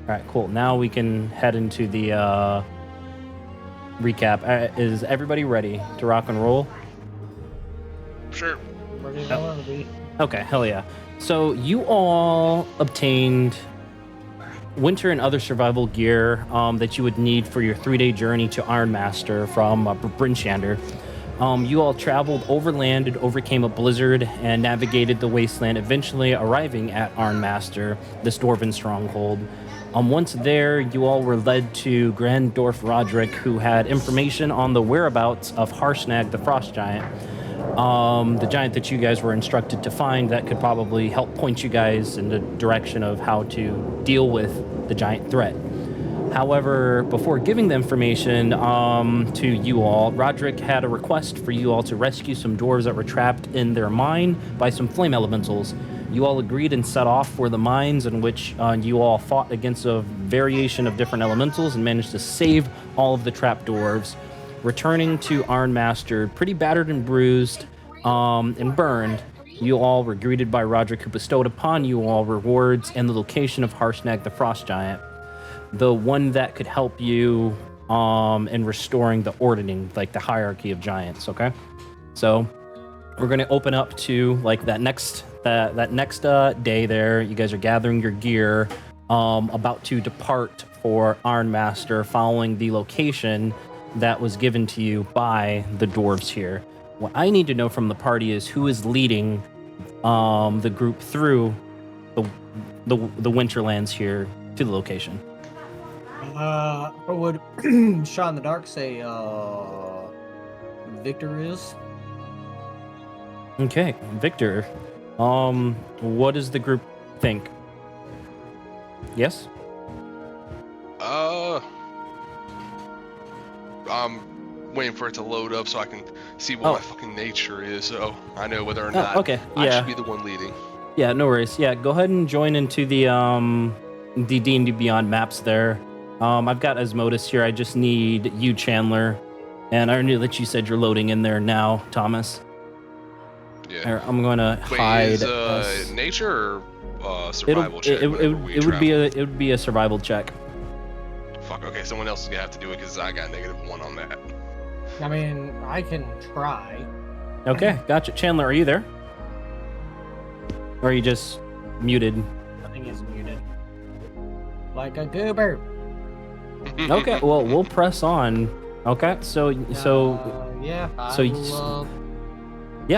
right, cool. Now we can head into the recap. Is everybody ready to rock and roll? Sure. Ready as I want to be. Okay, hell yeah. So you all obtained winter and other survival gear that you would need for your 3-day journey to Ironmaster from Bryn Shander. You all traveled overland and overcame a blizzard and navigated the wasteland, eventually arriving at Ironmaster, this dwarven stronghold. Once there, you all were led to Grandorf Roderick, who had information on the whereabouts of Harshnag the Frost Giant, the giant that you guys were instructed to find that could probably help point you guys in the direction of how to deal with the giant threat. However, before giving the information to you all, Roderick had a request for you all to rescue some dwarves that were trapped in their mine by some flame elementals. You all agreed and set off for the mines, in which you all fought against a variation of different elementals and managed to save all of the trapped dwarves. Returning to Ironmaster, pretty battered and bruised and burned, you all were greeted by Roderick, who bestowed upon you all rewards and the location of Harshnag the Frost Giant, the one that could help you in restoring the ordering, like the hierarchy of giants. Okay, so we're going to open up to like that next day. There, you guys are gathering your gear, about to depart for Ironmaster, following the location that was given to you by the dwarves here. What I need to know from the party is who is leading the group through the Winterlands here to the location. What would Shot in the Dark say Victor is? Okay, Victor. What does the group think? Yes? I'm waiting for it to load up so I can see what my fucking nature is, so I know whether or not okay. I Yeah. should be the one leading. Yeah, no worries. Yeah, go ahead and join into the D&D Beyond maps there. I've got Asmodus here. I just need you, Chandler. And I knew that you said you're loading in there now, Thomas. Yeah. Here, I'm going to hide. Is nature or survival check? It would be a survival check. Fuck, okay, someone else is gonna have to do it because I got -1 on that. I mean, I can try. Okay, gotcha. Chandler, are you there? Or are you just muted? I think he's muted. Like a goober. Okay, well, we'll press on. Okay, so yeah. yeah,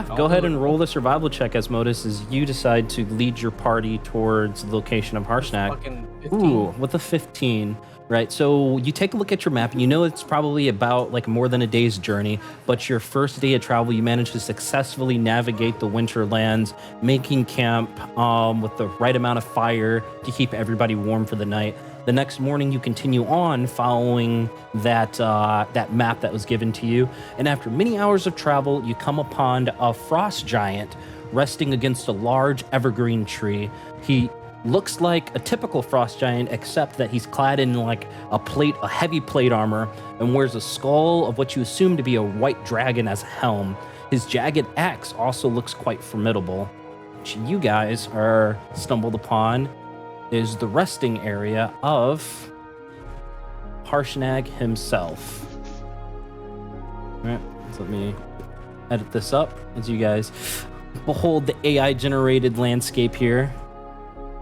I'll go ahead do and it. roll the survival check, Asmodus, as you decide to lead your party towards the location of Harshnag. Fucking 15. Ooh, with a 15. Right, so you take a look at your map, and you know it's probably about like more than a day's journey, but your first day of travel, you managed to successfully navigate the Winterlands, making camp with the right amount of fire to keep everybody warm for the night. The next morning, you continue on following that map that was given to you, and after many hours of travel, you come upon a frost giant resting against a large evergreen tree. He looks like a typical frost giant, except that he's clad in like a heavy plate armor, and wears a skull of what you assume to be a white dragon as a helm. His jagged axe also looks quite formidable. What you guys are stumbled upon is the resting area of Harshnag himself. All right, so let me edit this up as you guys behold the AI-generated landscape here.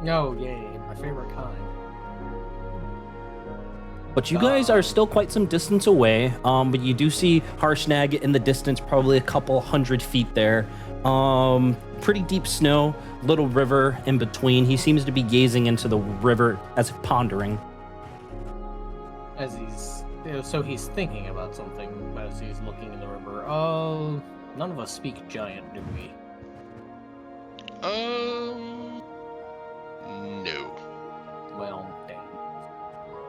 No, yay, my favorite kind. But you guys are still quite some distance away, but you do see Harshnag in the distance, probably a couple 100 feet there. Pretty deep snow, little river in between. He seems to be gazing into the river as if pondering. So he's thinking about something as he's looking in the river. None of us speak giant, do we? No. Well, damn.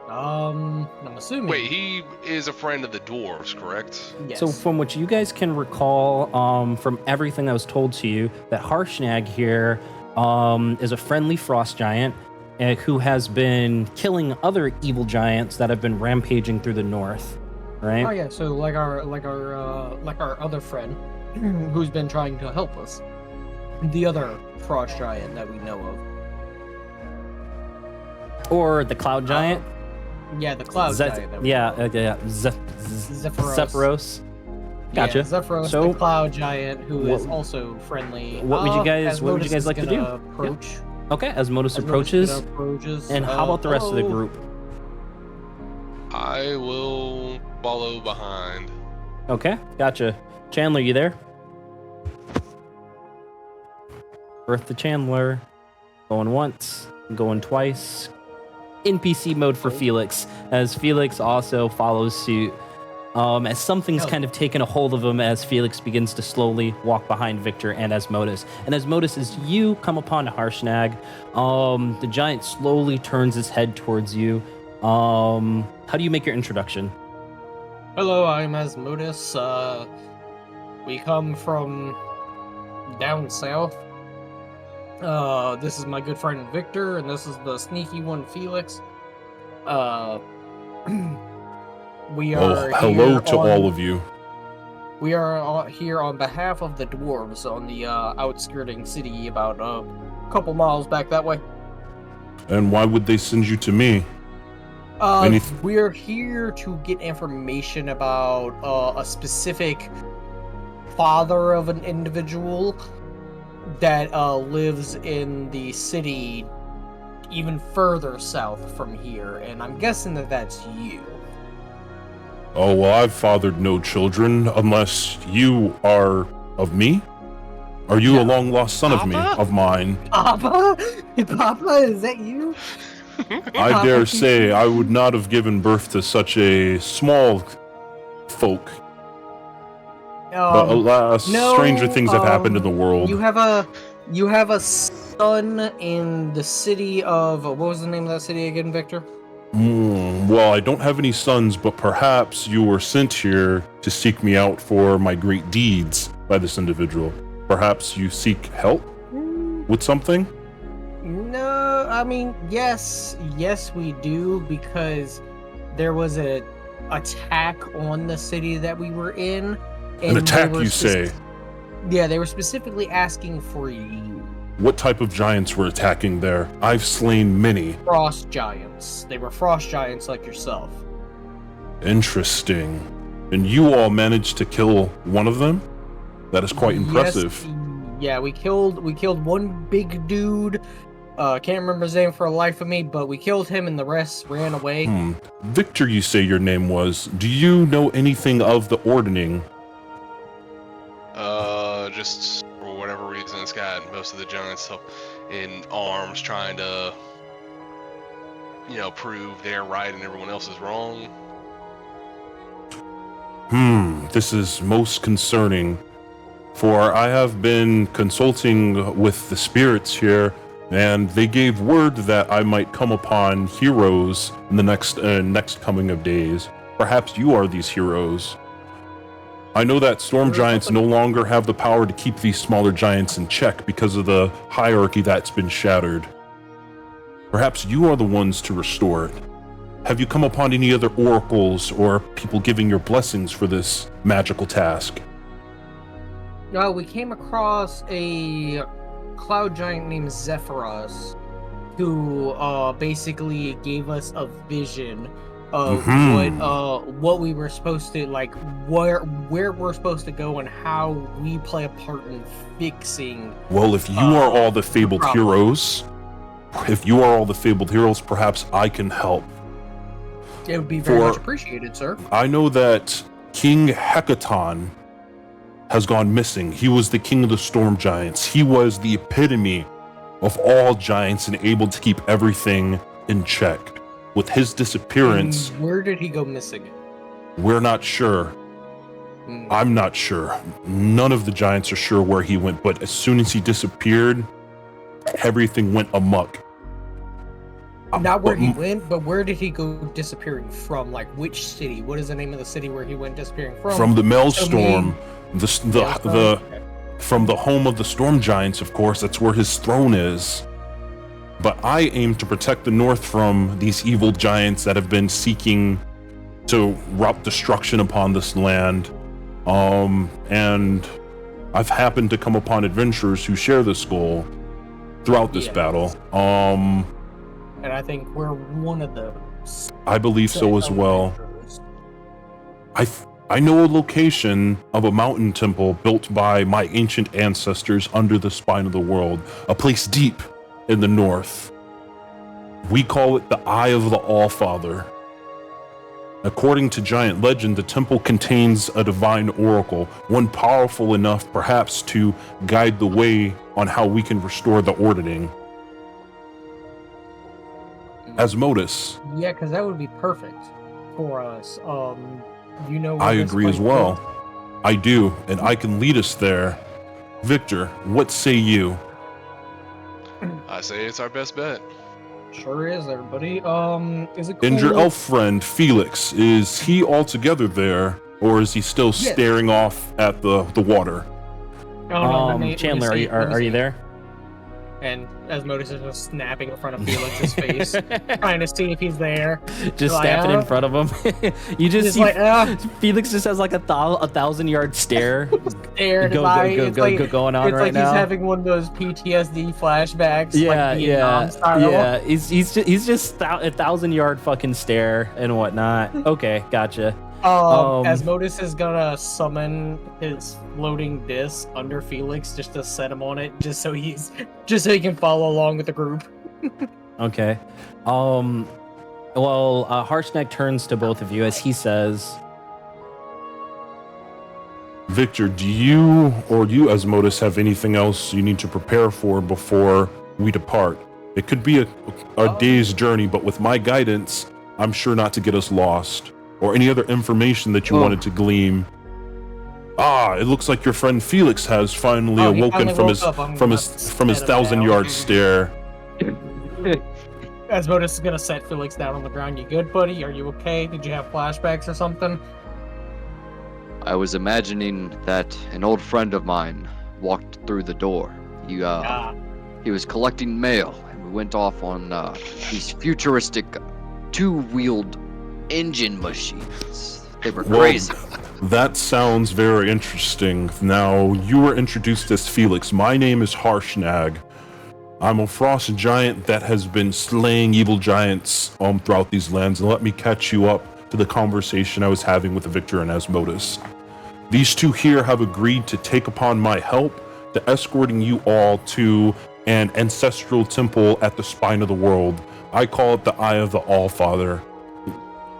I'm assuming. Wait, he is a friend of the dwarves, correct? Yes. So from what you guys can recall, from everything that was told to you, that Harshnag here is a friendly frost giant who has been killing other evil giants that have been rampaging through the north, right? Oh yeah, so like our other friend who's been trying to help us. The other frost giant that we know of. Or the cloud giant. Yeah, the cloud giant. that we Zephyros. Zephyros. Gotcha. Yeah, Zephyros, So- the cloud giant, who is What- also friendly. what would you guys Asmodeus like to is do? gonna Approach. Okay, as Modus Asmodeus approaches. approaches. And how about the rest of the hello. group? I will follow behind. Okay, gotcha. Chandler, you there? Bertha Chandler. Going once, going twice. NPC mode for Felix, as Felix also follows suit. As something's kind of taken a hold of him as Felix begins to slowly walk behind Victor and Asmodeus. And Asmodeus, as you come upon Harshnag, the giant slowly turns his head towards you. How do you make your introduction? Hello, I'm Asmodeus. We come from down south. This is my good friend Victor, and this is the sneaky one, Felix. We are hello here to on- all of you. We are here on behalf of the dwarves on the outskirting city, about a couple miles back that way. And why would they send you to me? We're here to get information about a specific father of an individual that lives in the city even further south from here, and I'm guessing that that's you. Oh, well, I've fathered no children unless you are of me. Are you a No. long-lost son of mine? Papa? Papa, is that you? I dare say I would not have given birth to such a small folk. But alas, no, stranger things have happened in the world. You have a son in the city of what was the name of that city again, Victor? Well, I don't have any sons, but perhaps you were sent here to seek me out for my great deeds by this individual. Perhaps you seek help with something? No, I mean, yes, we do, because there was an attack on the city that we were in. An attack, you say? Yeah, they were specifically asking for you. What type of giants were attacking there? I've slain many. Frost giants. They were frost giants like yourself. Interesting. And you all managed to kill one of them? That is quite impressive. Yes, yeah, we killed one big dude. Can't remember his name for the life of me, but we killed him and the rest ran away. Victor, you say your name was. Do you know anything of the Ordning? Just for whatever reason, it's got most of the giants up in arms trying to, prove they're right and everyone else is wrong. This is most concerning. For I have been consulting with the spirits here, and they gave word that I might come upon heroes in the next coming of days. Perhaps you are these heroes. I know that storm giants no longer have the power to keep these smaller giants in check because of the hierarchy that's been shattered. Perhaps you are the ones to restore it. Have you come upon any other oracles or people giving your blessings for this magical task? No, we came across a cloud giant named Zephyros, who basically gave us a vision of what we were supposed to, like, where we're supposed to go and how we play a part in fixing. Well, if you are all the fabled heroes, perhaps I can help. It would be very much appreciated, sir. I know that King Hecaton has gone missing. He was the king of the storm giants. He was the epitome of all giants and able to keep everything in check. With his disappearance, Where did he go missing? we're not sure. I'm not sure. None of the giants are sure where he went, but as soon as he disappeared, everything went amok. Not where he went, but where did he go disappearing from? Like, which city? What is the name of the city where he went disappearing from? From the Maelstrom, Okay. from the home of the storm giants, of course. That's where his throne is. But I aim to protect the north from these evil giants that have been seeking to wrought destruction upon this land. And I've happened to come upon adventurers who share this goal throughout this battle. and I think we're one of those. I believe so as well. I know a location of a mountain temple built by my ancient ancestors under the spine of the world, a place deep in the north. We call it the Eye of the Allfather. According to giant legend, the temple contains a divine oracle, one powerful enough perhaps to guide the way on how we can restore the ordering. Asmodeus. Yeah, because that would be perfect for us. You know. I agree as well. I do, and I can lead us there. Victor, what say you? I say it's our best bet. Sure is, everybody. Is it cool? And your elf friend, Felix, is he altogether there, or is he still staring off at the water? Oh, no, Chandler, are you there? And Asmodeus is just snapping in front of Felix's face, trying to see if he's there. Just Like, snapping in front of him. You just see Felix just has like a 1,000-yard stare going on it's right like now. He's having one of those PTSD flashbacks. Yeah, like Vietnam style. yeah. He's just a 1,000-yard fucking stare and whatnot. Okay, gotcha. Asmodeus is gonna summon his floating disc under Felix just to set him on it, just so he can follow along with the group. Okay. Well, Harshnag turns to both of you as he says, Victor, do you Asmodeus have anything else you need to prepare for before we depart? It could be a day's journey, but with my guidance, I'm sure not to get us lost. Or any other information that you wanted to glean. It looks like your friend Felix has finally awoken from his 1,000-yard stare. Asmodeus is gonna set Felix down on the ground. You good, buddy? Are you okay? Did you have flashbacks or something? I was imagining that an old friend of mine walked through the door. He was collecting mail, and we went off on these futuristic two-wheeled engine machines. They were crazy. That sounds very interesting. Now, you were introduced as Felix. My name is Harshnag. I'm a frost giant that has been slaying evil giants throughout these lands, and let me catch you up to the conversation I was having with Victor and Asmodeus. These two here have agreed to take upon my help to escorting you all to an ancestral temple at the spine of the world. I call it the Eye of the Allfather.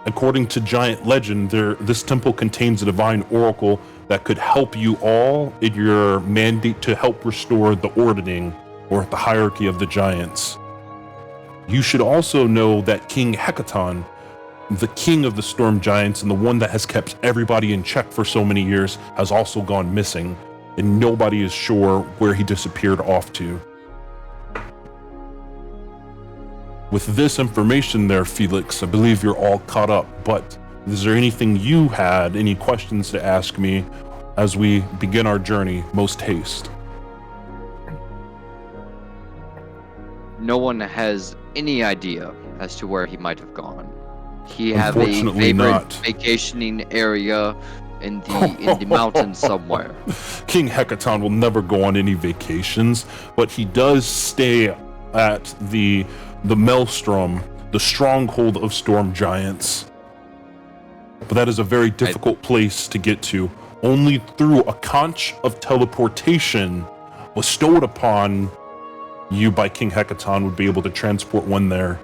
According to giant legend, this temple contains a divine oracle that could help you all in your mandate to help restore the ordering, or the hierarchy of the giants. You should also know that King Hekaton, the king of the storm giants and the one that has kept everybody in check for so many years, has also gone missing, and nobody is sure where he disappeared off to. With this information there, Felix, I believe you're all caught up, but is there anything you had, any questions to ask me as we begin our journey? Most haste. No one has any idea as to where he might have gone. He have a Unfortunately favorite not. vacationing area in the mountains somewhere. King Hekaton will never go on any vacations, but he does stay at the Maelstrom, the stronghold of storm giants. But that is a very difficult place to get to. Only through a conch of teleportation bestowed upon you by King Hekaton would be able to transport one there.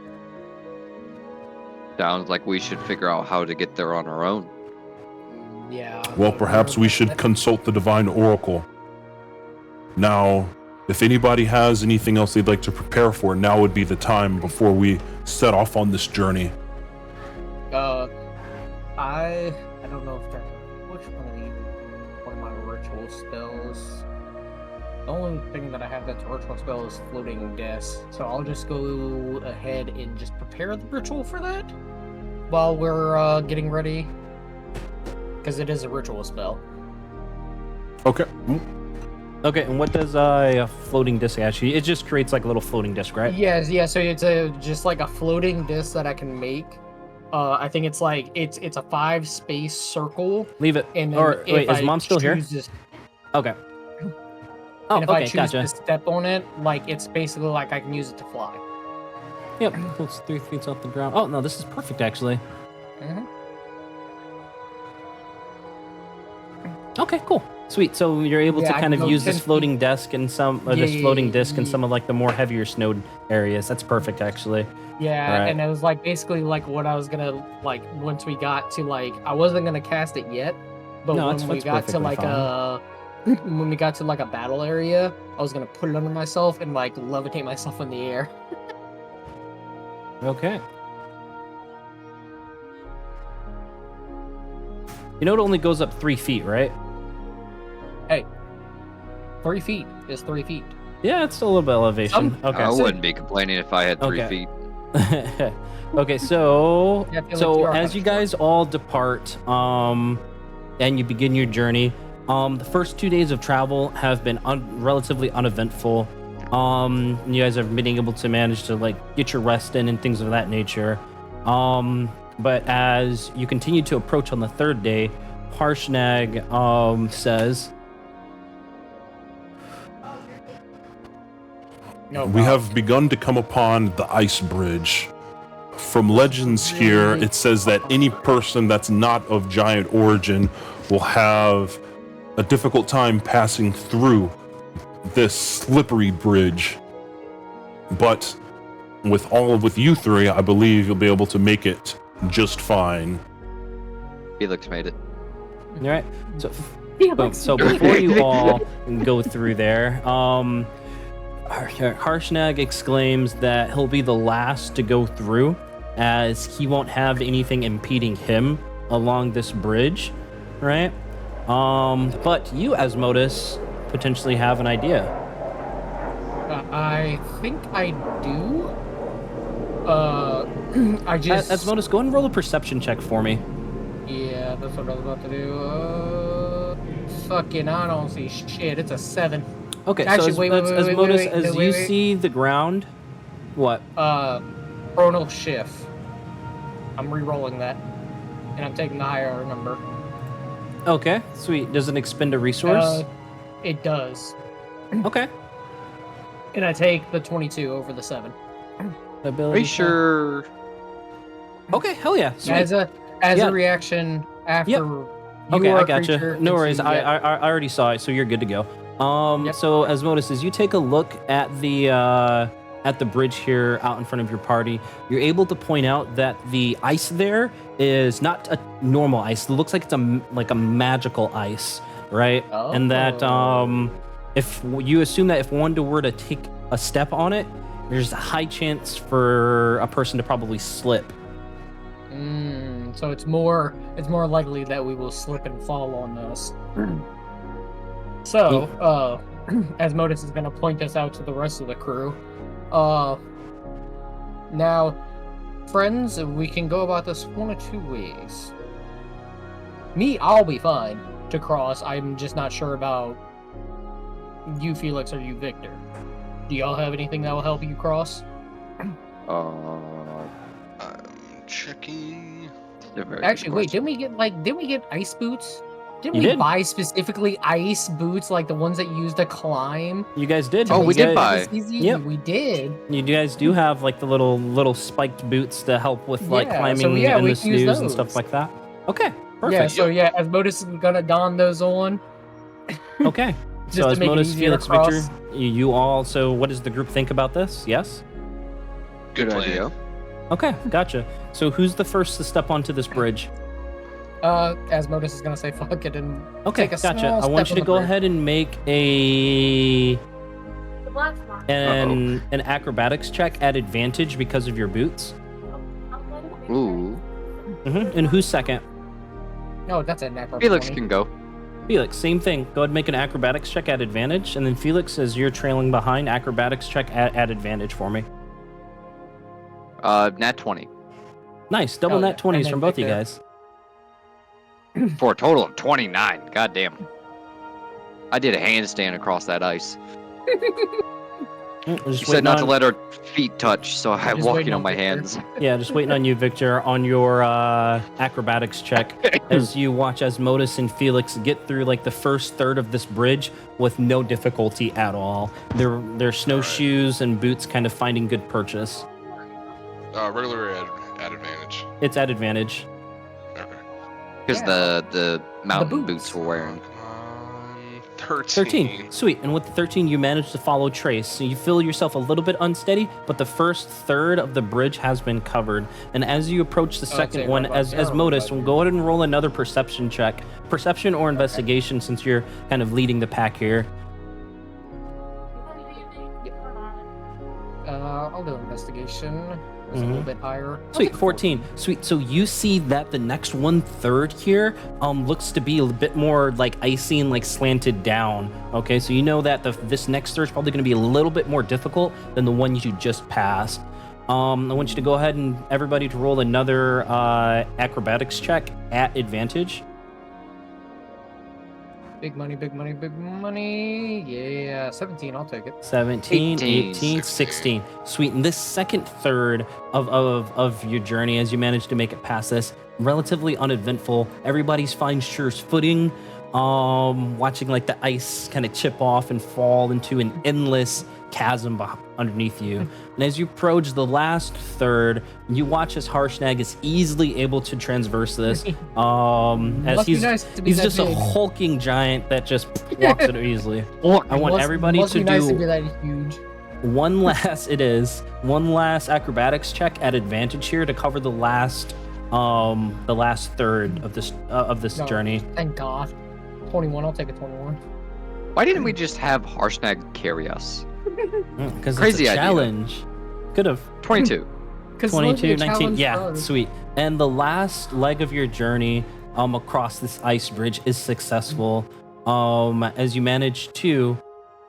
Sounds like we should figure out how to get there on our own. Yeah. Well, perhaps we should consult the Divine Oracle. Now, if anybody has anything else they'd like to prepare for, now would be the time before we set off on this journey. I don't know if that which one of my ritual spells. The only thing that I have that's a ritual spell is floating death, so I'll just go ahead and just prepare the ritual for that while we're getting ready, because it is a ritual spell. Okay. okay, and what does a floating disc actually? It just creates like a little floating disc, right? Yes, yeah. So it's just like a floating disc that I can make. I think it's like it's a 5-space circle. Leave it. And then Or wait, is I Mom still here? choose Okay. Oh, and if I okay, choose gotcha. to step on it, like it's basically like I can use it to fly. Yep, it's 3 feet off the ground. Oh no, this is perfect actually. Mhm. Okay, cool, sweet. So you're able Yeah, to I kind can of go use 10 this feet. floating desk and this Yeah, floating disc in yeah. some of like the more heavier snowed areas. That's perfect actually. Yeah, Alright. and it was like basically like what I was gonna like once we got to like I wasn't gonna cast it yet, but No, when it's we got to perfectly like fine. when we got to like a battle area, I was gonna put it under myself and like levitate myself in the air. Okay. You know it only goes up 3 feet, right? 3 feet is 3 feet. Yeah, it's still a little bit of elevation. I Okay. wouldn't be complaining if I had 3 Okay. feet. Okay, so Yeah, I feel like so you are as kinda you guys all depart, and you begin your journey, the first 2 days of travel have been relatively uneventful. You guys have been able to manage to like get your rest in and things of that nature. But as you continue to approach on the third day, Harshnag says, No, We have begun to come upon the ice bridge. From legends here, it says that any person that's not of giant origin will have a difficult time passing through this slippery bridge. But with you three, I believe you'll be able to make it just fine. Felix made it. all right, so boom. So before you all go through there, Harshnag exclaims that he'll be the last to go through, as he won't have anything impeding him along this bridge, right? But you, Asmodus, potentially have an idea. I think I do. I just Asmodus, go ahead and roll a perception check for me. yeah, that's what I was about to do. Fucking, I don't see shit. It's a 7. Okay, Actually, so wait, Asmodus, as no, you wait. see the ground, what? Chronal shift. I'm re-rolling that, and I'm taking the higher number. Okay, sweet. Does it expend a resource? It does, Okay. and I take the 22 over the 7. Are Ability you check. sure? Okay, hell yeah. Sweet. As a Yeah. reaction after. Yep. You Okay, or I a gotcha. creature No worries. consume- I already saw it, so you're good to go. Yep. So Asmodus, as you take a look at the bridge here out in front of your party, you're able to point out that the ice there is not a normal ice. It looks like it's like a magical ice, right? And that Oh. if you assume that if one were to take a step on it, there's a high chance for a person to probably slip. So it's more likely that we will slip and fall on this. So, Asmodus is going to point this out to the rest of the crew. Now, friends, we can go about this one of two ways. Me, I'll be fine to cross. I'm just not sure about you, Felix, or you, Victor. Do y'all have anything that will help you cross? I'm checking. They're very good Actually, wait, question. didn't we get ice boots? Didn't You we did. buy specifically ice boots, like the ones that you use to climb? You guys did. Oh, You we did guys- buy. It's easy. Yep. We did. You guys do have like the little spiked boots to help with like Yeah, climbing so yeah, and we the can use snooze and stuff those. like that. Okay, Yeah, perfect. so yeah, Asmodus is gonna don those on. Okay. Just So to make it Asmodus, easier to Felix, Victor, cross. you all. So what does the group think about this? Yes. Good plan. idea. Okay, gotcha. So who's the first to step onto this bridge? Asmodus is gonna say fuck it and Okay, take a gotcha. small I want step you to on the go bridge. ahead and make an acrobatics check at advantage because of your boots. Ooh. And who's second? No, that's a natural Felix 20. can go. Felix, same thing. Go ahead and make an acrobatics check at advantage, and then Felix, as you're trailing behind, acrobatics check at advantage for me. Nat 20. Nice, double Oh, yeah. net 20s And then from both you Victor. guys. For a total of 29. God damn. I did a handstand across that ice. Just She said waiting not to on- let her feet touch, so I'm Just walking waiting on on my Victor. hands. Yeah, just waiting on you, Victor, on your acrobatics check as you watch Asmodus and Felix get through like the first third of this bridge with no difficulty at all. Their snowshoes and boots kind of finding good purchase. Regular at advantage. It's at advantage. Okay. Because Yeah. the mountain boots. boots we're wearing. Come on. 13. Sweet. And with the 13, you manage to follow Trace. So you feel yourself a little bit unsteady, but the first third of the bridge has been covered. And as you approach the Oh, second okay, one, what about as Daryl? Modus, What we'll about go ahead and roll another perception check. Perception or investigation, since you're kind of leading the pack here. I'll do investigation. It's a little bit higher. I'll Sweet, take a 14. Sweet. So you see that the next 1/3 here looks to be a bit more like icy and like slanted down. Okay, so you know that this next third is probably going to be a little bit more difficult than the one you just passed. I want you to go ahead and everybody to roll another acrobatics check at advantage. Big money, big money, big money. Yeah, 17. I'll take it. 17, 18, 18, 16. Sweet. And this second third of your journey, as you manage to make it past this, relatively uneventful. Everybody's finds sure footing, watching like the ice kind of chip off and fall into an endless chasm underneath you. And as you approach the last third, you watch as Harshnag is easily able to transverse this. As Must be he's nice to be he's that just a big. hulking giant that just walks it easily. I want everybody must to be nice do to be that huge. one last acrobatics check at advantage here to cover the last third of this No. journey. Thank God. 21. I'll take a 21. Why didn't we just have Harshnag carry us? Because it's Crazy a idea. challenge. Could have 22. 22, 19. Yeah, sweet. And the last leg of your journey across this ice bridge is successful. As you manage to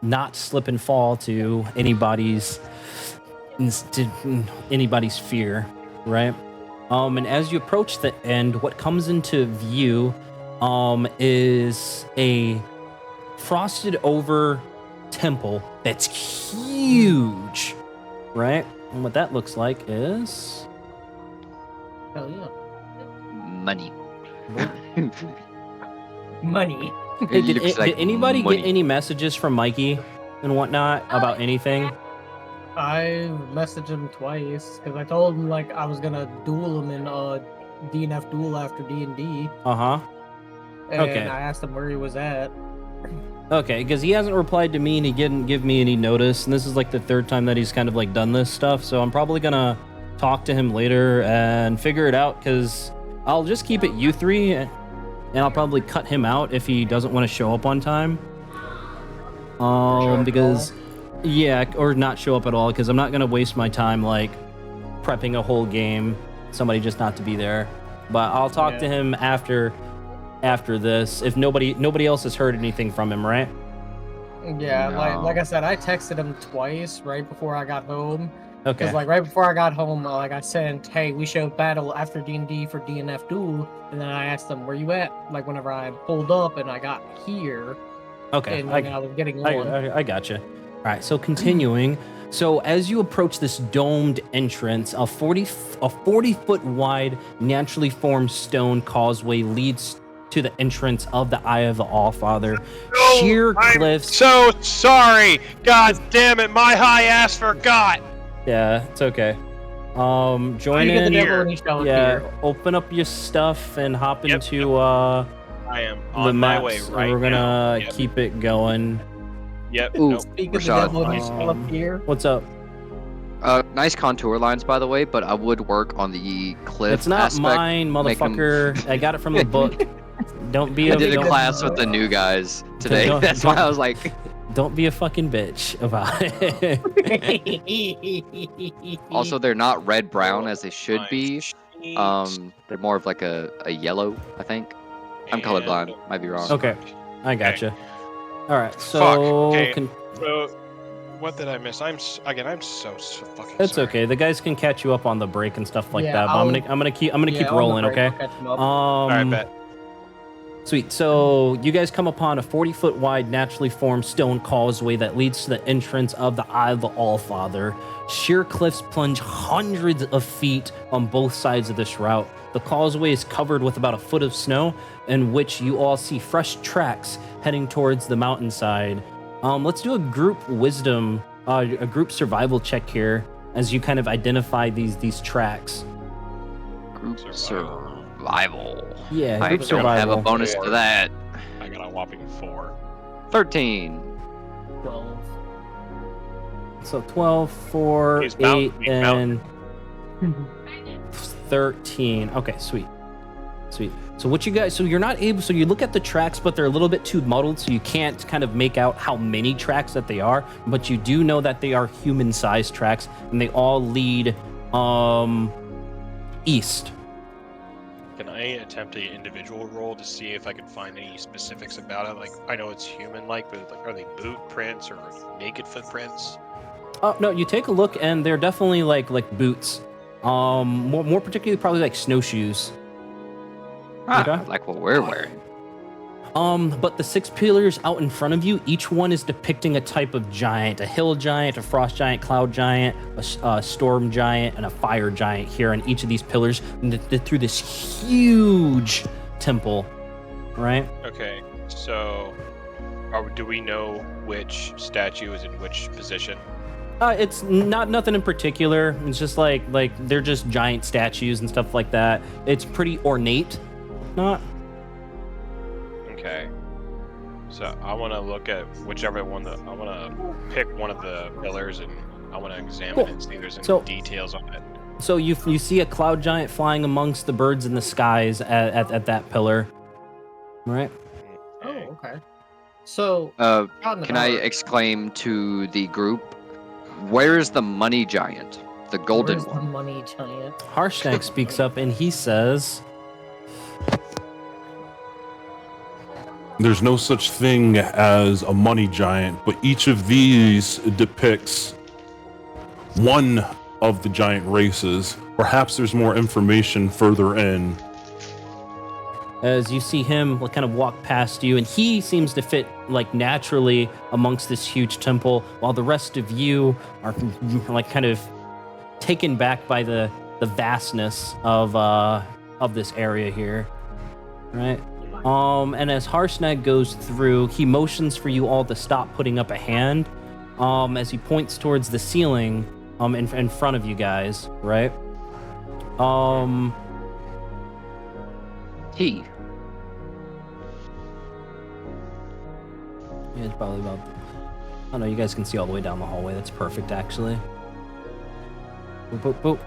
not slip and fall to anybody's fear, right? And as you approach the end, what comes into view is a frosted over temple that's huge, right? And what that looks like is Hell yeah. Money. Money. Hey, It did, looks did like anybody money. get any messages from Mikey and whatnot about anything? I messaged him twice because I told him like I was gonna duel him in DNF duel after D&D, Uh-huh. and Okay. I asked him where he was at. Okay, because he hasn't replied to me and he didn't give me any notice, and this is like the third time that he's kind of like done this stuff, so I'm probably gonna talk to him later and figure it out, because I'll just keep it you three, and I'll probably cut him out if he doesn't want to show up on time. Because, yeah, or not show up at all, because I'm not gonna waste my time like prepping a whole game, somebody just not to be there. But I'll talk to him after this, if nobody else has heard anything from him, right? Yeah, No. like I said, I texted him twice right before I got home. Okay. Because like right before I got home, like I sent, hey, we should battle after D&D for DNF duel, and then I asked them where you at, like whenever I pulled up and I got here, Okay. and I was getting on. I gotcha. All right, so continuing. So as you approach this domed entrance, a 40-foot wide, naturally formed stone causeway leads to the entrance of the Eye of the Allfather. Sheer cliffs. So sorry. God damn it, my high ass forgot. Yeah, it's okay. Join You get the in. devil and he shall Yeah, appear. open up your stuff and hop Yep, into I am the on my maps. way and right we're gonna now. Yep. keep it going. Yep. Ooh. Nope. Speak of the Rashad, devil and he shall appear. What's up? Nice contour lines, by the way, but I would work on the cliff It's not aspect. mine, make 'em- motherfucker. I got it from the book. Don't be I a did a don't- class with the new guys today. Don't- That's why I was like, Don't be a fucking bitch about it. also they're not red brown as they should be. My They're more of like a yellow, I think. I'm colorblind. Might be wrong. Okay, I gotcha. All right, so Fuck, okay. can, So, what did I miss? I'm so fucking. it's sorry. okay. The guys can catch you up on the break and stuff like Yeah, that. But I'm gonna keep Yeah, on rolling. the break, Okay. I'll catch him up. All right, bet. Sweet. So you guys come upon a 40-foot wide, naturally formed stone causeway that leads to the entrance of the Eye of the Allfather. Sheer cliffs plunge hundreds of feet on both sides of this route. The causeway is covered with about a foot of snow, in which you all see fresh tracks heading towards the mountainside. Let's do a group wisdom, a group survival check here. as you kind of identify these tracks. Group survival. Yeah, I group don't survival. have a bonus to that. I got a whopping 4. 13. 12. So 12, 4, He's 8, mountain, he's and 13. Okay, sweet. Sweet. So what you guys, so you're not able, so you look at the tracks, but they're a little bit too muddled, so you can't kind of make out how many tracks that they are, but you do know that they are human-sized tracks, and they all lead east. Can I attempt an individual roll to see if I can find any specifics about it? Like, I know it's human-like, but like, are they boot prints or naked footprints? Oh no, you take a look, and they're definitely like boots. More particularly probably like snowshoes. Okay. Like what we're wearing. But the 6 pillars out in front of you, each one is depicting a type of giant: a hill giant, a frost giant, cloud giant, a storm giant, and a fire giant here on each of these pillars through this huge temple, right? Okay, so do we know which statue is in which position? It's nothing in particular. It's just like they're just giant statues and stuff like that. It's pretty ornate. Not. Okay. So I want to look at whichever one I want to pick one of the pillars and I want to examine Cool. it and see if there's any So- details on it. So you see a cloud giant flying amongst the birds in the skies at that pillar, right? Oh, okay. So, Can I exclaim to the group, where is the money giant? The golden where's the one. money giant? Harshnag speaks up and he says, There's no such thing as a money giant, but each of these depicts one of the giant races. Perhaps there's more information further in. as you see him kind of walk past you, and he seems to fit like naturally amongst this huge temple, while the rest of you are like kind of taken back by the vastness of this area here, right? And as Harshnag goes through, he motions for you all to stop putting up a hand, as he points towards the ceiling, in front of you guys, right? He. Yeah, it's probably about. Oh no, you guys can see all the way down the hallway. That's perfect, actually. Boop, boop, boop.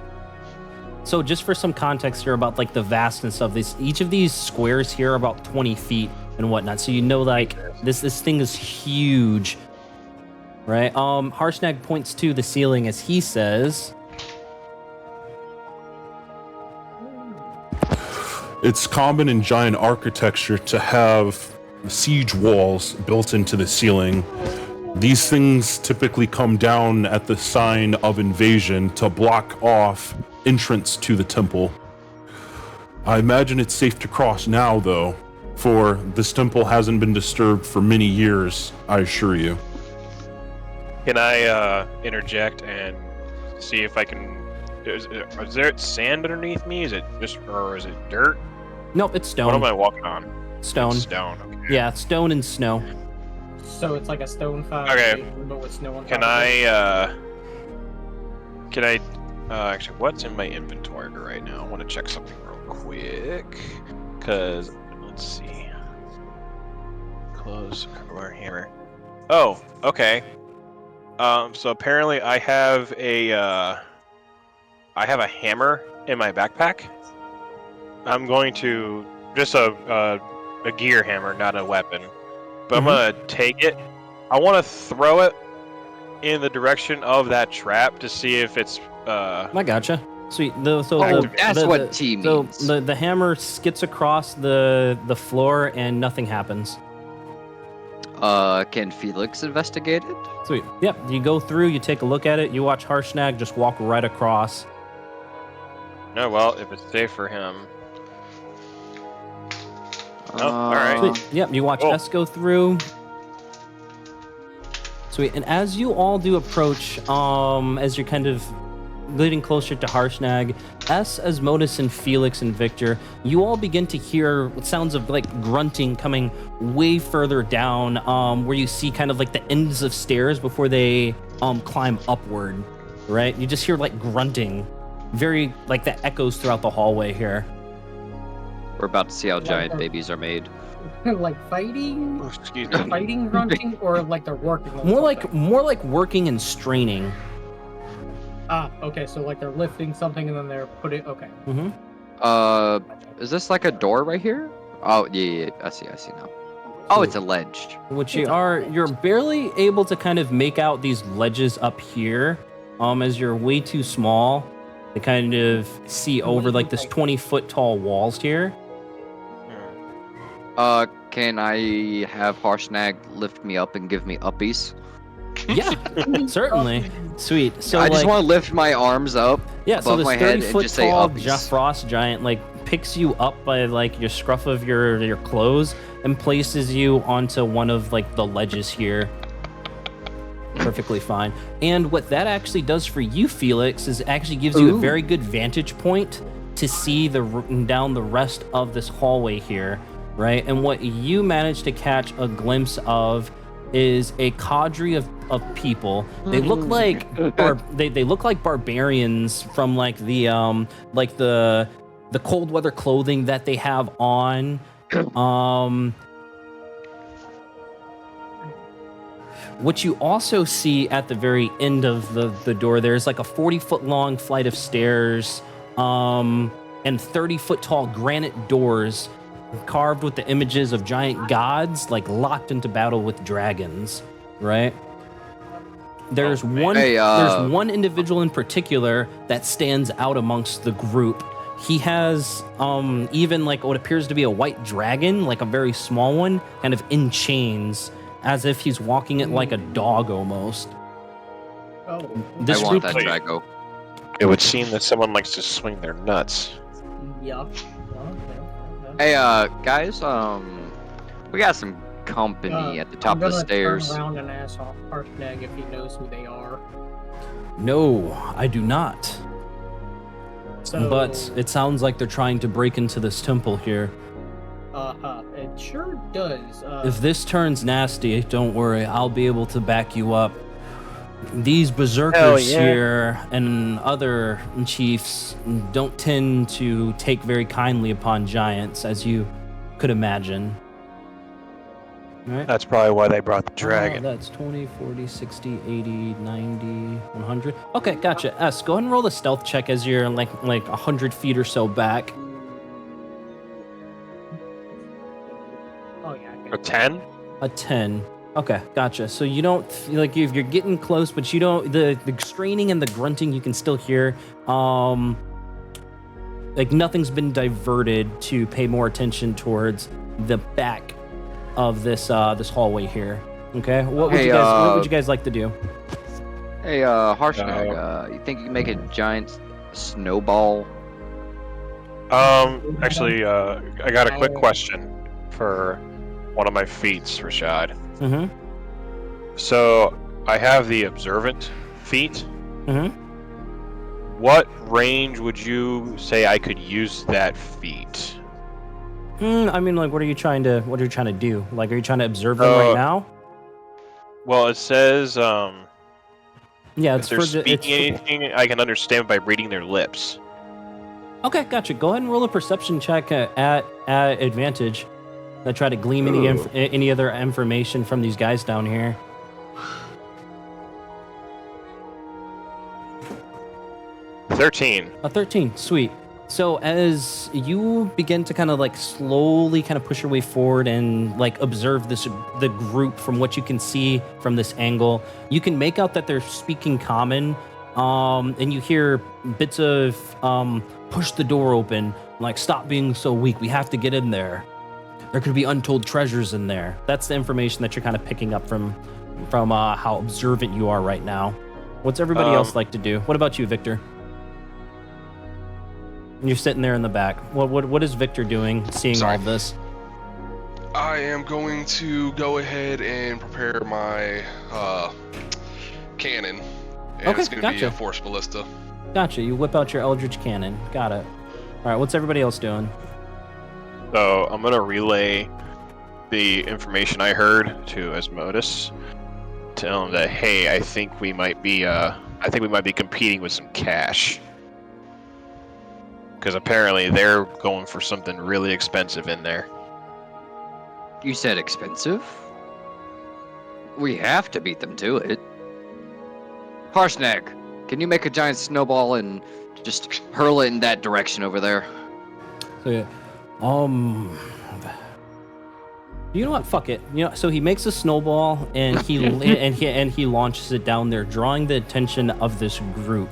So just for some context here about like the vastness of this, each of these squares here are about 20 feet and whatnot. So you know, like this thing is huge, right? Harshnag points to the ceiling as he says, It's common in giant architecture to have siege walls built into the ceiling. These things typically come down at the sign of invasion to block off entrance to the temple. I imagine it's safe to cross now, though, for this temple hasn't been disturbed for many years, I assure you. Can I interject and see if I can? Is there sand underneath me? Is it or is it dirt? nope, it's What am stone. I walking on? Stone. Stone. Okay. Yeah, stone and snow. So it's like a stone foundation, but with snow on top Can of it. Actually, what's in my inventory right now? I want to check something real quick. Cause let's see. Close hammer. Oh, okay. So apparently I have a hammer in my backpack. I'm going to just a gear hammer, not a weapon. But I'm gonna take it. I want to throw it in the direction of that trap to see if it's I gotcha. Sweet. That's what T So means. the hammer skits across the floor and nothing happens. Can Felix investigate it? Sweet. Yep. You go through, you take a look at it, you watch Harshnag just walk right across. no. Well, if it's safe for him. Oh, all right. Sweet. Yep. You watch Cool. S go through. Sweet. And as you all do approach, as you're kind of getting closer to Harshnag, S, Asmodus, and Felix and Victor, you all begin to hear sounds of like grunting coming way further down, where you see kind of like the ends of stairs before they climb upward. right? You just hear like grunting, very like that echoes throughout the hallway here. We're about to see how Like giant a- babies are made. Like fighting, Oh, excuse me. fighting grunting, or like they're working on More like something? working and straining. Ah, okay, so like they're lifting something and then they're putting. Okay. Mm-hmm. Is this like a door right here? Oh, yeah. I see now. Oh, it's a ledge. Which you're barely able to kind of make out these ledges up here, as you're way too small to kind of see over like this 20-foot tall walls here. Can I have Harshnag lift me up and give me uppies? Yeah, certainly. Sweet. So I just like, want to lift my arms up yeah, so above this my head and 30-foot just say tall uppies. Frost giant like picks you up by like your scruff of your clothes and places you onto one of like the ledges here. Perfectly fine. And what that actually does for you, Felix, is it actually gives you a very good vantage point to see down the rest of this hallway here, right? And what you manage to catch a glimpse of is a cadre of people. They look like they look like barbarians from like the cold weather clothing that they have on. What you also see at the very end of the door, there's like a 40-foot long flight of stairs, and 30-foot tall granite doors carved with the images of giant gods, like locked into battle with dragons, right? There's there's one individual in particular that stands out amongst the group. He has even like what appears to be a white dragon, like a very small one, kind of in chains, as if he's walking it like a dog almost. Oh. This I want group, that Drago. It would seem that someone likes to swing their nuts. Yeah. Hey, guys, we got some company at the top of the stairs. I'm gonna turn around and ask Harshnag if he knows who they are. no, I do not. So, But it sounds like they're trying to break into this temple here. it sure does. If this turns nasty, don't worry, I'll be able to back you up. These berserkers yeah. here and other chiefs don't tend to take very kindly upon giants, as you could imagine. All right. That's probably why they brought the dragon. That's 20, 40, 60, 80, 90, 100. Okay, gotcha. S, go ahead and roll the stealth check as you're like 100 feet or so back. Oh yeah. I A 10? A 10. Okay, gotcha. So you don't feel like you're getting close, but you don't the straining and the grunting you can still hear. Like nothing's been diverted to pay more attention towards the back of this this hallway here. Okay, what would you guys like to do? Hey, Harshnag, you think you can make a giant snowball? Actually, I got a quick question for one of my feats, Rashad. Mm-hmm. So, I have the observant feat. Mm-hmm. What range would you say I could use that feat? I mean, like, what are you trying to do? Like, are you trying to observe them right now? Well, it says Yeah, if it's they're for speaking anything I can understand by reading their lips. Okay, gotcha. Go ahead and roll a perception check at advantage. I try to glean any other information from these guys down here. 13. A 13, sweet. So as you begin to kind of like slowly kind of push your way forward and like observe the group from what you can see from this angle, you can make out that they're speaking common, and you hear bits of push the door open, like stop being so weak, we have to get in there. There could be untold treasures in there. That's the information that you're kind of picking up from how observant you are right now. What's everybody else like to do? What about you, Victor? You're sitting there in the back. What is Victor doing, seeing all of this? I am going to go ahead and prepare my cannon. And Okay, it's going to be gotcha. a force ballista. Gotcha. You whip out your Eldritch Cannon. Got it. All right. What's everybody else doing? So I'm gonna relay the information I heard to Asmodus. Tell him that, hey, I think we might be I think we might be competing with some cash. Because apparently they're going for something really expensive in there. You said expensive? We have to beat them to it. Harshnag, can you make a giant snowball and just hurl it in that direction over there? So, yeah, you know what? Fuck it. You know, so he makes a snowball and he and he launches it down there, drawing the attention of this group.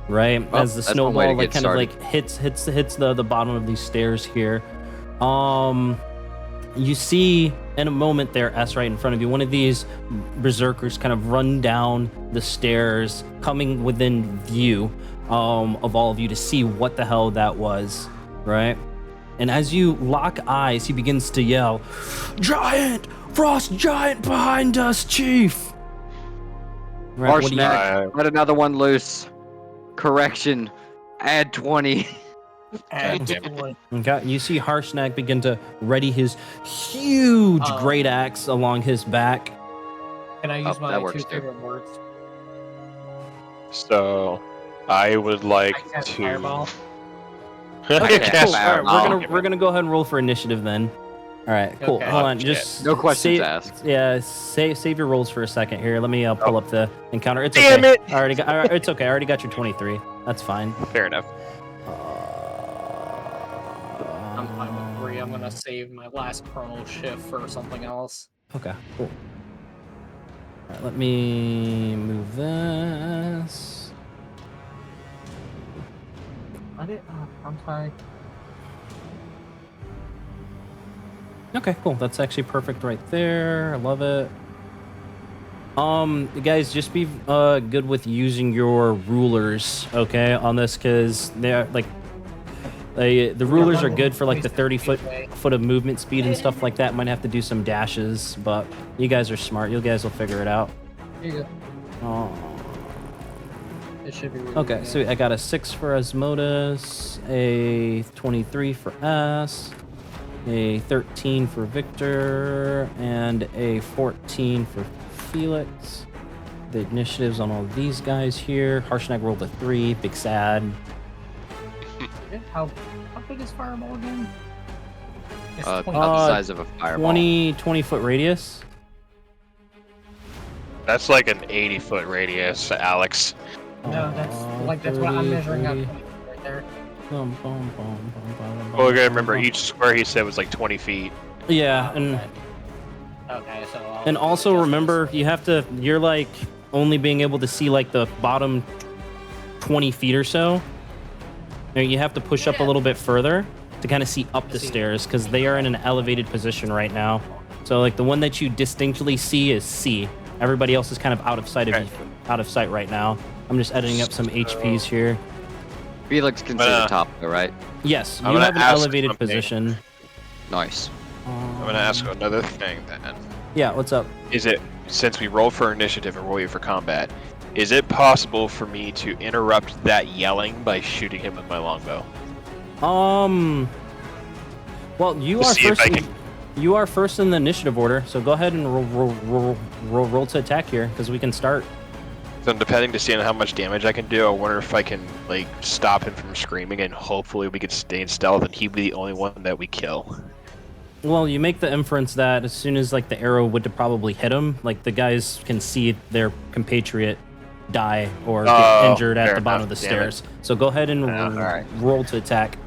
Right, Well, as the that's one way snowball to like get kind of started. like hits the bottom of these stairs here. You see in a moment there, S, right in front of you, one of these berserkers kind of run down the stairs, coming within view of all of you to see what the hell that was, right? And as you lock eyes, he begins to yell, "Giant! Frost giant behind us, Chief!" Right, what do you- Harshnag, let another one loose. Correction, add 20. And damn it. like, Okay, you see Harshnag begin to ready his huge Oh. great axe along his back. can I use Oh, my that 2 works, too. favorite words? So, I would like I cast to. Fireball. I Okay, cast cool. All right, Fireball. we're gonna go ahead and roll for initiative then. All right, cool. Okay. Hold on, Shit. just No questions save, asked. Yeah, save your rolls for a second here. Let me pull up the encounter. It's Damn okay. it! I already got. It's okay. I already got your 23. That's fine. Fair enough. I'm fine with 3. I'm gonna save my last chrono shift for something else. Okay, cool. All right, let me move this. I'm sorry. Okay, cool. That's actually perfect right there. I love it. Guys, just be good with using your rulers, okay, on this, because they're like the rulers are good for like the 30-foot of movement speed and stuff like that. Might have to do some dashes, but you guys are smart. You guys will figure it out. Here you go. Oh. It should be really Okay, good. so I got a 6 for Asmodus, a 23 for S, a 13 for Victor, and a 14 for Felix. The initiatives on all these guys here. Harshnag rolled a 3, big sad. How big is Fireball again? It's About 20. the Uh, size of a fireball. 20 foot radius. That's like an 80-foot radius, Alex. No, that's that's what I'm measuring out 20 right there. Well, we gotta remember each square he said was like 20 feet. Yeah, and Okay, so and also remember you have to. You're like only being able to see like the bottom 20 feet or so. And you have to push up a little bit further to kind of see up the stairs because they are in an elevated position right now. So like the one that you distinctly see is C. Everybody else is kind of out of sight of Okay. out of sight right now. I'm just editing up some HPs here. Felix can see the top, though, right? Yes, I'm you gonna have an ask elevated something. position. Nice. I'm gonna ask another thing then. Yeah, what's up? Is it, since we roll for initiative and roll for combat, is it possible for me to interrupt that yelling by shooting him with my longbow? Well, you To are see if first. I can- You are first in the initiative order, so go ahead and roll to attack here because we can start. So depending to see on how much damage I can do, I wonder if I can like stop him from screaming, and hopefully we can stay in stealth, and he'd be the only one that we kill. Well, you make the inference that as soon as like the arrow would have probably hit him, like the guys can see their compatriot die or get Oh, injured at fair the bottom enough, of the damn it. stairs. So go ahead and alright. roll to attack.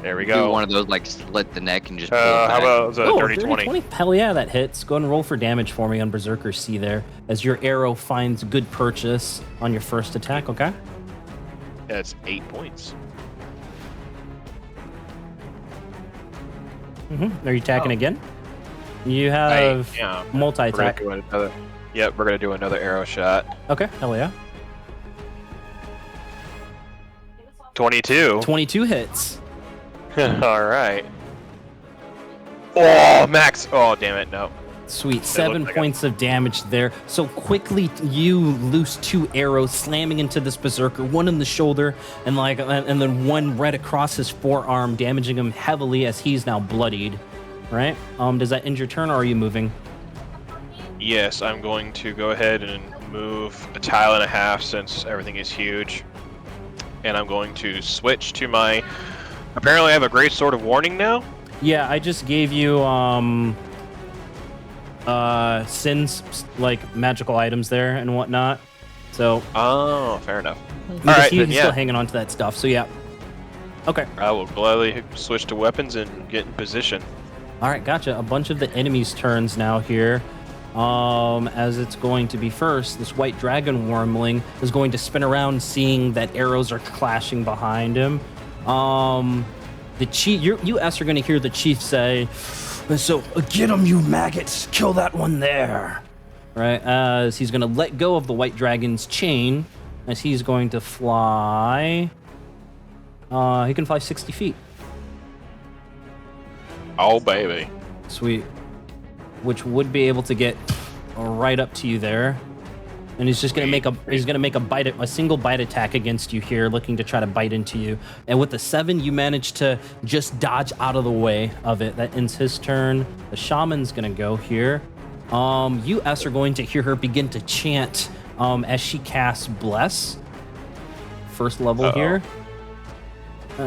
There we Do go. one of those, like, slit the neck and just pull it How back. about the Oh, 30 20? Hell yeah, that hits. Go ahead and roll for damage for me on Berserker C there, as your arrow finds good purchase on your first attack. Okay. That's 8 points. Are you attacking Oh. again? You have yeah. multi-attack. Yep, we're gonna do another arrow shot. Okay. Hell yeah. 22. 22 hits. All right. Oh, max. Oh, damn it. No. Sweet. 7 like points of damage there. So quickly you loose 2 arrows slamming into this berserker, one in the shoulder and then one right across his forearm, damaging him heavily as he's now bloodied. Right? Does that end your turn or are you moving? Yes, I'm going to go ahead and move a tile and a half since everything is huge. And I'm going to switch to my... Apparently I have a great sword of warning now. Yeah, I just gave you Sin's like magical items there and whatnot. So Oh, fair enough. he's Alright, then, still hanging on to that stuff. So yeah. Okay. I will gladly switch to weapons and get in position. All right, gotcha. A bunch of the enemies' turns now here. As it's going to be first, this white dragon wormling is going to spin around, seeing that arrows are clashing behind him. The chief, you are going to hear the chief say, "So get him, you maggots! Kill that one there!" Right? As he's going to let go of the white dragon's chain, as he's going to fly. He can fly 60 feet. Oh, baby. Sweet. Which would be able to get right up to you there. And he's just gonna make a single bite attack against you here, looking to try to bite into you. And with the 7, you manage to just dodge out of the way of it. That ends his turn. The shaman's gonna go here. You S are going to hear her begin to chant as she casts Bless. First level here.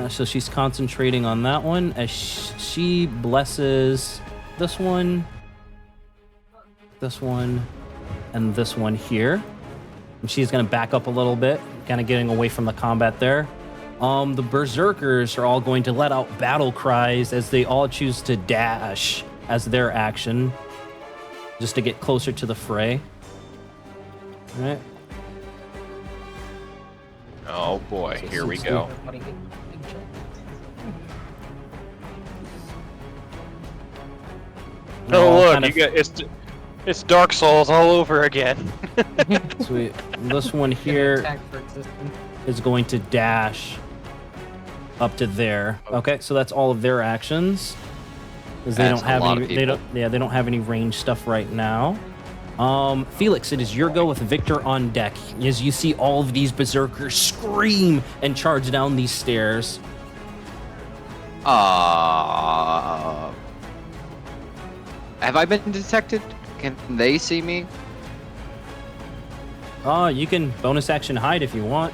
So she's concentrating on that one as she blesses this one, and this one here. And she's going to back up a little bit, kind of getting away from the combat there. The berserkers are all going to let out battle cries as they all choose to dash as their action, just to get closer to the fray. All right. Oh boy, here we go. Oh look, you got it's Dark Souls all over again. Sweet. This one here is going to dash up to there. Okay, so that's all of their actions. Because they don't have any. They don't have any range stuff right now. Felix, it is your go with Victor on deck as you see all of these berserkers scream and charge down these stairs. Have I been detected? Can they see me? You can bonus action hide if you want.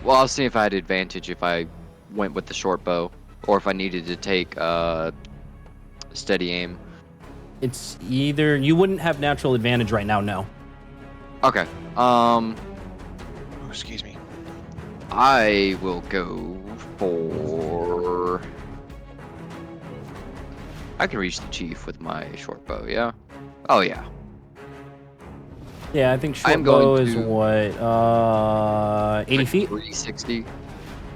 Well, I'll see if I had advantage if I went with the short bow, or if I needed to take steady aim. It's either you wouldn't have natural advantage right now. No. Okay. Oh, excuse me. I will go for. I can reach the chief with my short bow. Yeah. Oh yeah. Yeah, I think short I'm bow going is to- what 80 feet. 360.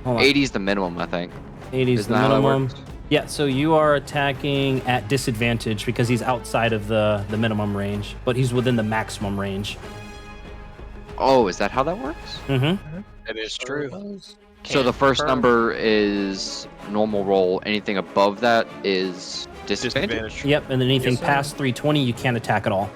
Hold on. 80 is the minimum, I think. 80 is Isn't the that how that minimum. works? Yeah, so you are attacking at disadvantage because he's outside of the minimum range, but he's within the maximum range. Oh, is that how that works? Mm-hmm. That is true. So the first number is normal roll. Anything above that is disadvantage. Disadvantage. Yep, and then anything Yes, sir. past 320, you can't attack at all.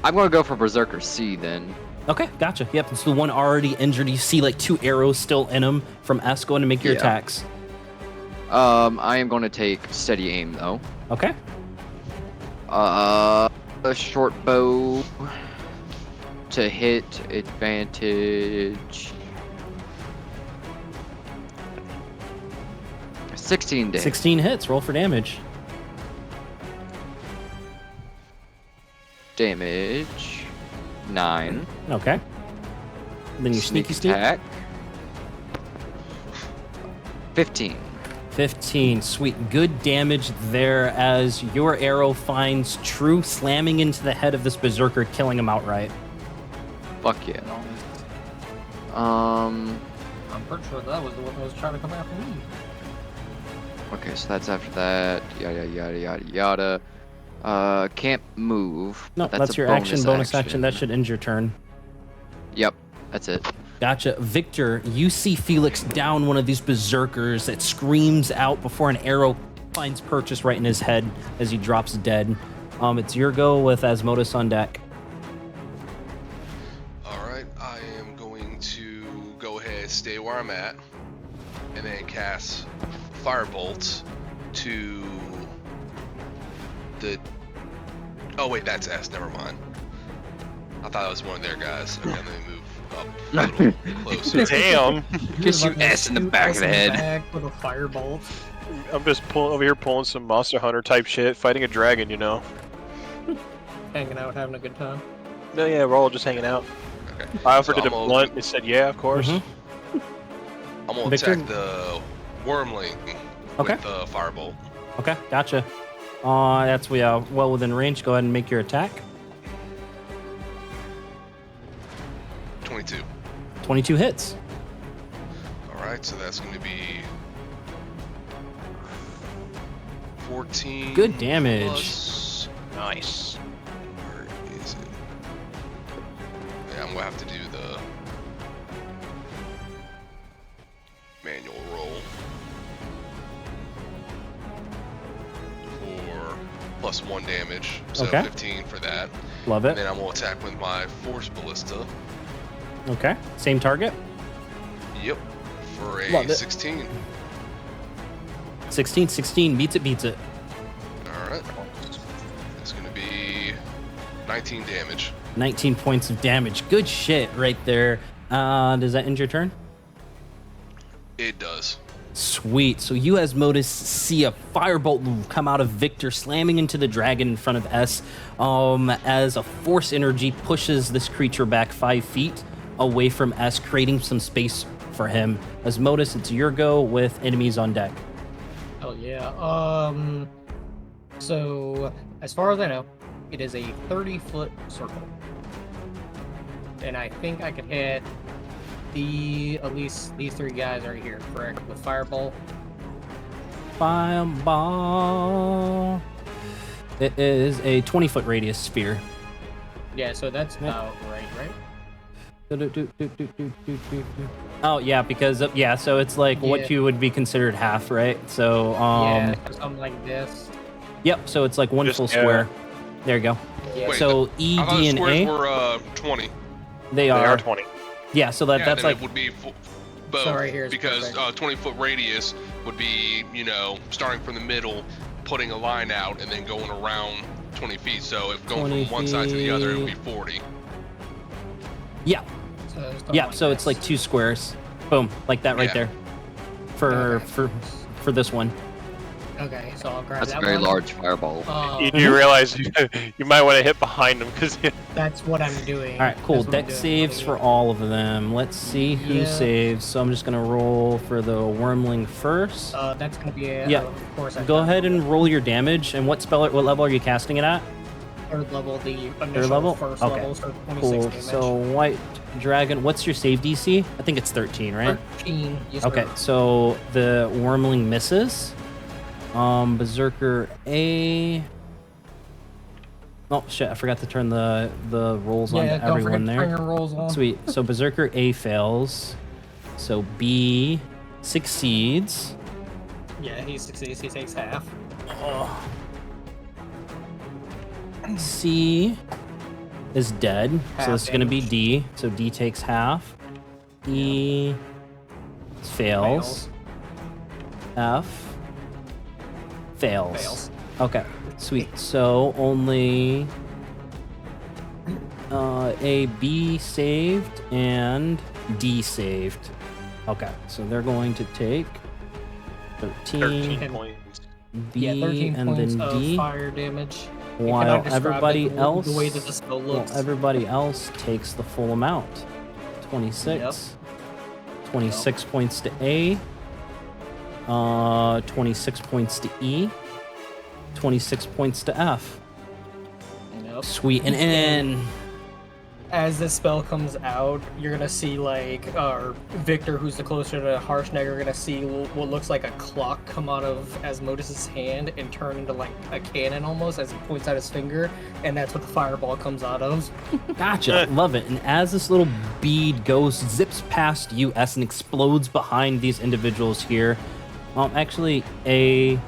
I'm gonna go for Berserker C then. Okay, gotcha. Yep, it's the one already injured. You see like 2 arrows still in him from S going to make your Yeah. attacks. I am going to take steady aim though. Okay. A short bow to hit advantage. 16 to hit. 16 hits. Roll for damage. Damage 9. Okay. Then you sneaky sneak. attack 15. 15. Sweet. Good damage there as your arrow finds True, slamming into the head of this berserker, killing him outright. Fuck yeah. I'm pretty sure that was the one that was trying to come after me. Okay, so that's after that. Yada yada yada yada. Can't move. No, but that's a your action. Bonus action. That should end your turn. Yep, that's it. Gotcha. Victor, you see Felix down one of these berserkers that screams out before an arrow finds purchase right in his head as he drops dead. It's your go with Asmodus on deck. Alright, I am going to go ahead, stay where I'm at, and then cast Firebolt to the Oh wait, that's S. Never mind. I thought it was one of their guys. Okay, let me move up a little closer. Damn. Just you You're S in the shoot back us of the in head. back with a firebolt. I'm just over here pulling some Monster Hunter type shit, fighting a dragon, you know. Hanging out, having a good time. No, yeah, we're all just hanging out. Okay. I offered So it a I'm blunt. It said, "Yeah, of course." Mhm. I'm gonna Victor? attack the wormling Okay. with the firebolt. Okay, gotcha. That's well within range. Go ahead and make your attack. 22. 22 hits. All right, so that's going to be 14. Good damage. Plus, Nice. where is it? Yeah, I'm gonna have to do the manual roll for +1 damage, so Okay. 15 for that. Love And it. then I'm gonna attack with my force ballista. Okay, same target. Yep, for Love a it. 16. 16 beats it. All right, it's gonna be 19 damage. 19 points of damage. Good shit right there. Does that end your turn? It does. Sweet. So you, Asmodeus, see a firebolt come out of Victor, slamming into the dragon in front of S, as a force energy pushes this creature back 5 feet away from S, creating some space for him. Asmodeus, it's your go with enemies on deck. Oh yeah. So as far as I know, it is a 30-foot circle, and I think I could hit at least these 3 guys right here, correct? With fireball. Fireball. It is a 20-foot radius sphere. Yeah. So that's Yeah. about right. Oh yeah, because so it's like Yeah. what you would be considered half, right? So Yeah. So something like this. yep. So it's like one Just- full yeah. square. There you go. Yeah. Wait, So E, I thought D, the and squares A, were 20. they They are. are 20. Yeah. So that's then like it would be both, So right here is because perfect. 20-foot radius would be, starting from the middle, putting a line out, and then going around 20 feet. So if going 20 from one side to the other, it would be feet. 40. yeah. So something Yeah. like So it's this. like 2 squares. Boom, like that right Yeah. there. For Okay. for this one. Okay. So I'll grab That's a that very one. large fireball. You do realize you might want to hit behind them because That's what I'm doing. All right, cool. That's what I'm Deck doing. saves for all of them. Let's see who Yeah. saves. So I'm just gonna roll for the wormling first. That's gonna be a, Yeah. Of course. Go ahead and roll your damage. And what level are you casting it at? third level. The initial level? first Okay. level. So 26 Cool. damage. So white dragon. What's your save DC? I think it's 13, right? 13. Yes, Okay. sir. So the wormling misses. Berserker A. Oh shit! I forgot to turn the rolls on Yeah. to Don't forget everyone to there. turn your rolls on. Sweet. So Berserker A fails. So B succeeds. Yeah, he succeeds. He takes half. C is dead. So Half this is going to be damage. D. So D takes half. E fails. F fails. Fails. Okay. Sweet. So only A, B saved and D saved. Okay. So they're going to take 13, 13 points. B, Yeah, 13 and points then of D. fire damage. You While cannot describe everybody it, the else, way that the spell looks. everybody else takes the full amount. 26. 26 points to A. 26 points to E. 26 points to F. Yep. Sweet. And As this spell comes out, you're gonna see Victor, who's the closer to Harshnag, are gonna see what looks like a clock come out of Asmodeus' hand and turn into like a cannon almost as he points out his finger, and that's what the fireball comes out of. gotcha. Love it. And as this little bead zips past US and explodes behind these individuals here. Actually, A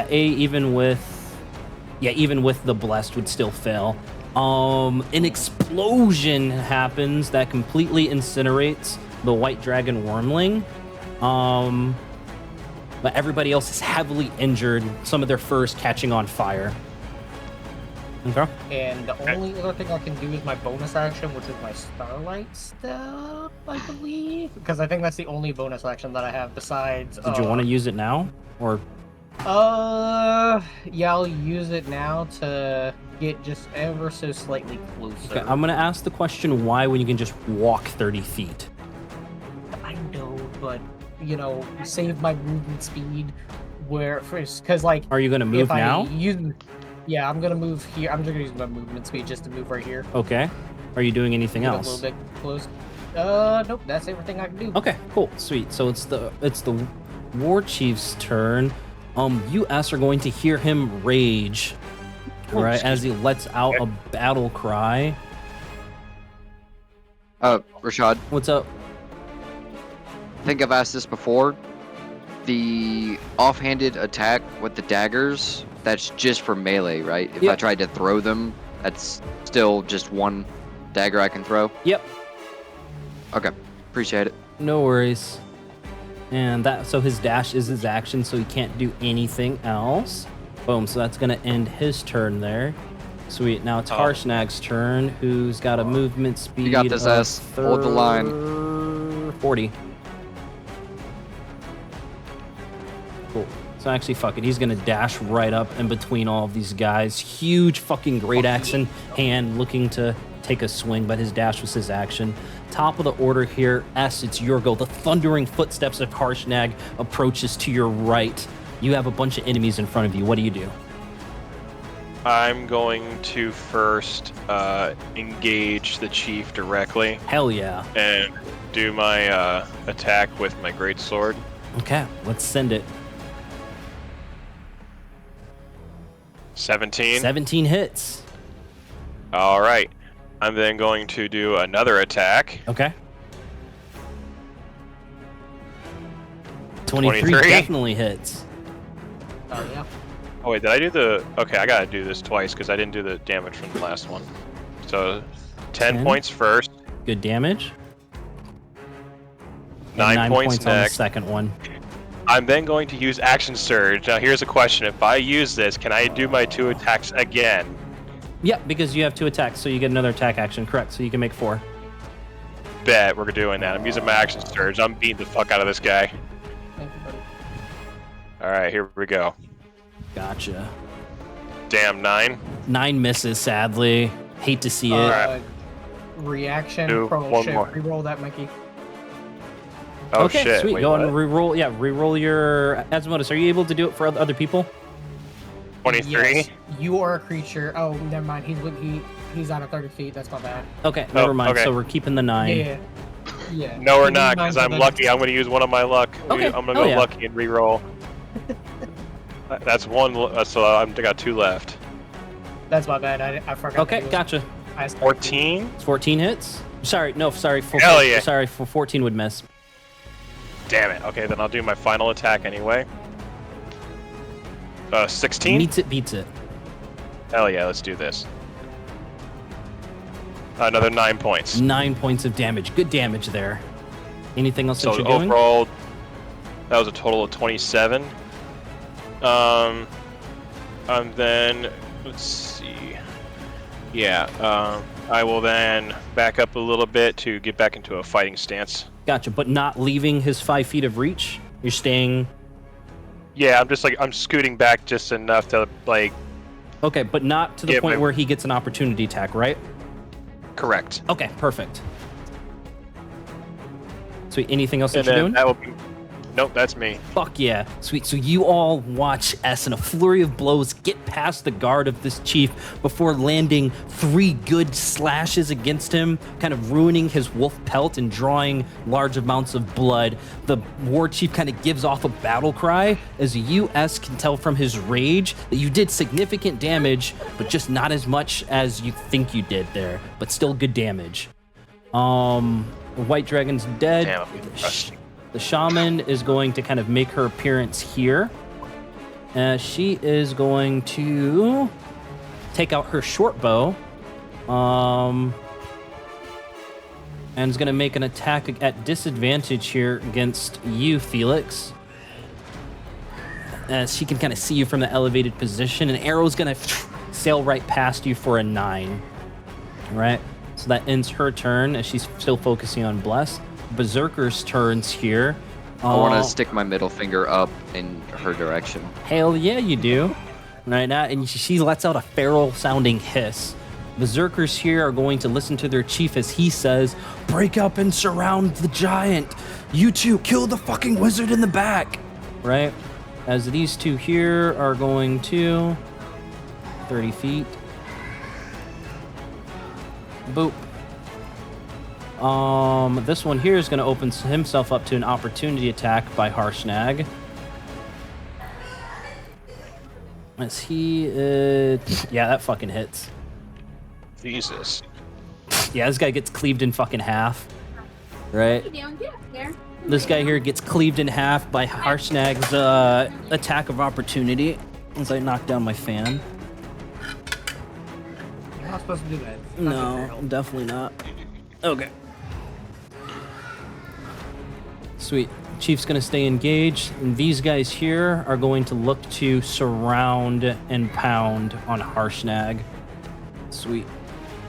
even with the blessed would still fail. An explosion happens that completely incinerates the white dragon wormling. But everybody else is heavily injured. Some of their furs catching on fire. Okay. And the only other thing I can do is my bonus action, which is my Starlight Step, I believe. Because I think that's the only bonus action that I have besides. Did you want to use it now, or? Yeah, I'll use it now to get just ever so slightly closer. Okay, I'm gonna ask the question why when you can just walk 30 feet. I know, but you know, save my movement speed. Where first, because like, Are you gonna move if now? Yeah, I'm gonna move here. I'm just gonna use my movement speed just to move right here. Okay. Are you doing anything Get a else? little bit close. Nope, that's everything I can do. Okay, cool, sweet. So it's the war chief's turn. You S are going to hear him rage, right, as he lets out a battle cry. Rashad, What's up? I think I've asked this before. The offhanded attack with the daggers, that's just for melee, right? If I Yep. tried to throw them, that's still just one dagger I can throw? Yep. Okay, appreciate it. No worries. And so his dash is his action, so he can't do anything else. Boom. So that's gonna end his turn there. Sweet. Now it's Harshnag's turn, who's got a movement speed. got this, of S. Hold the line. 40. Cool. So actually, fuck it. He's gonna dash right up in between all of these guys. Huge fucking great axe in hand, looking to take a swing, but his dash was his action. Top of the order here, S, it's your go. The thundering footsteps of Harshnag approaches to your right. You have a bunch of enemies in front of you. What do you do? I'm going to first engage the chief directly Hell yeah. and do my attack with my greatsword. Okay, let's send it. 17. 17 hits. All right. I'm then going to do another attack. Okay. 23 23. definitely hits. Oh yeah. Oh wait, did I do the? Okay, I gotta do this twice because I didn't do the damage from the last one. So, 10 10. points first, Good damage. And 9 points on the next. second one. I'm then going to use Action Surge. Now here's a question: if I use this, can I do my 2 attacks again? Yeah, because you have 2 attacks, so you get another attack action. Correct, so you can make 4. Bet we're doing that. I'm using my Action Surge. I'm beating the fuck out of this guy. Thank you, buddy. All right, here we go. Gotcha. Damn, 9. 9 misses, sadly. Hate to see it. Alright. Reaction. Do one more. Reroll that, Mikey. Oh Okay, shit! sweet. Wait, Go what? and re-roll. Yeah, re-roll your Asmodeus. Are you able to do it for other people? 23. Yes, you are a creature. Oh, never mind. He's out of 30 feet. That's my bad. Okay, never mind. okay. So we're keeping the 9. Yeah. Yeah. No, we're Keep not, in mind because for I'm the lucky. next- I'm going to use one of my luck. Okay, I'm going to hell go yeah. lucky and re-roll. That's one. So I got 2 left. That's my bad. I forgot. Okay, gotcha. 14. It's 14 hits. Sorry, no, sorry. Hell yeah. Sorry, for 14 would miss. Damn it. Okay, then I'll do my final attack anyway. 16. Meets it, beats it. Hell yeah, let's do this. Another 9 points. 9 points of damage. Good damage there. Anything else So that you're doing? overall, that was a total of 27. And then let's see. Yeah. I will then back up a little bit to get back into a fighting stance. Gotcha, but not leaving his 5 feet of reach. You're staying. Yeah, I'm scooting back just enough to like. Okay, but not to the Yeah, point but- where he gets an opportunity attack, right? Correct. Okay, perfect. Sweet. Anything else that And you're then doing? that will be. Nope, that's me. Fuck yeah. Sweet. So you all watch S in a flurry of blows get past the guard of this chief before landing 3 good slashes against him, kind of ruining his wolf pelt and drawing large amounts of blood. The war chief kind of gives off a battle cry as you, S, can tell from his rage that you did significant damage, but just not as much as you think you did there, but still good damage. The white dragon's dead. Damn, I'm getting rusty. The shaman is going to kind of make her appearance here. She is going to take out her short bow. And is going to make an attack at disadvantage here against you, Felix. As she can kind of see you from the elevated position. An arrow's going to sail right past you for a 9. All right. So that ends her turn as she's still focusing on Bless. Berserker's turns here. I want to stick my middle finger up in her direction. Hell yeah, you do. Right now, and she lets out a feral sounding hiss. Berserkers here are going to listen to their chief as he says, break up and surround the giant. You two, kill the fucking wizard in the back. Right? As these two here are going to 30 feet. Boop. This one here is going to open himself up to an opportunity attack by Harshnag. As he yeah, that fucking hits. Jesus. Yeah, this guy gets cleaved in fucking half. Right? This guy here gets cleaved in half by Harshnag's attack of opportunity as I knock down my fan. You're not supposed to do that. It's not No, material. definitely not. Okay. Sweet. Chief's gonna stay engaged, and these guys here are going to look to surround and pound on Harshnag. Sweet.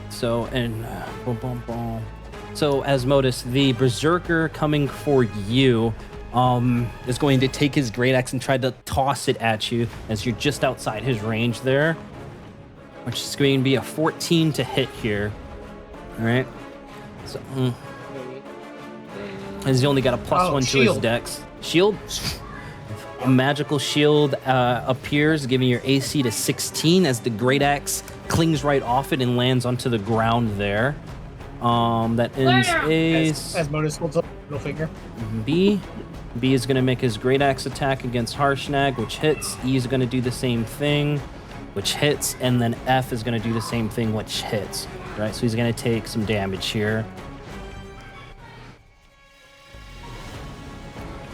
So, and boom, boom, boom. So, Asmodus, the Berserker coming for you, is going to take his great axe and try to toss it at you as you're just outside his range there, which is going to be a 14 to hit here. All right. So, as he only got a +1 to his shield. dex. Shield. A magical shield appears, giving your AC to 16 as the great axe clings right off it and lands onto the ground there. That ends As Modus holds up middle finger. B. B is going to make his great axe attack against Harshnag, which hits. E is going to do the same thing, which hits, and then F is going to do the same thing, which hits. Right, so he's going to take some damage here.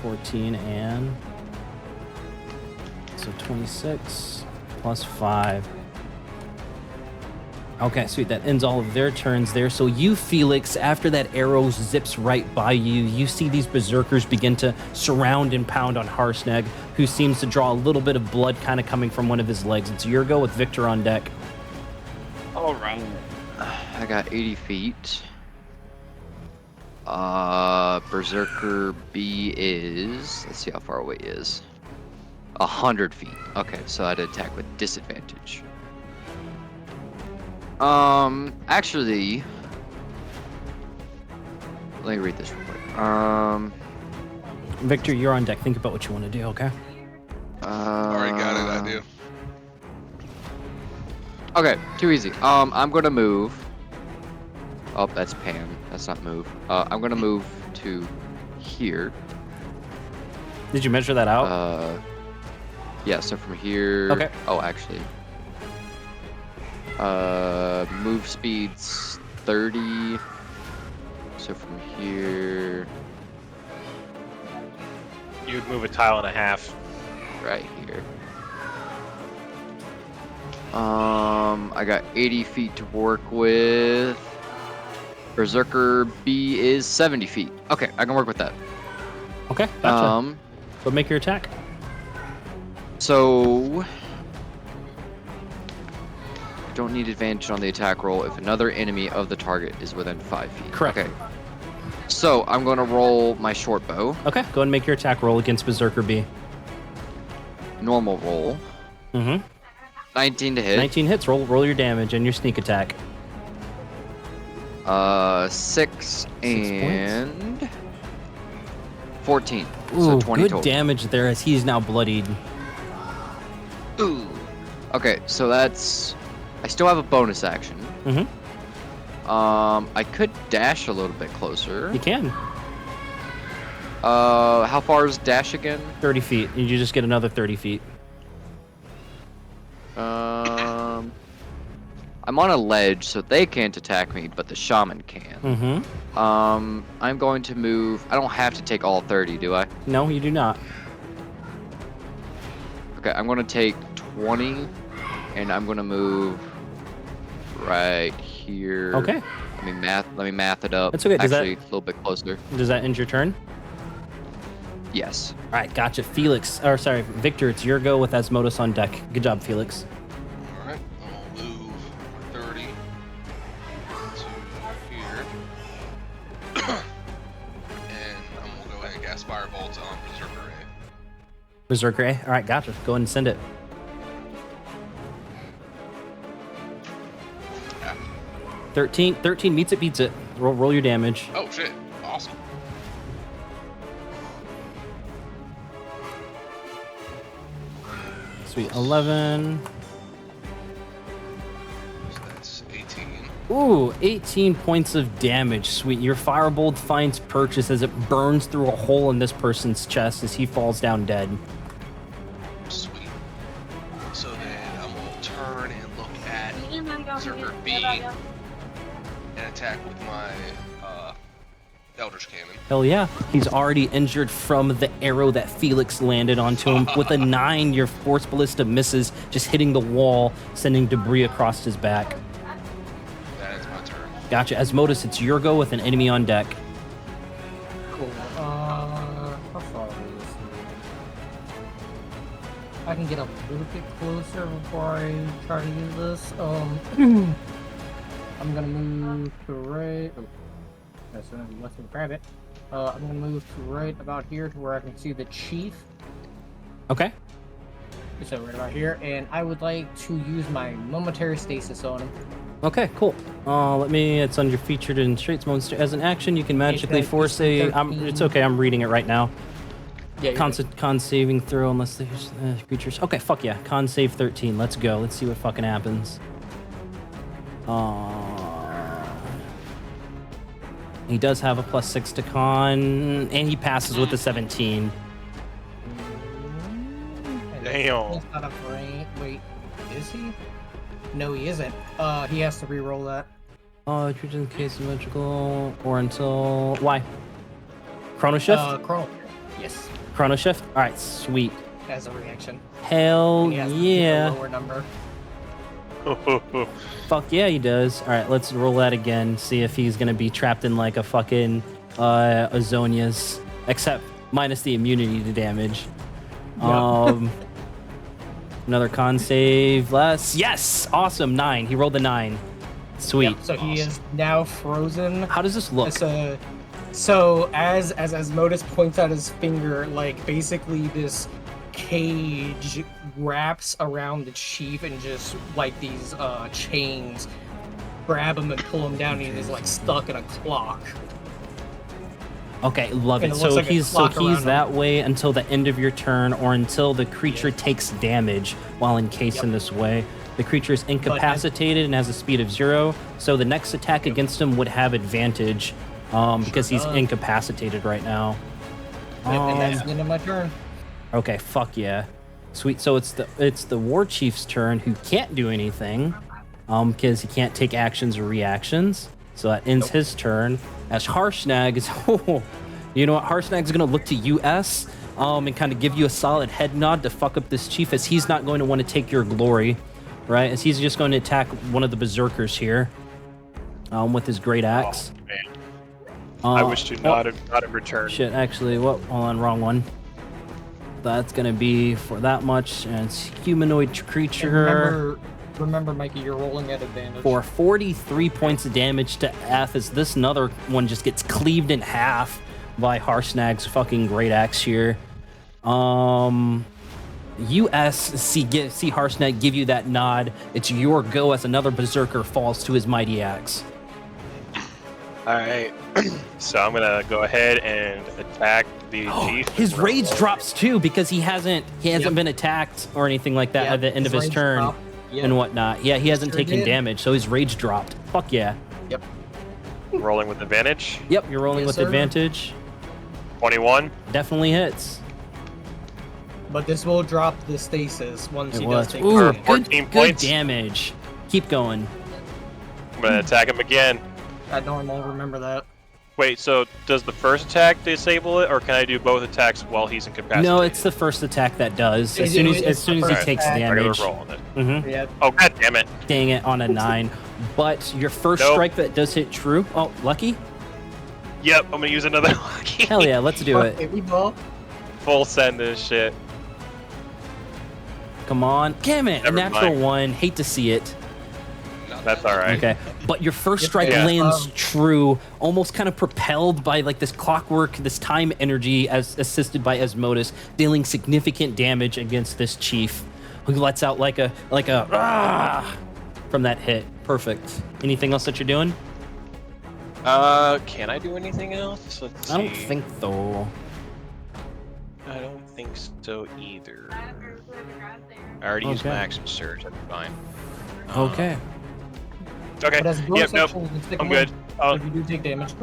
14 and so 26 plus 5. Okay, sweet. That ends all of their turns there. So you, Felix, after that arrow zips right by you, you see these berserkers begin to surround and pound on Harshnag, who seems to draw a little bit of blood kind of coming from one of his legs. It's your go with Victor on deck. All right. I got 80 feet. Berserker B is... Let's see how far away he is. 100 feet. Okay, so I'd attack with disadvantage. Actually... Let me read this real quick. Victor, you're on deck. Think about what you want to do, okay? Already got it, I do. Okay, too easy. I'm gonna move. Oh, that's Pam. That's not move. I'm gonna move to here. Did you measure that out? Yeah, so from here. Okay. Oh, actually. Move speed's 30. So from here, You'd move a tile and a half. right here. I got 80 feet to work with. Berserker B is 70 feet. Okay, I can work with that. Okay, gotcha. But make your attack. So don't need advantage on the attack roll if another enemy of the target is within 5 feet. Correct. Okay. So I'm gonna roll my short bow. Okay, go ahead and make your attack roll against Berserker B. Normal roll. Mm-hmm. 19 to hit. 19 hits. Roll your damage and your sneak attack. 6 and 14. Ooh, So 20 good total. damage there as he's now bloodied. Ooh. Okay, so that's... I still have a bonus action. Mm-hmm. I could dash a little bit closer. You can. How far is dash again? 30 feet. And you just get another 30 feet. I'm on a ledge, so they can't attack me, but the shaman can. Mm-hmm. I'm going to move... I don't have to take all 30, do I? No, you do not. Okay, I'm going to take 20, and I'm going to move right here. Okay. Let me math it up. That's okay. Does Actually, a little bit closer. Does that end your turn? Yes. All right, gotcha. Victor, it's your go with Asmodus on deck. Good job, Felix. Alright, Berserker, eh? All right, gotcha. Go ahead and send it. Yeah. 13 meets it, beats it. Roll your damage. Oh shit! Awesome. Sweet. 11. So that's 18. Ooh, 18 points of damage. Sweet. Your firebolt finds purchase as it burns through a hole in this person's chest as he falls down dead. Sweet. So then I'm gonna turn and look at Berserker B and attack with my Eldritch Cannon. Hell yeah. He's already injured from the arrow that Felix landed onto him. With a 9, your Force Ballista misses, just hitting the wall, sending debris across his back. That is my turn. Gotcha. Asmodeus, it's your go with an enemy on deck. Cool. How far is this? I can get a little bit closer before I try to use this. I'm gonna move to right. Oh, that's let's grab it. I'm gonna move to right about here to where I can see the chief. Okay. So right about here, and I would like to use my momentary stasis on him. Okay, cool. It's under featured in traits monster. As an action, you can magically that force DC a. It's okay, I'm reading it right now. Yeah. Con saving throw unless there's creatures. Okay, fuck yeah. Con save 13. Let's go. Let's see what fucking happens. He does have a +6 to con, and he passes with a 17. Damn. He's not a brain. Wait, is he? No, he isn't. He has to re-roll that. Treat in case of magical or until why? Chrono shift. Chrono. Yes, Chrono shift. All right, sweet. as a reaction. Hell And he has to pick a yeah. lower number. Fuck yeah, he does. All right, let's roll that again. See if he's gonna be trapped in like a fucking Azonia's, except minus the immunity to damage. Another con save less. Yes, awesome. 9. He rolled a 9. Sweet. Yep, so he is now frozen. How does this look? So as Asmodeus points out his finger, like basically this cage wraps around the chief and just like these chains grab him and pull him down, and he's like stuck in a clock. Okay, love And it. it looks So like a he's clock around him. that way until the end of your turn, or until the creature takes damage while encased in this way. The creature is incapacitated and has a speed of 0, so the next attack against him would have advantage because he's incapacitated right now. And that's the end of my turn. Okay, fuck yeah. Sweet. So it's the war chief's turn, who can't do anything because he can't take actions or reactions. So that ends his turn. As Harshnag is, you know what? Harshnag's gonna look to US and kind of give you a solid head nod to fuck up this chief, as he's not going to want to take your glory, right? As he's just going to attack one of the berserkers here with his great axe. Oh, man. I wish to not have returned. Shit, actually, hold on, wrong one. That's gonna be for that much, and it's humanoid creature. Remember, Mikey, you're rolling at advantage. For 43 points of damage to F, as this another one just gets cleaved in half by Harshnag's fucking great axe here. US see Harshnag give you that nod. It's your go as another berserker falls to his mighty axe. All right. So I'm gonna go ahead and attack the chief. His rage drops too because he hasn't been attacked or anything like that at the end of his turn and whatnot. Yeah, he hasn't taken damage, so his rage dropped. Fuck yeah. Yep. Rolling with advantage. Yep, you're rolling with advantage. 21. Definitely hits. But this will drop the stasis once he does take Ooh, damage. 14 good points. damage. Keep going. I'm gonna attack him again. I normal remember that. Wait, so does the first attack disable it, or can I do both attacks while he's incapacitated? No, it's the first attack that does. As soon as he takes Regular damage. roll on it. Mm-hmm. Yeah. Oh, god damn it. Dang it, on a 9. But your first strike that does hit true. Oh, lucky? Yep, I'm gonna use another lucky. Hell yeah, let's do it. Baby ball. Full send this shit. Come on. Damn it, a Never natural mind. 1. Hate to see it. That's all right. Okay, but your first strike Yeah. lands true, almost kind of propelled by like this clockwork, this time energy, as assisted by Asmodus, dealing significant damage against this chief, who lets out like a from that hit. Perfect. Anything else that you're doing? Can I do anything else? Let's see. I don't think so. I don't think so either. I already used my Okay. action surge. That's fine. Okay. Okay. But as a bonus Yep. Nope. action, you can stick I'm them in good. Oh, if you do take damage.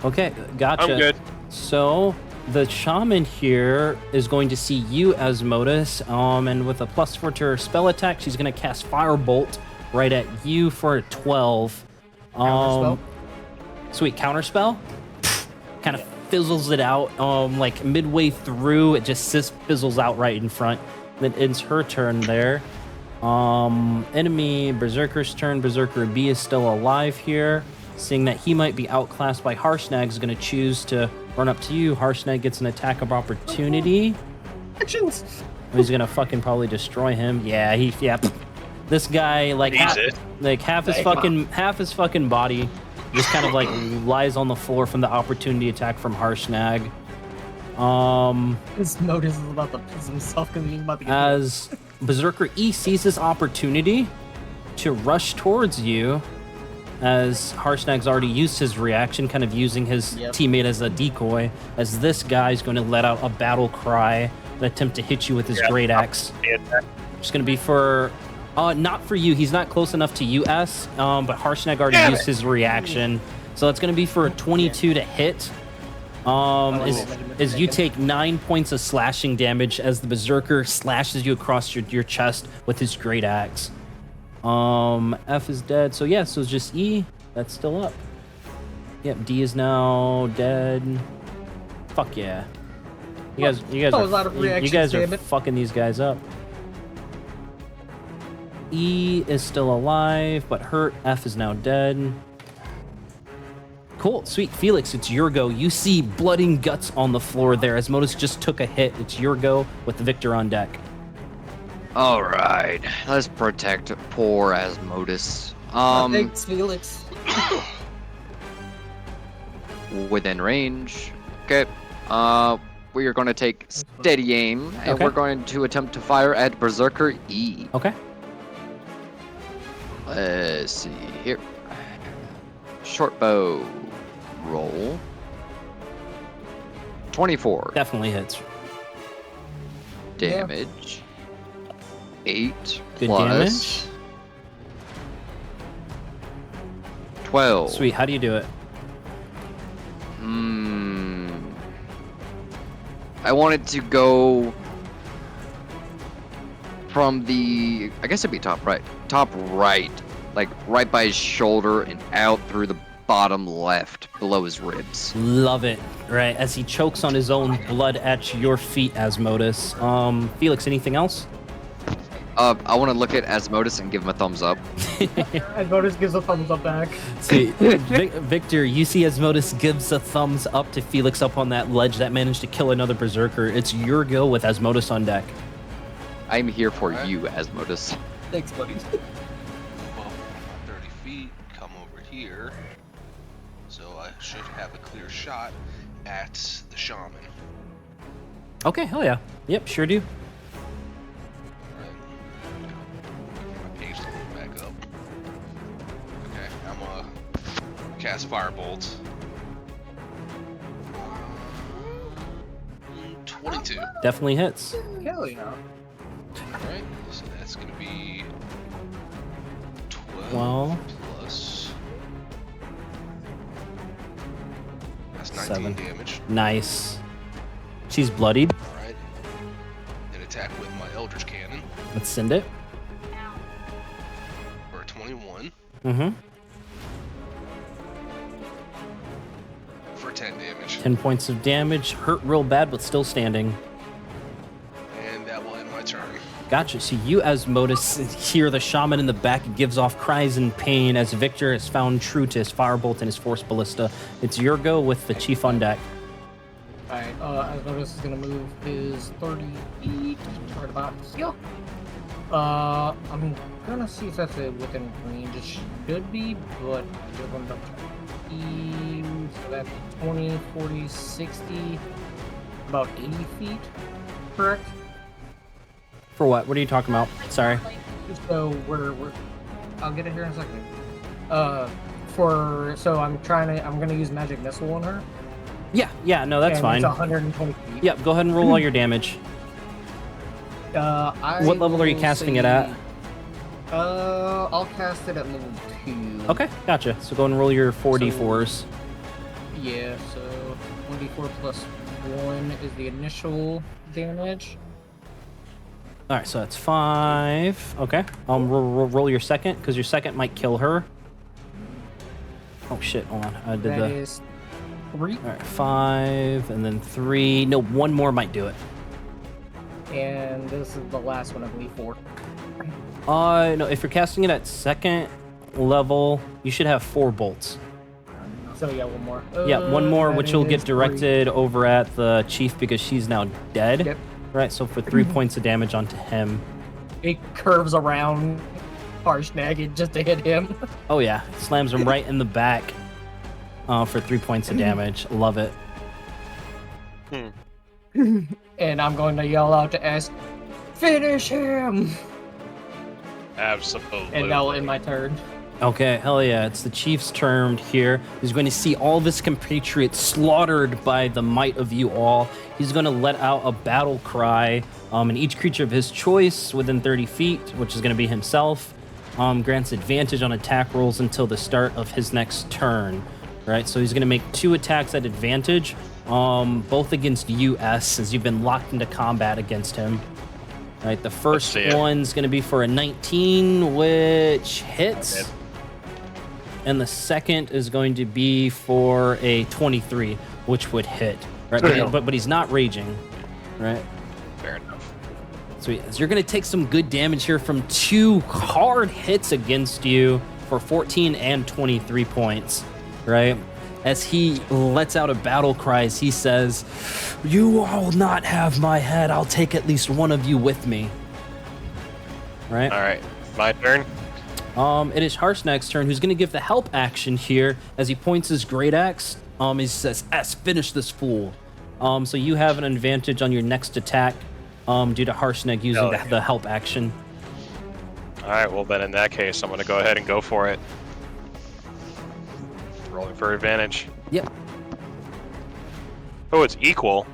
Okay, gotcha. I'm good. So the shaman here is going to see you, Asmodus, and with a +4 to her spell attack, she's going to cast Firebolt right at you for a 12. Counterspell? Sweet counterspell. Kind of fizzles it out. Like midway through, it just fizzles out right in front. Then it's her turn there. Enemy Berserker's turn. Berserker B is still alive here. Seeing that he might be outclassed by Harshnag, is going to choose to run up to you. Harshnag gets an attack of opportunity. Actions! He's going to fucking probably destroy him. Yeah, This guy, like, half his fucking body just kind of like lies on the floor from the opportunity attack from Harshnag. This Modus is about to piss himself because he's about to get As Berserker E sees this opportunity to rush towards you, as Harshnag's already used his reaction, kind of using his teammate as a decoy, as this guy's going to let out a battle cry and attempt to hit you with his great axe. It's going to be for... not for you. He's not close enough to you, S. But Harshnag already used his reaction. So it's going to be for a 22 to hit. As you take 9 points of slashing damage as the Berserker slashes you across your chest with his great axe. F is dead. So yeah, so it's just E. That's still up. Yep, D is now dead. Fuck yeah. You guys That was a lot of reactions, are damn it. fucking these guys up. E is still alive, but hurt. F is now dead. Cool, sweet. Felix, it's your go. You see blood and guts on the floor there. Asmodus just took a hit. It's your go with the victor on deck. All right, let's protect poor Asmodus. Thanks, Felix. Within range. Okay. We are going to take steady aim, and Okay. we're going to attempt to fire at Berserker E. Okay. Let's see here. Short bow roll. 24 Definitely hits. damage. 8 Good plus 12. Sweet. How do you do it? I wanted to go from the, I guess it'd be top right, like right by his shoulder and out through the bottom left below his ribs. Love it. Right, as he chokes on his own blood at your feet, Asmodus. Felix, anything else? I want to look at Asmodus and give him a thumbs up. Modus gives a thumbs up back. See, Victor, you see Asmodus gives a thumbs up to Felix up on that ledge that managed to kill another Berserker. It's your go with Asmodus on deck. I'm here for you, Asmodus. Thanks, buddy. Move up 30 feet, come over here. So I should have a clear shot at the shaman. Okay, hell yeah. Yep, sure do. My page to load back up. Okay, I'm gonna cast Firebolt. 22. Definitely hits. Hell yeah. Alright, so that's gonna be 12 Well, plus. That's 19 7. damage. Nice. She's bloodied. Alright. Then attack with my Eldritch Cannon Let's send it. for a 21 Mm-hmm. for 10 damage. 10 points of damage. Hurt real bad, but still standing. And that will end my turn. Gotcha. So you, Asmodus, hear the shaman in the back gives off cries in pain as Victor has found true to his firebolt and his force ballista. It's your go with the chief on deck. Alright, Asmodus is gonna move his 30 feet toward about here. I'm gonna see if that's within range. It should be, but we're going to so that's 20, 40, 60, about 80 feet, correct? For what? What are you talking about? Sorry. So we're I'll get it here in a second. I'm gonna use magic missile on her. Yeah, no, that's and fine. It's 120 feet. Yep, go ahead and roll all your damage. What level are you will casting it say- at? I'll cast it at level 2. Okay, gotcha. So go ahead and roll your 4d4s. Yeah, so 1d4 plus 1 is the initial damage. All right, so that's 5. Okay, roll your second, because your second might kill her. Oh shit! Hold on, I did That the. is 3. All right, 5, and then 3. No, one more might do it. And this is the last one, I believe, 4. No, if you're casting it at second level, you should have 4 bolts. So yeah, one more. Yeah, one more, that which will get is directed over at the chief because she's now dead. Yep. Right, so for 3 points of damage onto him. 3. It curves around Harshnag just to hit him. Oh yeah, slams him right in the back for 3 points of damage. Love it. And I'm going to yell out to S, finish him! Absolutely. And that'll end my turn. Okay, hell yeah, it's the chief's turn here. He's going to see all of his compatriots slaughtered by the might of you all. He's going to let out a battle cry, and each creature of his choice within 30 feet, which is going to be himself, grants advantage on attack rolls until the start of his next turn. Right, so he's going to make 2 attacks at advantage, both against US, as you've been locked into combat against him. Right, the first see it. one's going to be for a 19, which hits. And the second is going to be for a 23, which would hit. Right, but he's not raging. Right. Fair enough. Sweet. So you're going to take some good damage here from 2 hard hits against you for 14 and 23 points. Right. As he lets out a battle cry, as he says, "You all not have my head. I'll take at least one of you with me." Right. All right, my turn. It is Harshnag's turn, who's going to give the help action here as he points his great axe. He says, "S, finish this fool." So you have an advantage on your next attack due to Harshnag using Oh, yeah. the help action. All right, well then in that case, I'm gonna go ahead and go for it. Rolling for advantage. Yep. Oh, it's equal.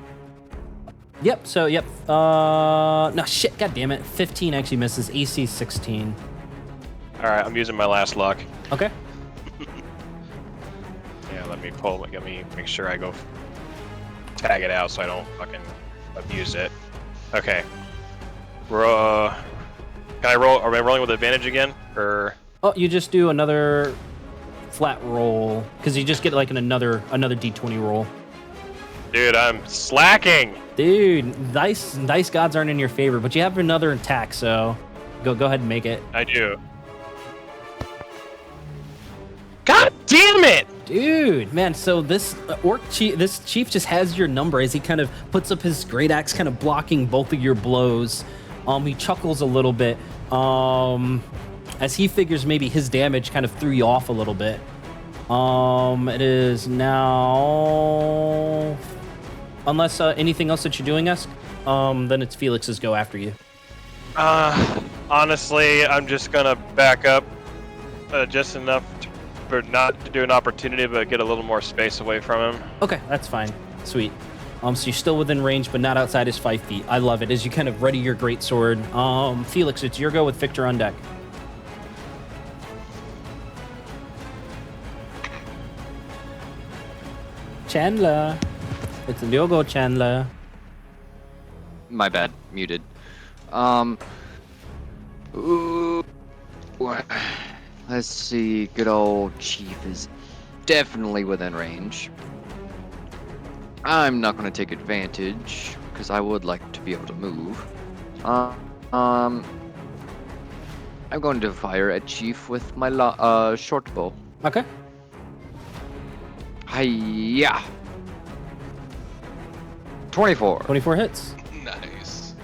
Yep. So, yep. No, shit. God damn it. 15 actually misses. AC 16. All right, I'm using my last luck. Okay. Yeah, let me make sure I go tag it out so I don't fucking abuse it. Okay. Can I roll? Are we rolling with advantage again? Or Oh, you just do another flat roll because you just get like another d20 roll. dude, I'm slacking. Dude, dice gods aren't in your favor, but you have another attack, so go ahead and make it. I do. God damn it! Dude, man, so this this chief just has your number as he kind of puts up his great axe, kind of blocking both of your blows. He chuckles a little bit, as he figures maybe his damage kind of threw you off a little bit. It is now, unless anything else that you're doing, Esk, then it's Felix's go after you. Honestly, I'm just gonna back up just enough for not to do an opportunity, but get a little more space away from him. Okay, that's fine. Sweet. So you're still within range, but not outside his 5 feet. I love it as you kind of ready your greatsword. Felix, it's your go with Victor on deck. Chandler. It's your go, Chandler. My bad, muted. Ooh, let's see. Good old Chief is definitely within range. I'm not going to take advantage because I would like to be able to move. I'm going to fire at Chief with my short bow. Okay. Hiya! 24. 24 hits. Nice.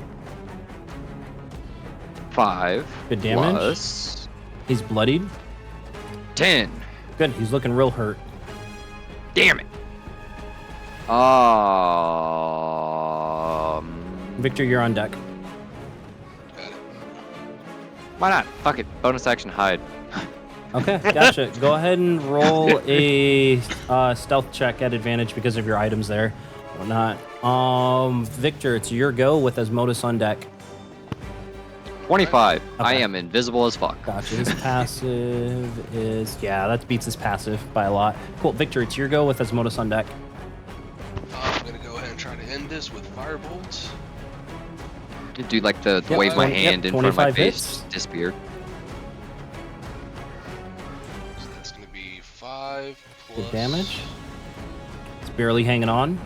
5. Good damage. Plus He's bloodied. 10. Good. He's looking real hurt. Damn it. Victor, you're on deck. Got it. Why not? Fuck it. Bonus action hide. Okay, gotcha. Go ahead and roll a stealth check at advantage because of your items there. Whatnot. Victor, it's your go with Asmodus on deck. 25. I Okay. am invisible as fuck. Gotcha. His passive is that beats his passive by a lot. Cool. Victor, it's your go with Asmodus on deck. I'm gonna go ahead and try to end this with firebolt. Do like the Yep, wave my 20 hand yep, in front of my 25 face, hits. disappear. So that's gonna be 5 plus Good damage. It's barely hanging on.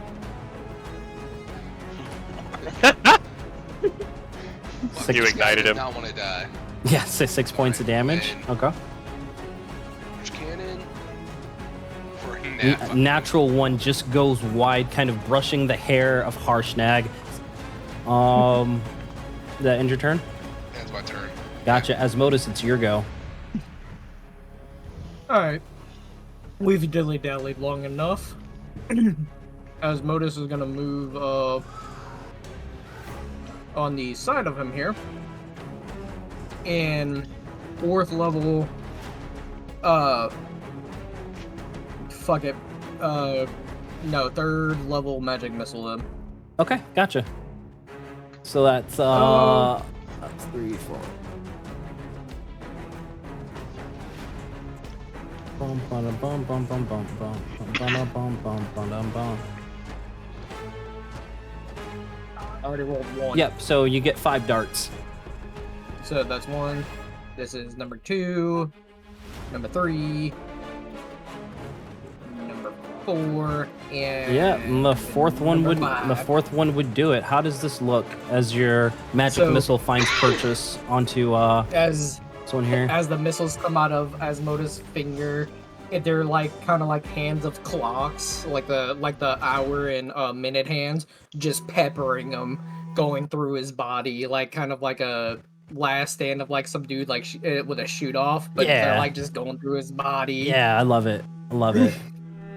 Fuck, You this guy ignited did him. Not want to die. Yeah, 6 points of damage. Okay. Which cannon for a Natural one just goes wide, kind of brushing the hair of Harshnag. That end your turn? That's my turn. Gotcha. Asmodus, it's your go. Alright. We've dilly-dallied long enough. Asmodus is gonna move on the side of him here. And 4th level fuck it. No, 3rd level magic missile him. Okay, gotcha. So that's that's 3, 4. Bum, bum, bum, bum, bum, bum, bum, bum, bum, bum, bum, bum, bum. I already rolled 1. Yep, so you get 5 darts. So that's 1. This is number 2. Number 3. Number 4. And Yeah, and the fourth one number would 5. do it. How does this look as your magic So- missile finds purchase onto As this one here? as the missiles come out of Asmodus' finger, they're like kind of like hands of clocks, like the hour and minute hands, just peppering him, going through his body, like kind of like a last stand of like some dude like with a shoot off, but Yeah. they're like just going through his body. Yeah, I love it. I love it.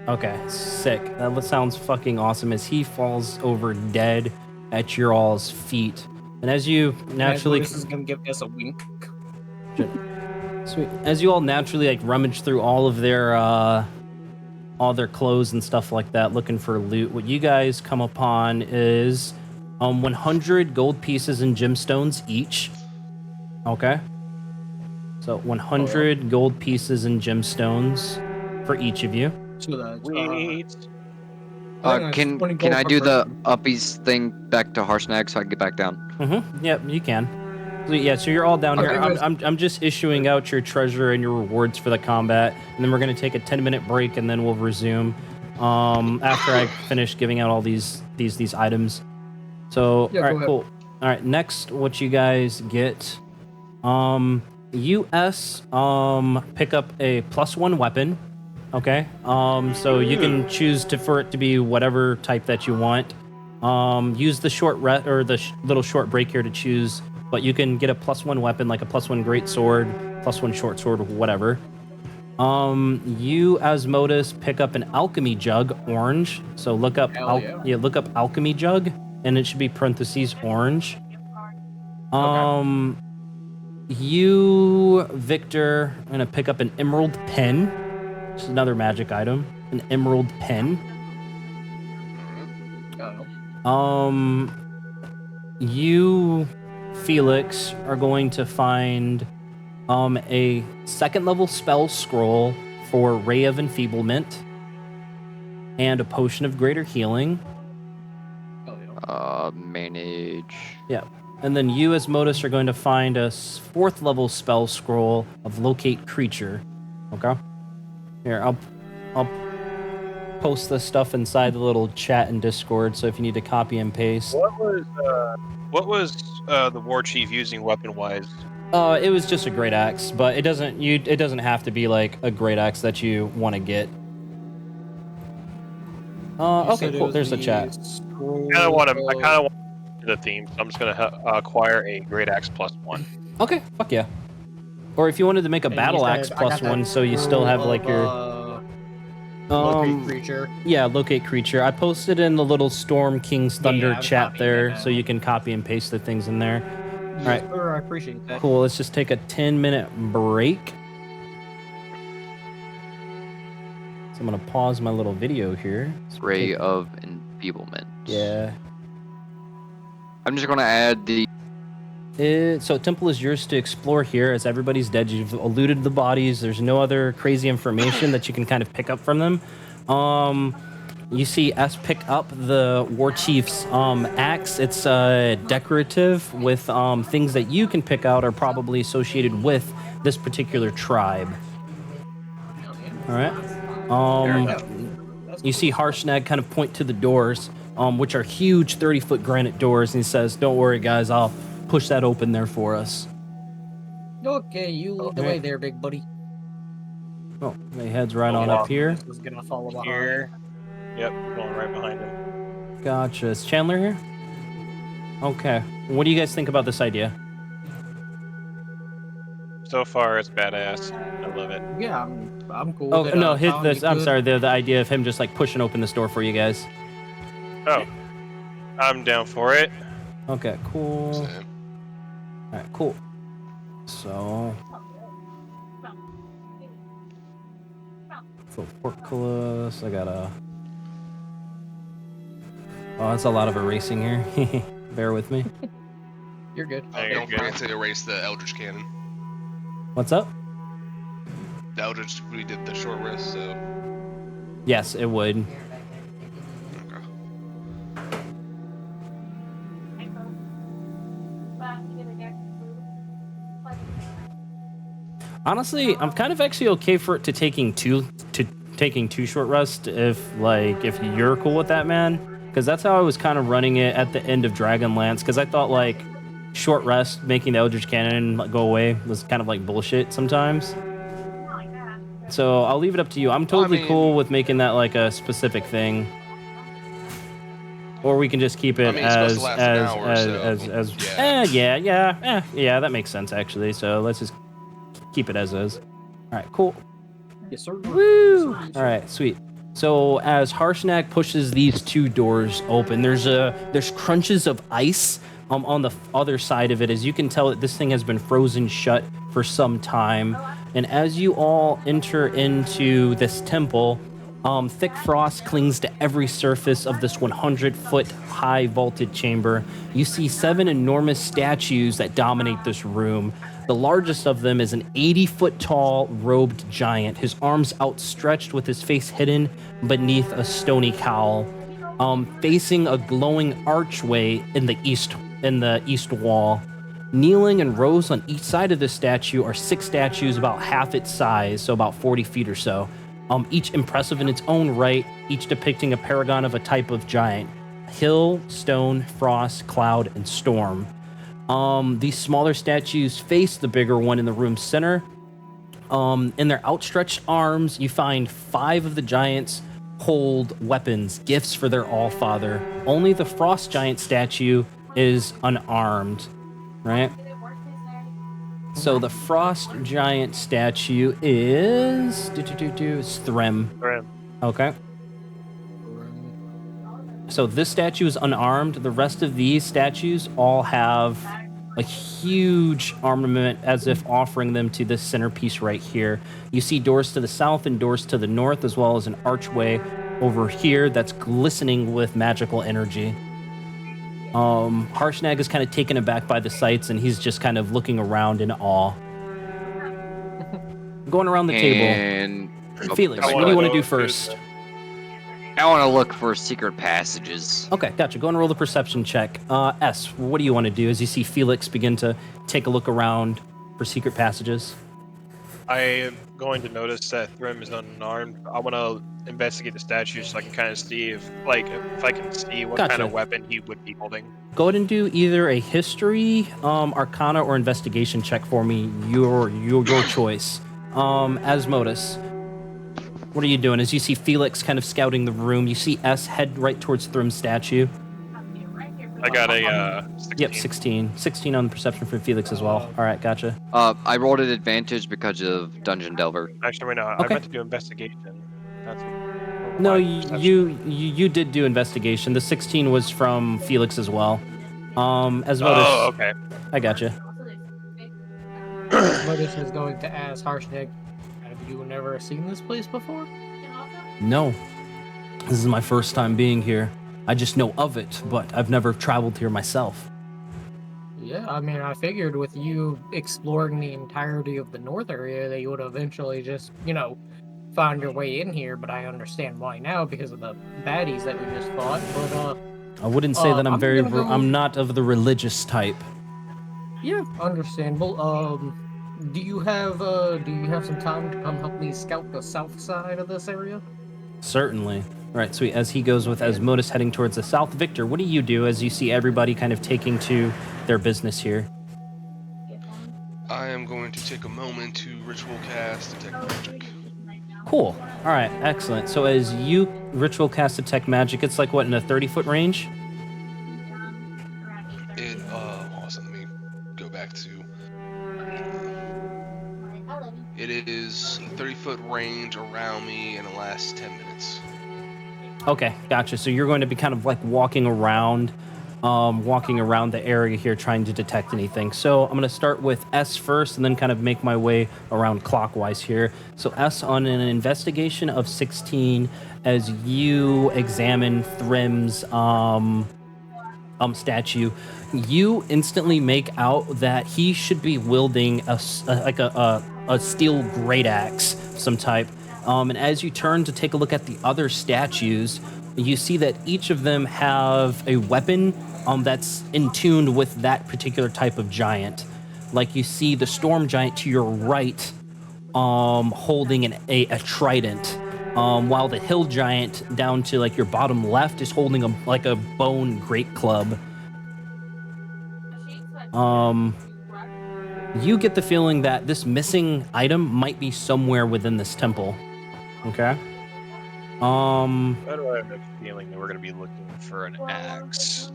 Okay, sick. That sounds fucking awesome as he falls over dead at your all's feet. And as you naturally Asmodus is gonna give us a wink. Sweet. As you all naturally like rummage through all their clothes and stuff like that, looking for loot, what you guys come upon is 100 gold pieces and gemstones each. Okay. So 100 gold pieces and gemstones for each of you. So that's Sweet. Can I do the uppies thing back to Harshnag so I can get back down? Mm-hmm. Yep, you can. So, yeah, so you're all down Okay, here. guys. I'm just issuing out your treasure and your rewards for the combat, and then we're gonna take a 10-minute break, and then we'll resume after I finish giving out all these items. So Yeah, all right, go ahead. cool. All right, next, what you guys get? US pick up a +1 weapon. Okay. So you can choose for it to be whatever type that you want. Use the short little short break here to choose, but you can get a +1 weapon, like a +1 great sword, +1 short sword, whatever. You Asmodus pick up an alchemy jug, orange. So look up, Hell yeah. look up alchemy jug, and it should be parentheses orange. You Victor, I'm gonna pick up an emerald pen. Just another magic item, an emerald pen. You, Felix, are going to find a 2nd level spell scroll for Ray of Enfeeblement and a potion of greater healing. Manage. Yeah. And then you, Asmodus, are going to find a 4th level spell scroll of Locate Creature. Okay? Here, I'll post this stuff inside the little chat in Discord, so if you need to copy and paste. What was the war chief using weapon wise? It was just a great axe, but it doesn't have to be like a great axe that you want to get. Okay, cool. There's the chat. I kind of want the theme, so I'm just gonna acquire a great axe +1. Okay, fuck yeah. Or if you wanted to make a And battle you axe said, I got plus that one, so you still have like your locate creature. yeah, locate creature. I posted in the little Storm King's Thunder I'm chat copying there, it now. so you can copy and paste the things in there. Yes, Right. sir, I appreciate that. Cool. Let's just take a 10-minute break. So I'm gonna pause my little video here. Ray of Enfeeblement. Yeah. I'm just gonna add the So temple is yours to explore here. As everybody's dead, you've eluded the bodies. There's no other crazy information that you can kind of pick up from them. You see S pick up the war chief's axe. It's decorative with things that you can pick out are probably associated with this particular tribe. All right. You see Harshnag kind of point to the doors, which are huge 30-foot granite doors, and he says, "Don't worry, guys. I'll push that open there for us." Okay, you lead the way there, big buddy. Oh, he heads right on up here. This is gonna follow behind. Here. Yep, going right behind him. Gotcha. Is Chandler here? Okay. What do you guys think about this idea? So far, it's badass. I love it. Yeah, I'm cool. Oh with it. no, hit Found this. it I'm good. sorry. The idea of him just like pushing open this door for you guys. Oh, I'm down for it. Okay. Cool. So, All right. Cool. So. For portcullis, I gotta. Oh, that's a lot of erasing here. Bear with me. You're good. There don't you go. forget to erase the Eldritch Cannon. What's up? The Eldritch, we did the short rest, so. Yes, it would. Okay. Honestly, I'm kind of actually okay for it to taking two short rests if you're cool with that, man. Because that's how I was kind of running it at the end of Dragonlance. Because I thought like short rest making the Eldritch Cannon go away was kind of like bullshit sometimes. So I'll leave it up to you. I'm totally cool with making that like a specific thing. Or we can just keep it I mean, it's supposed to last an hour, so, yeah, that makes sense actually. So let's just keep it as is. All right, cool. Yes, sir. Woo! All right, sweet. So as Harshnag pushes these two doors open, there's crunches of ice on the other side of it. As you can tell, that this thing has been frozen shut for some time. And as you all enter into this temple, thick frost clings to every surface of this 100-foot high vaulted chamber. You see 7 enormous statues that dominate this room. The largest of them is an 80-foot tall robed giant, his arms outstretched with his face hidden beneath a stony cowl, facing a glowing archway in the east wall. Kneeling in rows on each side of the statue are 6 statues about half its size, so about 40 feet or so. Each impressive in its own right, each depicting a paragon of a type of giant: hill, stone, frost, cloud, and storm. These smaller statues face the bigger one in the room's center. In their outstretched arms, you find 5 of the giants hold weapons, gifts for their Allfather. Only the frost giant statue is unarmed, right? So the frost giant statue is Thrym. Grim. Okay. So this statue is unarmed. The rest of these statues all have a huge armament as if offering them to this centerpiece right here. You see doors to the south and doors to the north, as well as an archway over here that's glistening with magical energy. Harshnag is kind of taken aback by the sights, and he's just kind of looking around in awe. Going around the table. And Felix, I what do you want to wanna do go first? I want to look for secret passages. Okay, gotcha. Go and roll the perception check. S, what do you want to do as you see Felix begin to take a look around for secret passages? I am going to notice that Thrym is unarmed. I want to investigate the statue so I can kind of see if I can see what Gotcha. kind of weapon he would be holding. Go ahead and do either a history, arcana, or investigation check for me. Your choice. Asmodus, what are you doing? As you see Felix kind of scouting the room, you see S head right towards Thrym's statue. I got a 16. Yep, 16. 16 on the perception for Felix as well. All right, gotcha. I rolled an advantage because of Dungeon Delver. Actually, wait, no, I Okay. meant to do investigation. That's No, my perception. you did do investigation. The 16 was from Felix as well. As well Oh, as okay. I gotcha. Modus is going to ask Harshnag, have you never seen this place before? No, this is my first time being here. I just know of it, but I've never traveled here myself. Yeah, I mean, I figured with you exploring the entirety of the north area that you would eventually just, find your way in here, but I understand why now because of the baddies that we just fought. But, I wouldn't say that I'm very. gonna go- I'm not of the religious type. yeah, understandable. Do you have some time to come help me scout the south side of this area? Certainly. All right, sweet. As he goes with Asmodus heading towards the south, Victor, what do you do as you see everybody kind of taking to their business here? I am going to take a moment to ritual cast Detect Magic. Cool. All right, excellent. So as you ritual cast Detect Magic, it's like what, in a 30-foot range? Awesome. Let me go back to. It is a 30-foot range around me in the last 10 minutes. Okay, gotcha. So you're going to be kind of like walking around the area here trying to detect anything. So I'm going to start with S first and then kind of make my way around clockwise here. So S on an investigation of 16 as you examine Thrim's statue, you instantly make out that he should be wielding a steel great axe of some type. And as you turn to take a look at the other statues, you see that each of them have a weapon that's in tune with that particular type of giant. Like you see the storm giant to your right holding a trident, while the hill giant down to like your bottom left is holding a bone great club. You get the feeling that this missing item might be somewhere within this temple. Okay. Why do I have a feeling that we're going to be looking for an axe?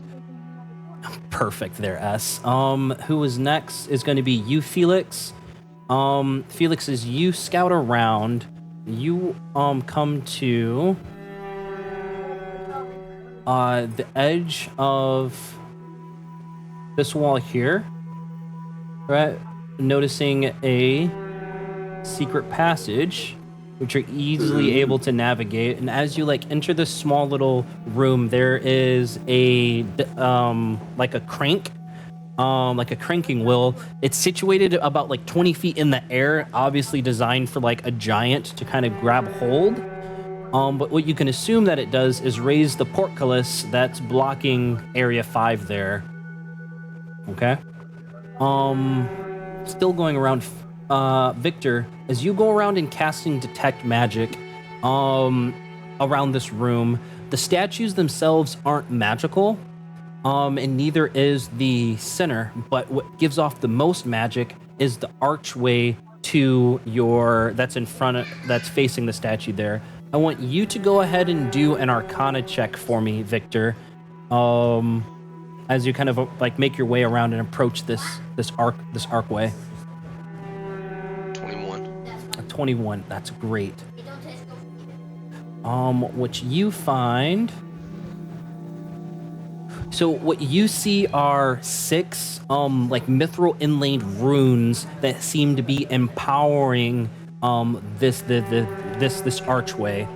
Perfect there, S. Who is next is going to be you, Felix. Felix, as you scout around, you come to the edge of this wall here, right? Noticing a secret passage, which you're easily able to navigate. And as you enter this small little room, there is a like a crank, like a cranking wheel. It's situated about 20 feet in the air, obviously designed for a giant to kind of grab hold. But what you can assume that it does is raise the portcullis that's blocking Area 5 there. Okay. Still going around, Victor, as you go around and casting Detect Magic around this room, the statues themselves aren't magical, and neither is the center, but what gives off the most magic is the archway to that's facing the statue there. I want you to go ahead and do an Arcana check for me, Victor, as you kind of make your way around and approach this archway. 21, that's great. What you find, so what you see are 6 mithril inlaid runes that seem to be empowering this archway,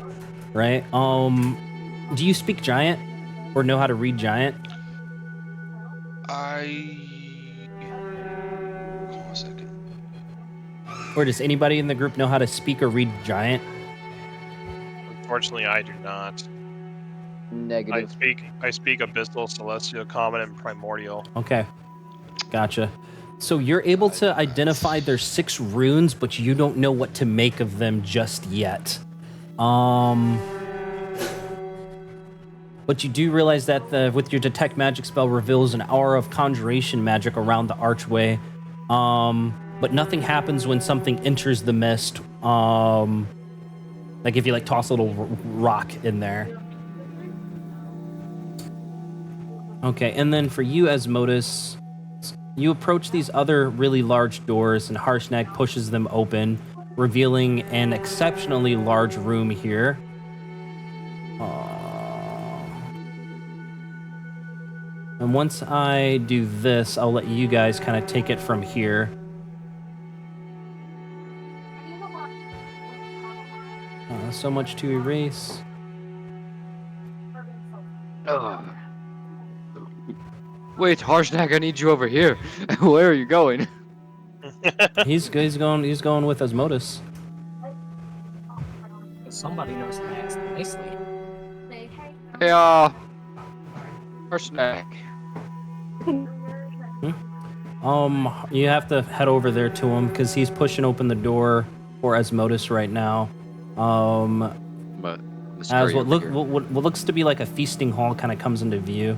right? Do you speak giant or know how to read giant? Hold on a second. Or does anybody in the group know how to speak or read giant? Unfortunately, I do not. Negative. I speak Abyssal, Celestial, Common, and Primordial. Okay, gotcha. So you're able to identify there's 6 runes, but you don't know what to make of them just yet. But you do realize that with your Detect Magic spell reveals an aura of conjuration magic around the archway. But nothing happens when something enters the mist. Like if you toss a little rock in there. Okay, and then for you, Asmodeus, you approach these other really large doors, and Harshnag pushes them open, revealing an exceptionally large room here. And once I do this, I'll let you guys kind of take it from here. So much to erase. Wait, Harshnag, I need you over here. Where are you going? He's going with Asmodeus. Somebody knows to ask nicely. Hey, Harshnag. You have to head over there to him because he's pushing open the door for Asmodeus right now. But As what looks to be like a feasting hall kind of comes into view.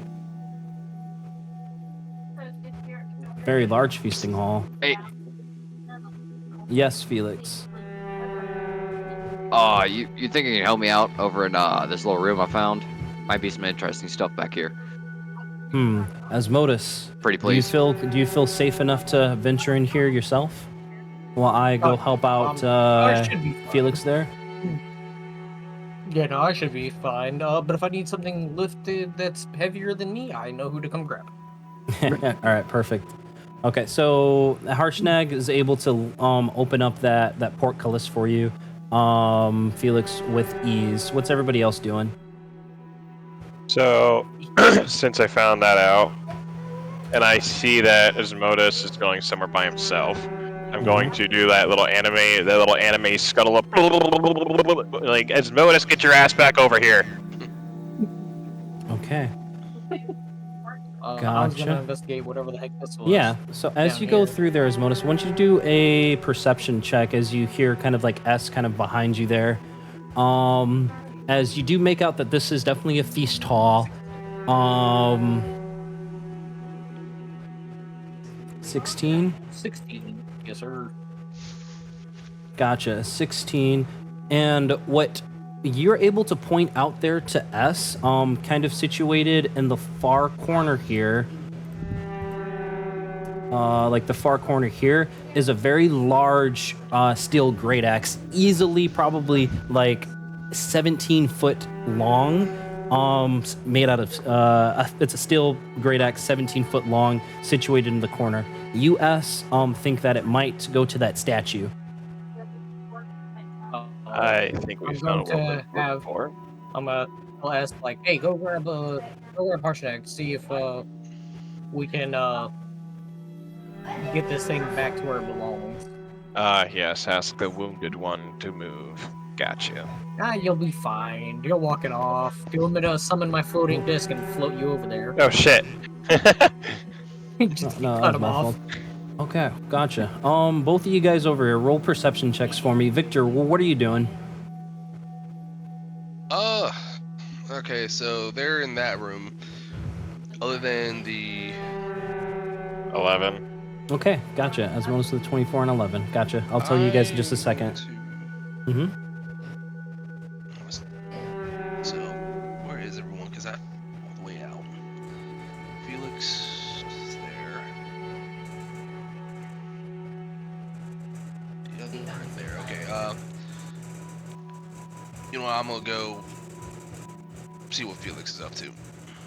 Very large feasting hall. Hey. Yes, Felix. You think you can help me out over in this little room I found? Might be some interesting stuff back here. Asmodeus. Pretty please. Do you feel safe enough to venture in here yourself? While I go help out I should be Felix there? Yeah, no, I should be fine. But if I need something lifted that's heavier than me, I know who to come grab. All right, perfect. Okay, so Harshnag is able to open up that portcullis for you, Felix, with ease. What's everybody else doing? So, since I found that out, and I see that Asmodeus is going somewhere by himself, I'm going to do that little anime scuttle up, like, Asmodeus, get your ass back over here. Okay. I was Gotcha. gonna investigate whatever the heck this was. Yeah, so as down you go here. through there, Asmodeus, I want you to do a perception check as you hear kind of like S kind of behind you there. As you do make out that this is definitely a feast hall. 16? 16. Yes, sir. Gotcha, 16. And what you're able to point out there to S, kind of situated in the far corner here, like the far corner here, is a very large steel great axe, easily probably like 17 foot long, made out of, it's a steel great axe, 17 foot long, situated in the corner. US think that it might go to that statue. I think we I'm found going what to we're have- looking for. I'll ask, like, hey, go grab Harshnag, see if we can get this thing back to where it belongs. Yes, ask the wounded one to move. Gotcha. You'll be fine. You'll walk it off. Do you want me to summon my floating disc and float you over there? Oh, shit. Just No, cut that's him my off. fault. Okay, gotcha. Both of you guys over here, roll perception checks for me. Victor, what are you doing? Okay, so they're in that room. Other than the 11. Okay, gotcha. As most of the 24 and 11. Gotcha. I'll tell you guys in just a second. Mm-hmm. So, where is everyone? Because I'm all the way out. Felix is there. The other one right there. Okay. You know what? I'm gonna go see what Felix is up to.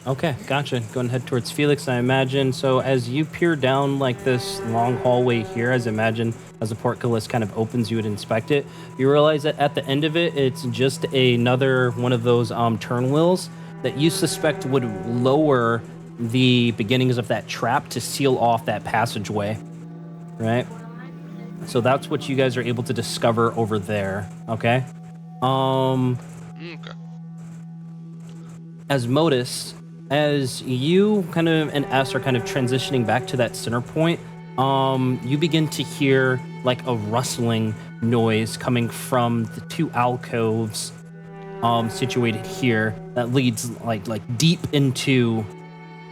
Okay, gotcha. Go and head towards Felix, I imagine. So as you peer down like this long hallway here, as the portcullis kind of opens, you would inspect it. You realize that at the end of it, it's just another one of those turn wheels that you suspect would lower the beginnings of that trap to seal off that passageway, right? So that's what you guys are able to discover over there, okay? Okay. Asmodeus, as you kind of and S are kind of transitioning back to that center point, you begin to hear like a rustling noise coming from the two alcoves situated here that leads like deep into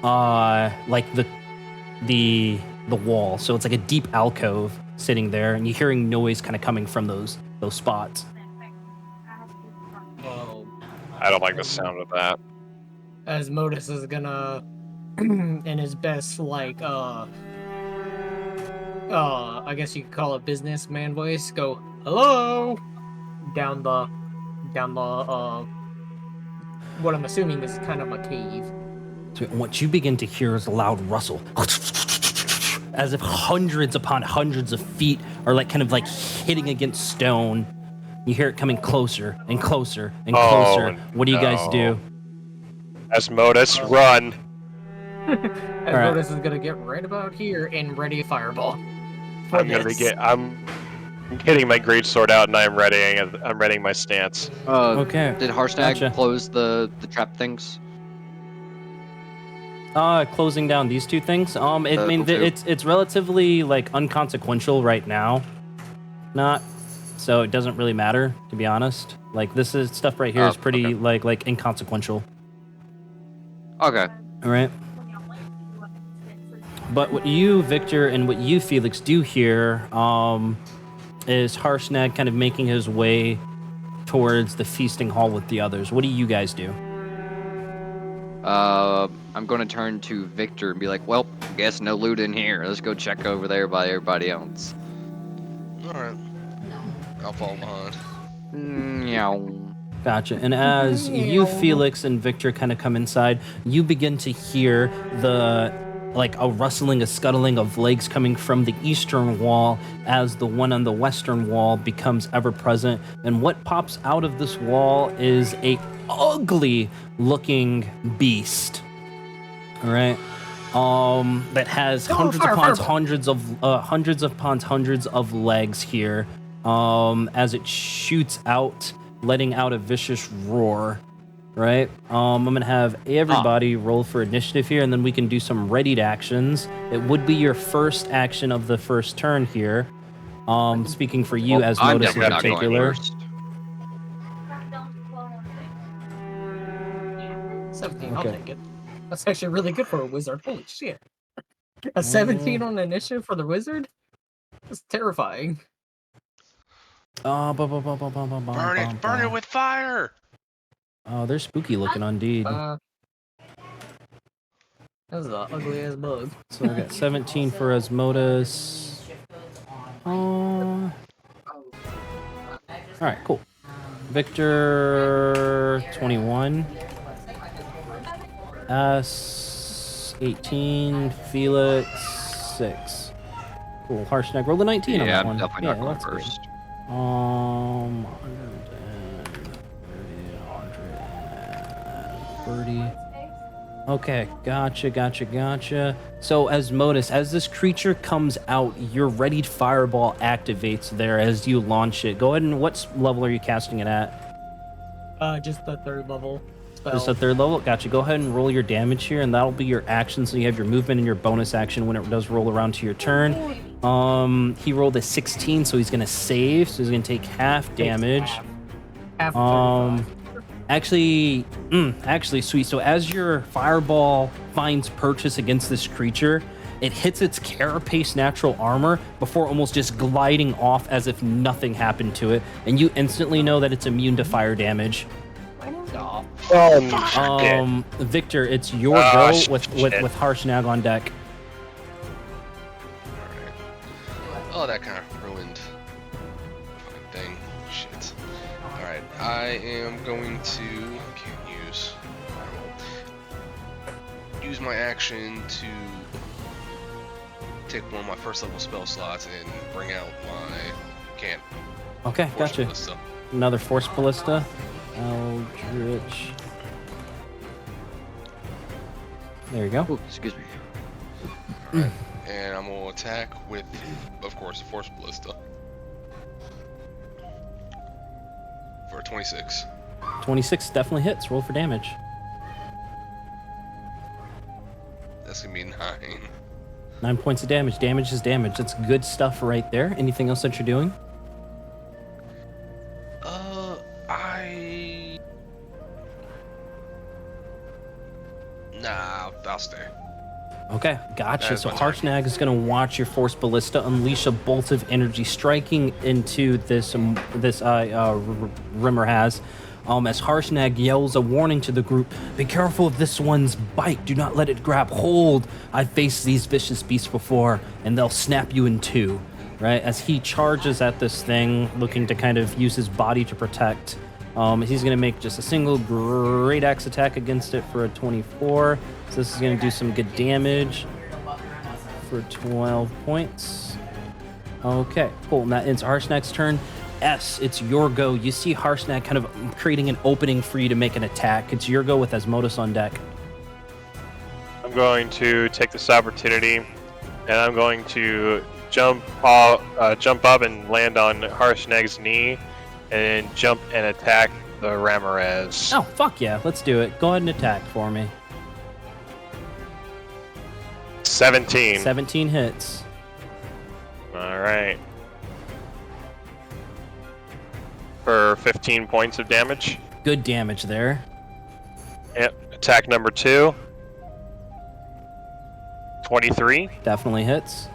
like the wall. So it's like a deep alcove sitting there, and you're hearing noise kind of coming from those spots. Well, I don't like the sound of that. Asmodeus is gonna in his best I guess you could call it businessman voice, go hello down the what I'm assuming is kind of a cave. So what you begin to hear is a loud rustle, as if hundreds upon hundreds of feet are like kind of like hitting against stone. You hear it coming closer and closer and closer. What do you guys do? Asmodeus, run! Asmodeus is gonna get right about here and ready a fireball. I'm getting my greatsword out and I'm readying my stance. Okay. Did Harshnag Gotcha. close the trap things? Closing down these two things. I mean, Two. it's relatively like unconsequential right now. Not, so it doesn't really matter, to be honest. Like this is stuff right here is pretty okay. like inconsequential. Okay. All right. But what you, Victor, and what you, Felix, do here is Harshnag kind of making his way towards the feasting hall with the others. What do you guys do? I'm going to turn to Victor and be like, well, guess no loot in here. Let's go check over there by everybody else. Alright. I'll follow behind. Meow. Gotcha. And as you, Felix, and Victor kind of come inside, you begin to hear like a rustling, a scuttling of legs coming from the eastern wall as the one on the western wall becomes ever present. And what pops out of this wall is a ugly looking beast. All right. That has hundreds upon hundreds of legs here. As it shoots out, letting out a vicious roar. Right. I'm gonna have everybody roll for initiative here, and then we can do some readied actions. It would be your first action of the first turn here. Speaking for you as I'm Modus in definitely not going particular. first. 17, Okay. I'll take it. That's actually really good for a wizard. Holy shit. A 17 on initiative for the wizard? That's terrifying. Burn it with fire! Oh, they're spooky looking indeed. That's an ugly ass bug. So we got 17 for Asmodeus. All right, cool. Victor 21. S 18. Felix 6. Cool. Harshnag rolled a 19 on Yeah, that I'm one. definitely not going that's good. first. 130. Okay, gotcha. So Asmodeus, as this creature comes out, your readied fireball activates there as you launch it. Go ahead and what level are you casting it at? Just the 3rd level spell. Just a 3rd level? Gotcha. Go ahead and roll your damage here, and that'll be your action. So you have your movement and your bonus action when it does roll around to your turn. He rolled a 16, so he's gonna save. So he's gonna take half damage. Half of 35. Actually, sweet. So as your fireball finds purchase against this creature, it hits its carapace natural armor before almost just gliding off as if nothing happened to it, and you instantly know that it's immune to fire damage. Victor, it's your go with Harshnag on deck. Alright. Oh, that kind of ruined the fucking thing. Shit. Alright, I am going to... Can't use my action to take one of my first level spell slots and bring out my can. Okay, Force gotcha. Ballista. Another Force Ballista. Eldritch. There you go. Ooh, excuse me. Alright, and I'm gonna attack with, of course, a Force Ballista. For 26. 26 definitely hits. Roll for damage. That's gonna be 9. 9 points of damage. Damage is damage. That's good stuff right there. Anything else that you're doing? Nah, I'll stay. Okay, gotcha. That is So my turn. Harshnag is going to watch your Force Ballista unleash a bolt of energy striking into this Rimmer has. As Harshnag yells a warning to the group, "Be careful of this one's bite. Do not let it grab hold. I've faced these vicious beasts before, and they'll snap you in two." Right? As he charges at this thing, looking to kind of use his body to protect, he's going to make just a single great axe attack against it for a 24. So this is going to do some good damage for 12 points. Okay, cool. And that ends Harshnag's turn. S, it's your go. You see Harshnag kind of creating an opening for you to make an attack. It's your go with Asmodeus on deck. I'm going to take this opportunity, and I'm going to jump up and land on Harshnag's knee, and then jump and attack the Ramirez. Oh, fuck yeah. Let's do it. Go ahead and attack for me. 17. 17 hits. All right. For 15 points of damage. Good damage there. Yep. Attack number 2. 23. Definitely hits.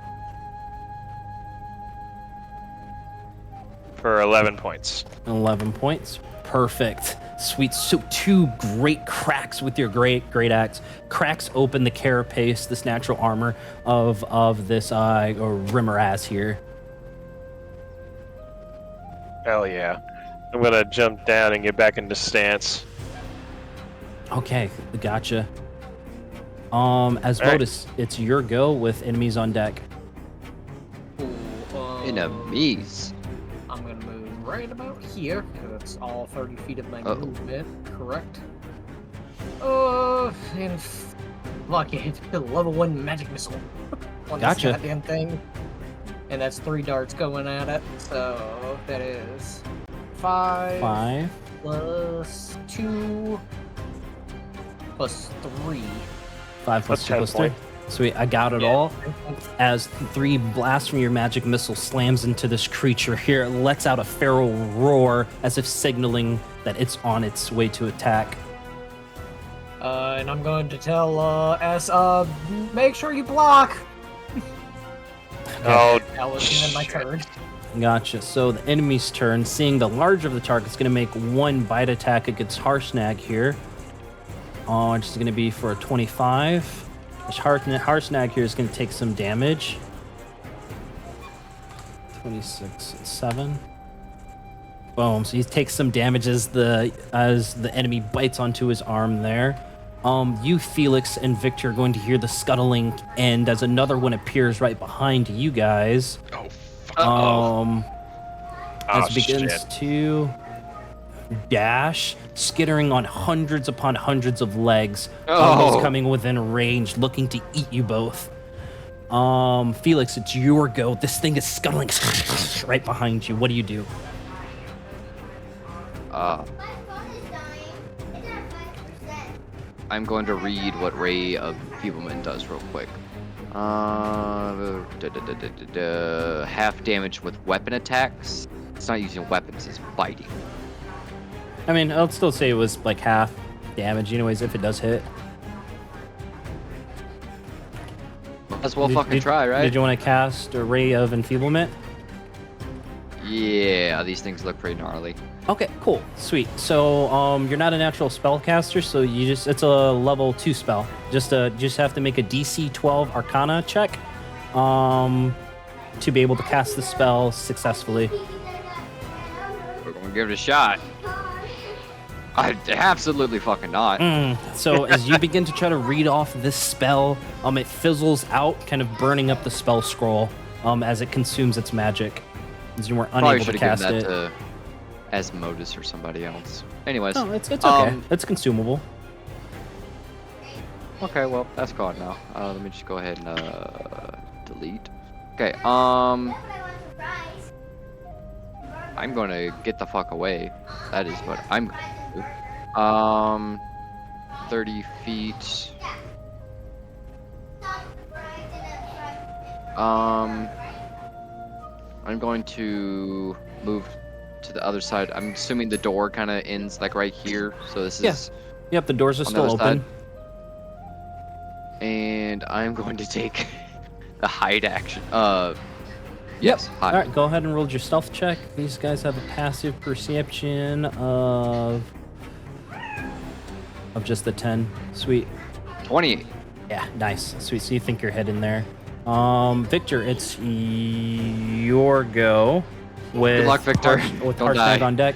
For 11 points. 11 points. Perfect. Sweet. So 2 great cracks with your great axe. Cracks open the carapace, this natural armor of this Ramirez here. Hell yeah. I'm gonna jump down and get back into stance. Okay, gotcha. Asmodeus, it's your go with enemies on deck. Cool. Enemies. I'm gonna move right about here, because that's all 30 feet of my movement, correct? And fuck it, level 1 magic missile on Gotcha. this goddamn thing. And that's 3 darts going at it, so that is 5 plus 2 plus 3. 5 plus That's 2 plus 10 3. Sweet, I got it all. As 3 blasts from your magic missile slams into this creature here, it lets out a feral roar as if signaling that it's on its way to attack. And I'm going to tell S, make sure you block. Oh, That was the end of my turn. Gotcha. So the enemy's turn, seeing the larger of the target's going to make 1 bite attack against Harshnag here. Which is going to be for a 25. Harshnag here is going to take some damage. 26 and 7. Boom. So he takes some damage as the enemy bites onto his arm there. You, Felix, and Victor are going to hear the scuttling end as another one appears right behind you guys. Oh, fuck. As it begins to dash, skittering on hundreds upon hundreds of legs, almost coming within range, looking to eat you both. Felix, it's your go. This thing is scuttling right behind you. What do you do? I'm going to read what Ray of Enfeeblement does real quick. Half damage with weapon attacks. It's not using weapons, it's biting. I mean, I'll still say it was like half damage anyways if it does hit. Might as well fucking try, right? Did you want to cast a Ray of Enfeeblement? Yeah, these things look pretty gnarly. Okay, cool, sweet. So, you're not a natural spellcaster, so it's a level 2 spell. Just have to make a DC 12 Arcana check, to be able to cast the spell successfully. We're gonna give it a shot. I absolutely fucking not. So as you begin to try to read off this spell, it fizzles out, kind of burning up the spell scroll, as it consumes its magic, as you were Probably unable should to have cast given it. that to Asmodeus or somebody else. Anyways. No, it's okay. It's consumable. Okay, well, that's gone now. Let me just go ahead and delete. Okay, I'm gonna get the fuck away. That is what I'm gonna do. 30 feet. I'm going to move to the other side. I'm assuming the door kind of ends like right here. So this is. Yep, the doors are on the still other open. side. And I'm going to take the hide action. Yes. Hide. All right, go ahead and roll your stealth check. These guys have a passive perception of of just the 10. Sweet. 28. Yeah, nice. Sweet. So you think you're heading there. Victor, it's your go. With Good luck, Victor. With Don't Harshnag die. on deck.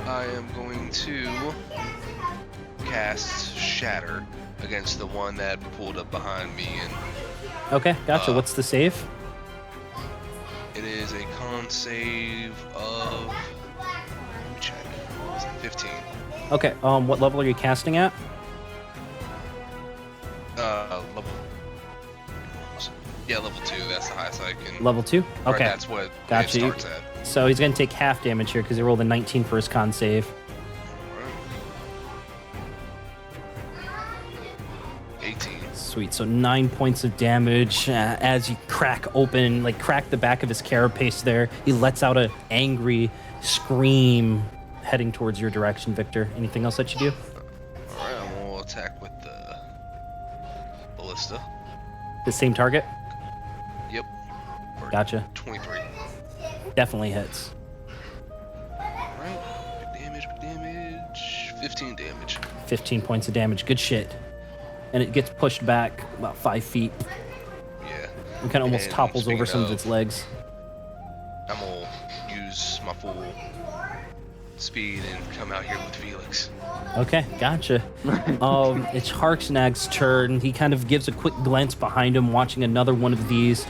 I am going to cast Shatter against the one that pulled up behind me, and Okay, gotcha. What's the save? it is a con save of. Let me check. It's like 15. Okay, what level are you casting at? Level. Yeah, level 2. That's the highest I can. Level 2? or Okay. That's what Gotcha. it starts at. So he's going to take half damage here because he rolled a 19 for his con save. Alright. 18. Sweet. So 9 points of damage as you crack the back of his carapace there. He lets out an angry scream heading towards your direction, Victor. Anything else that you do? Alright, I'm gonna attack with the ballista. The same target? Yep. For Gotcha. 23. Definitely hits. Alright. Big damage. 15 damage. 15 points of damage. Good shit. And it gets pushed back about 5 feet. Yeah. And kind of almost And topples over speaking some of its legs. I'm gonna use my full speed and come out here with Felix. Okay, gotcha. It's Harshnag's turn. He kind of gives a quick glance behind him, watching another one of these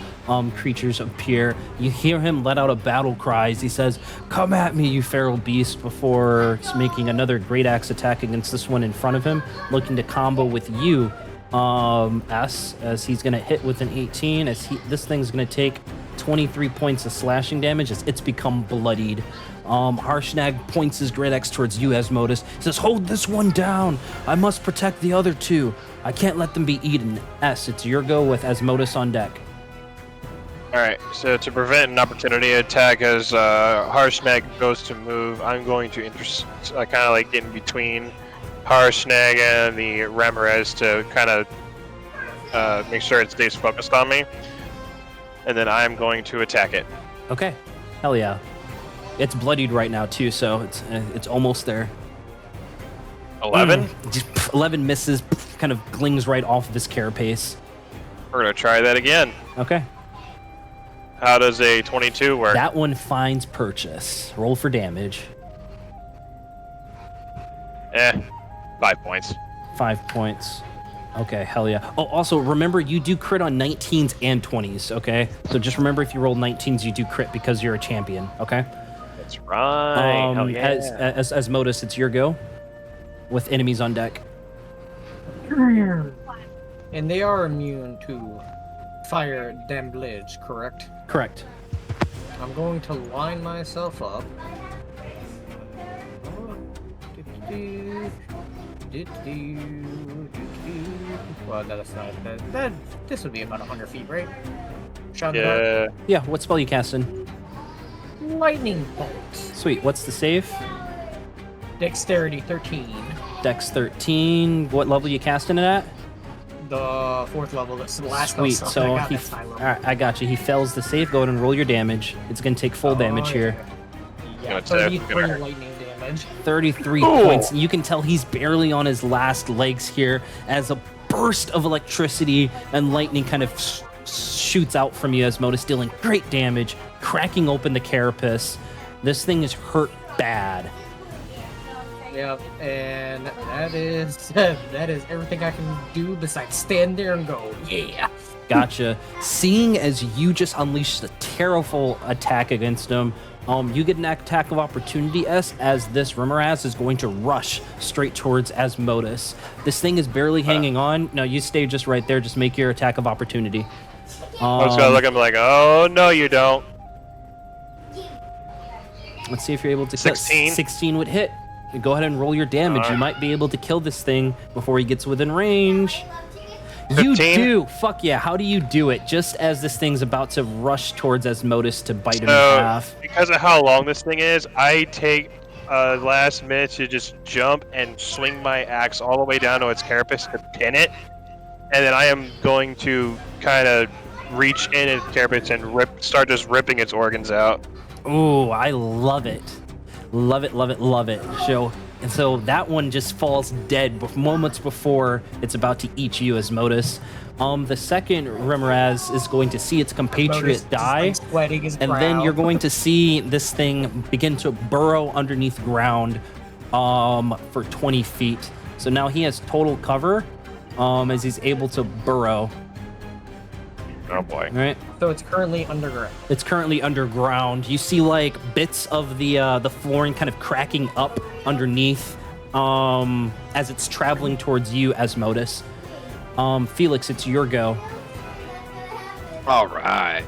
creatures appear. You hear him let out a battle cry as he says, "Come at me, you feral beast," before making another great axe attack against this one in front of him, looking to combo with you, S, as he's going to hit with an 18, this thing's going to take 23 points of slashing damage as it's become bloodied. Harshnag points his great axe towards you, Asmodus. He says, "Hold this one down. I must protect the other two. I can't let them be eaten." S, it's your go with Asmodus on deck. Alright, so to prevent an opportunity attack as Harshnag goes to move, I'm going to kind of like get in between Harshnag and the Ramirez to kind of make sure it stays focused on me. And then I'm going to attack it. Okay. Hell yeah. It's bloodied right now too, so it's almost there. 11? Just 11 misses, kind of glings right off of his carapace. We're going to try that again. Okay. How does a 22 work? That one finds purchase. Roll for damage. 5 points. 5 points. Okay, hell yeah. Oh, also, remember, you do crit on 19s and 20s, okay? So just remember, if you roll 19s, you do crit because you're a champion, okay? That's right. Hell yeah. As Modus, it's your go with enemies on deck. And they are immune to fire damblage, correct? Correct. I'm going to line myself up. Well, that's not that. This would be about 100 feet, right? Shot in the dark. Yeah. Yeah, what spell you casting? Lightning bolt. Sweet, what's the save? Dexterity 13. Dex 13. What level you casting it at? The 4th level. That's the last Sweet, spell so I got he... this time. Alright, I got you. He fails the save. Go ahead and roll your damage. It's going to take full damage here. Yeah, It's gonna 33 hurt. lightning damage. 33 Ooh. points. You can tell he's barely on his last legs here as a burst of electricity and lightning kind of shoots out from you, Asmodus, dealing great damage, cracking open the carapace. This thing is hurt bad. Yep, and that is everything I can do besides stand there and go, yeah. Gotcha. Seeing as you just unleashed a terrible attack against him, you get an attack of opportunity, S, as this Ramirez is going to rush straight towards Asmodus. This thing is barely hanging on. No, you stay just right there. Just make your attack of opportunity. I was gonna look at him like, oh no, you don't. Let's see if you're able to 16. 16 would hit. Go ahead and roll your damage. You might be able to kill this thing before he gets within range. You 15? do. Fuck yeah. How do you do it? Just as this thing's about to rush towards Asmodus to bite him in half. Because of how long this thing is, I take last minute to just jump and swing my axe all the way down to its carapace to pin it, and then I am going to kind of reach in its carapace and start just ripping its organs out. Oh, I love it. Love it, love it, love it. So that one just falls dead moments before it's about to eat you, Asmodus. The second Remoraz is going to see its compatriot die, Sweating his and then you're going to see this thing begin to burrow underneath ground for 20 feet. So now he has total cover as he's able to burrow. Oh boy. All right. So it's currently underground. It's currently underground. You see like bits of the flooring kind of cracking up underneath as it's traveling towards you, Asmodus. Felix, it's your go. All right.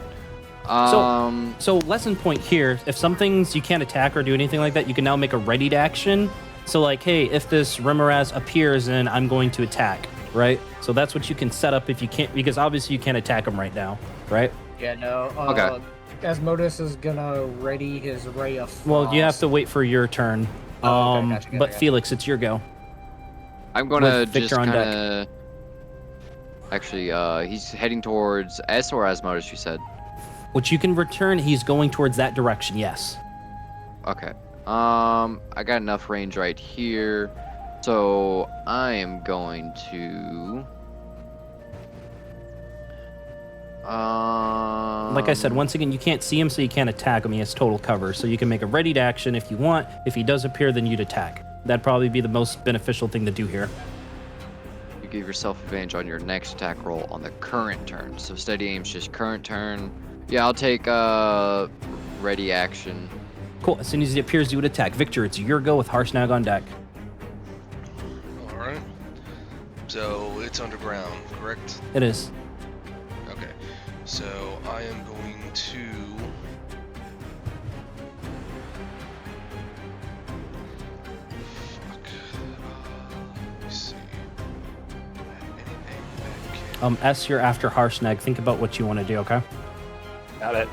So lesson point here, if some things you can't attack or do anything like that, you can now make a ready to action. So like, hey, if this Remoraz appears, then I'm going to attack, right? So that's what you can set up if you can't, because obviously you can't attack him right now, right? Yeah, no. Okay. Asmodus is gonna ready his Ray of Frost. Well, you have to wait for your turn. Oh, okay, gotcha, But gotcha. Felix, it's your go. I'm gonna with Victor just on deck. kind of. Actually, he's heading towards S or Asmodus, you said. Which you can return, he's going towards that direction, yes. Okay. I got enough range right here, so I am going to. Like I said, once again, you can't see him, so you can't attack him. He has total cover, so you can make a ready to action if you want. If he does appear, then you'd attack. That'd probably be the most beneficial thing to do here. You give yourself advantage on your next attack roll on the current turn. So steady aim's just current turn. Yeah, I'll take ready action. Cool. As soon as he appears, you would attack. Victor, it's your go with Harshnag on deck. All right. So it's underground, correct? It is. Okay. So I am going to. Fuck. Let me see. Anything that can. S, you're after Harshnag. Think about what you want to do, okay? Got it.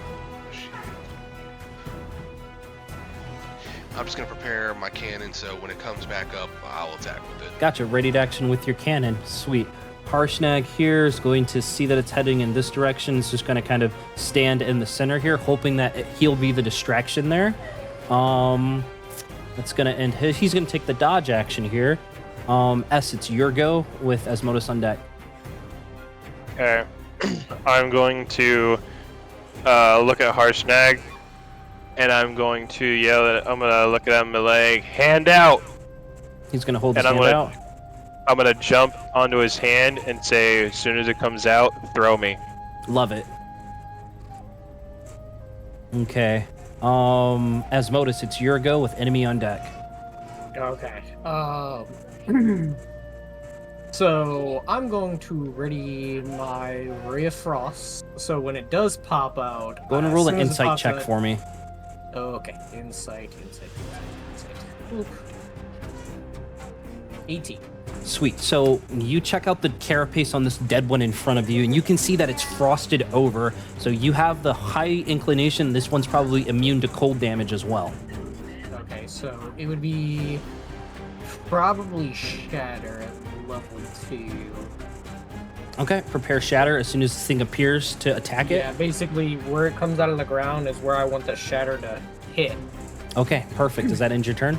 I'm just gonna prepare my cannon so when it comes back up, I'll attack with it. Gotcha. Ready to action with your cannon. Sweet. Harshnag here is going to see that it's heading in this direction. It's just going to kind of stand in the center here, hoping that he'll be the distraction there. That's going to end his. He's going to take the dodge action here. S, it's your go with Asmodus on deck. Okay. I'm going to look at Harshnag, and I'm going to yell at. I'm gonna look at him and like, hand out. He's going to hold his And hand I'm out. I'm gonna jump onto his hand and say, as soon as it comes out, throw me. Love it. Okay. Asmodus, it's your go with enemy on deck. Okay. So I'm going to ready my Ray of Frost. So when it does pop out, Go ahead and as roll soon an as it insight pops check out- for me. Okay, insight. Oop. 18. Sweet. So you check out the carapace on this dead one in front of you, and you can see that it's frosted over. So you have the high inclination. This one's probably immune to cold damage as well. Okay, so it would be probably Shatter at level 2. Okay. Prepare Shatter as soon as this thing appears to attack it. Yeah, basically where it comes out of the ground is where I want the Shatter to hit. Okay. Perfect. Does that end your turn?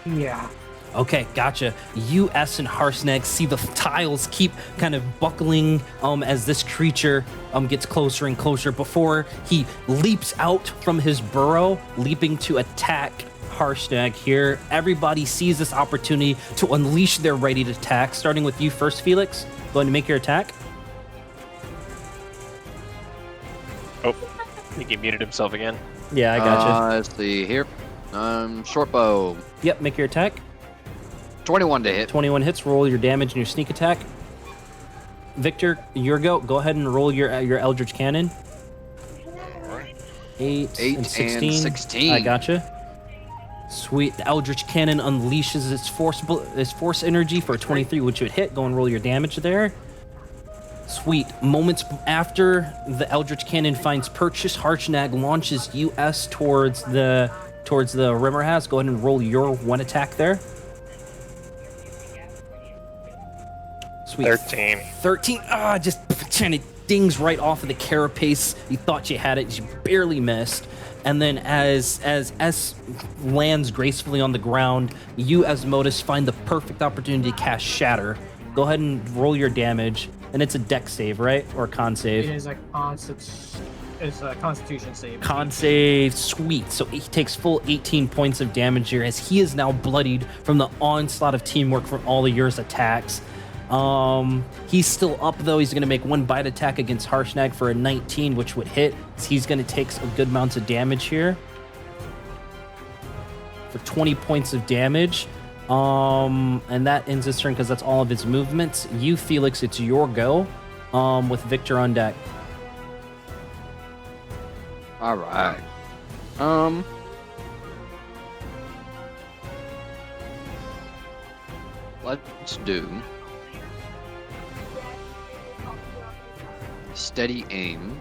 Yeah. Okay, gotcha. You, S, and Harshnag see the tiles keep kind of buckling as this creature gets closer and closer before he leaps out from his burrow, leaping to attack Harshnag here. Everybody sees this opportunity to unleash their ready to attack, starting with you first, Felix. Going to make your attack. Oh, I think he muted himself again. Yeah, I gotcha. Let's see here. Short bow. Yep, make your attack. 21 to hit. 21 hits, roll your damage and your sneak attack. Victor, your go. Go ahead and roll your Eldritch Cannon. Alright. 8 8 and 16. and 16. I gotcha. Sweet. The Eldritch Cannon unleashes its force energy for a 23, which would hit. Go and roll your damage there. Sweet. Moments after the Eldritch Cannon finds purchase, Harshnag launches US towards the Rimmerhaz. Go ahead and roll your one attack there. Sweet. 13. 13. Just trying to dings right off of the carapace. You thought you had it, you barely missed. And then as lands gracefully on the ground, you as Modus find the perfect opportunity to cast Shatter. Go ahead and roll your damage, and it's a dex save, right? Or a con save? It is a Constitution save. Con save, sweet. So he takes full 18 points of damage here as he is now bloodied from the onslaught of teamwork from all of yours attacks. He's still up though. He's going to make one bite attack against Harshnag for a 19, which would hit. So he's going to take a good amount of damage here for 20 points of damage. And that ends his turn because that's all of his movements. You, Felix, it's your go. With Victor on deck. All right. Let's do steady aim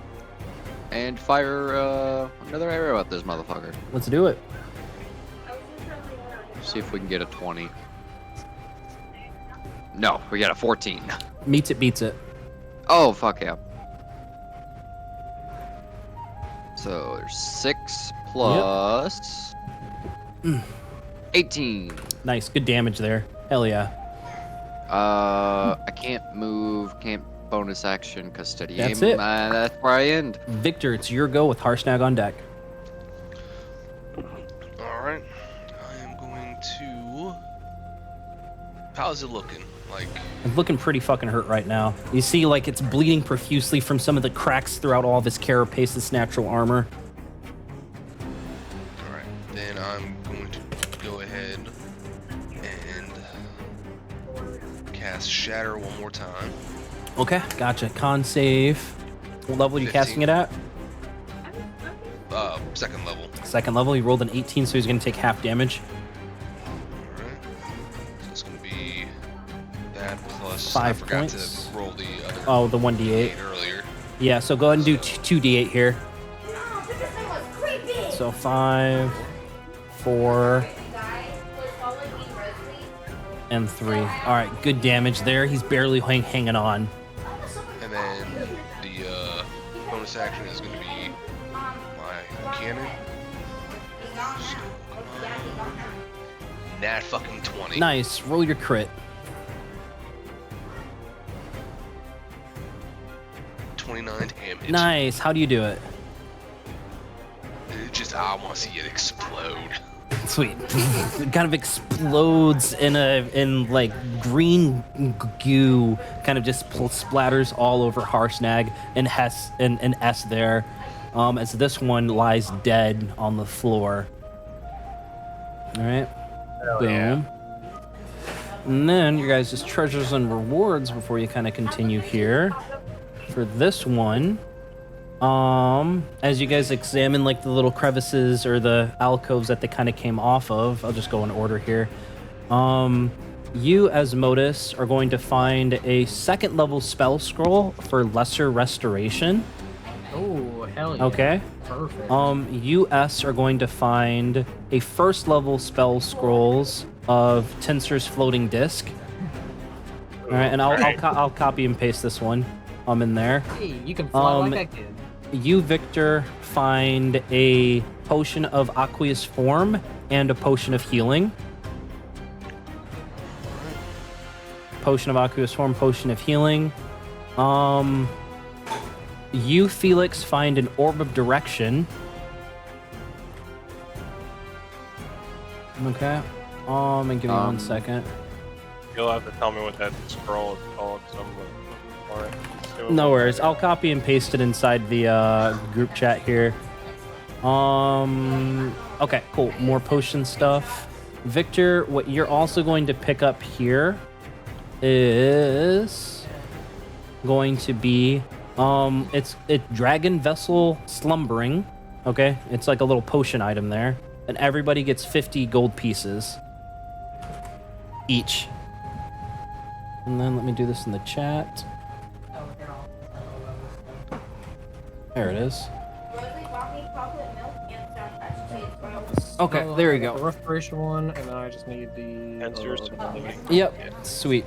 and fire another arrow at this motherfucker. Let's do it. See if we can get a 20. No, we got a 14. Meets it, beats it. Oh, fuck yeah. So there's 6 plus 18. Nice, good damage there. Hell yeah. I can't move, can't bonus action because steady That's aim. it. That's where I end. Victor, it's your go with Harshnag on deck. Alright. I am going to... How's it looking? Like... It's looking pretty fucking hurt right now. You see, like, it's bleeding profusely from some of the cracks throughout all of his carapace, this natural armor. Alright. Then I'm going to go ahead and cast Shatter one more time. Okay, gotcha. Con save. What level are you 15. casting it at? Second level. Second level. He rolled an 18, so he's going to take half damage. Alright. So it's going to be that plus... 5 I forgot points. to roll the other... Oh, the 1d8. earlier. Yeah, so go ahead and do 2d8 here. So 5, 4, and 3. All right, good damage there. He's barely hanging on. And then the bonus action is going to be my cannon. So, nat fucking 20. Nice. Roll your crit. 29 damage. Nice. How do you do it? It just, I want to see it explode. Sweet. It kind of explodes in like green goo, kind of just splatters all over Harshnag and Hess and S there, as this one lies dead on the floor. All right. Boom. yeah. And then you guys just treasures and rewards before you kind of continue here. For this one, as you guys examine like the little crevices or the alcoves that they kind of came off of, I'll just go in order here. You as Modus are going to find a 2nd level spell scroll for lesser restoration. Oh, hell yeah. Okay. Perfect. US are going to find a 1st level spell scrolls of Tensor's floating disc. All right, and I'll copy and paste this one. In there. Hey, you can fly like I can. You, Victor, find a potion of aqueous form and a potion of healing. Potion of aqueous form, potion of healing. You, Felix, find an orb of direction. Okay. And give me 1 second. You'll have to tell me what that scroll is called. No worries. I'll copy and paste it inside the group chat here. Okay, cool. More potion stuff. Victor, what you're also going to pick up here is going to be it's Dragon Vessel Slumbering. Okay, it's like a little potion item there, and everybody gets 50 gold pieces each. And then let me do this in the chat. There it is. Okay, there we The go. restoration one, and then I just need the. Answers to the Yep, sweet.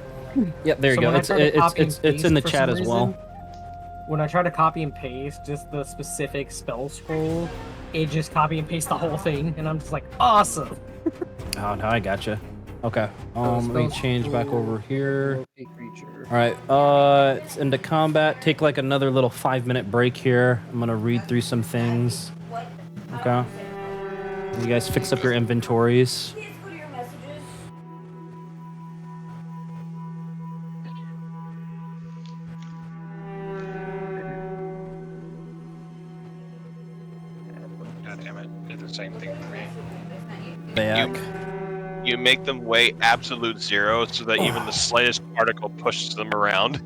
Yep, there you So go. when I try to copy and It's in the paste for chat some as well. when I try to copy and paste just the specific spell scroll, it just copy and paste the whole thing, and I'm just like, awesome. Oh, now I gotcha. Okay. Let me change back over here. Creature. All right. It's into combat. Take like another little 5-minute break here. I'm gonna read through some things. Okay. You guys fix up your inventories. God damn it! Did the same thing for me. Back. You make them weigh absolute zero, so that even the slightest particle pushes them around.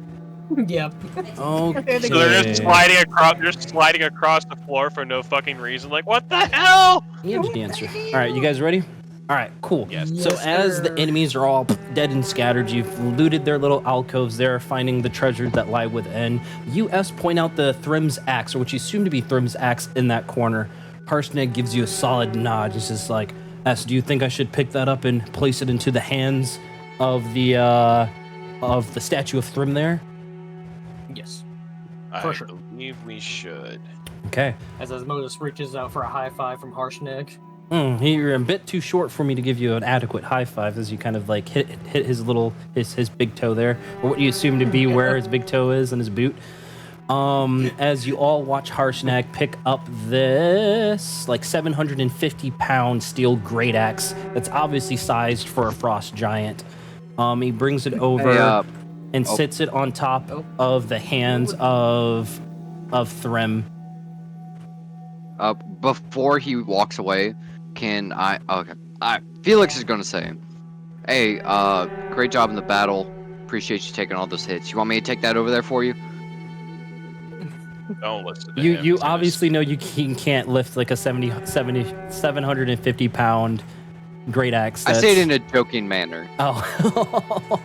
Yep. Okay. So they're just sliding across. They're sliding across the floor for no fucking reason. Like, what the hell? Yeah, just the answer. All right, you guys ready? All right, cool. Yes. So Yes, as the sir. enemies are all dead and scattered, you've looted their little alcoves there, finding the treasures that lie within. You point out the Thrim's axe, or what you assume to be Thrim's axe, in that corner. Harshnag gives you a solid nod. He's just like, S, do you think I should pick that up and place it into the hands of the statue of Thrym there? Yes. I For sure. believe we should. Okay. As Asmodeus reaches out for a high five from Harshnag. You're a bit too short for me to give you an adequate high five, as you kind of like hit his little his big toe there, or what you assume to be where his big toe is in his boot. As you all watch Harshnag pick up this like 750-pound steel great axe that's obviously sized for a frost giant. He brings it over and sits it on top of the hands of Thrym. Before he walks away, can I? Okay, Felix is gonna say, "Hey, great job in the battle. Appreciate you taking all those hits. You want me to take that over there for you?" Don't listen to You him. you It's gonna obviously know you can't lift like a 750-pound great axe. I say it in a joking manner. Oh.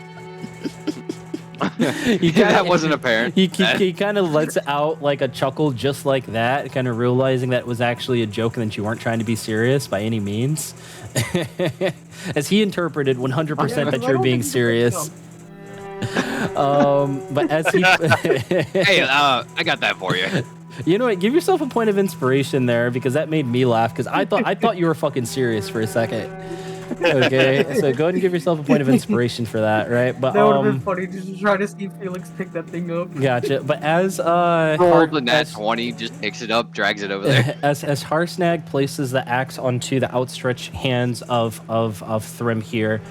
That wasn't apparent. He kind of lets out like a chuckle just like that, kind of realizing that it was actually a joke and that you weren't trying to be serious by any means. As he interpreted 100% that you're being serious. But as he... Hey, I got that for you. You know what? Give yourself a point of inspiration there, because that made me laugh, because I thought you were fucking serious for a second. Okay, so go ahead and give yourself a point of inspiration for that, right? But That would have been funny to just try to see Felix pick that thing up. gotcha. But as Rolled the nat 20, just picks it up, drags it over there. as Harshnag places the axe onto the outstretched hands of Thrym here,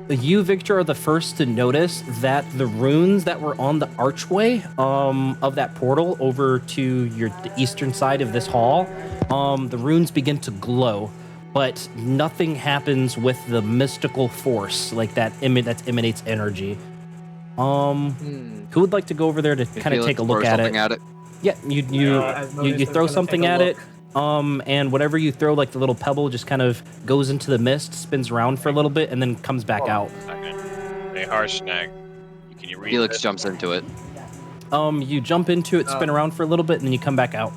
you, Victor, are the first to notice that the runes that were on the archway of that portal over to the eastern side of this hall, the runes begin to glow, but nothing happens with the mystical force like that emanates energy. Who would like to go over there to kind of take a look at it? Yeah, you throw something at it. And whatever you throw, like the little pebble, just kind of goes into the mist, spins around for a little bit, and then comes back out. Hey, Harshnag, can you read Felix this? jumps into it. You jump into it, spin around for a little bit, and then you come back out.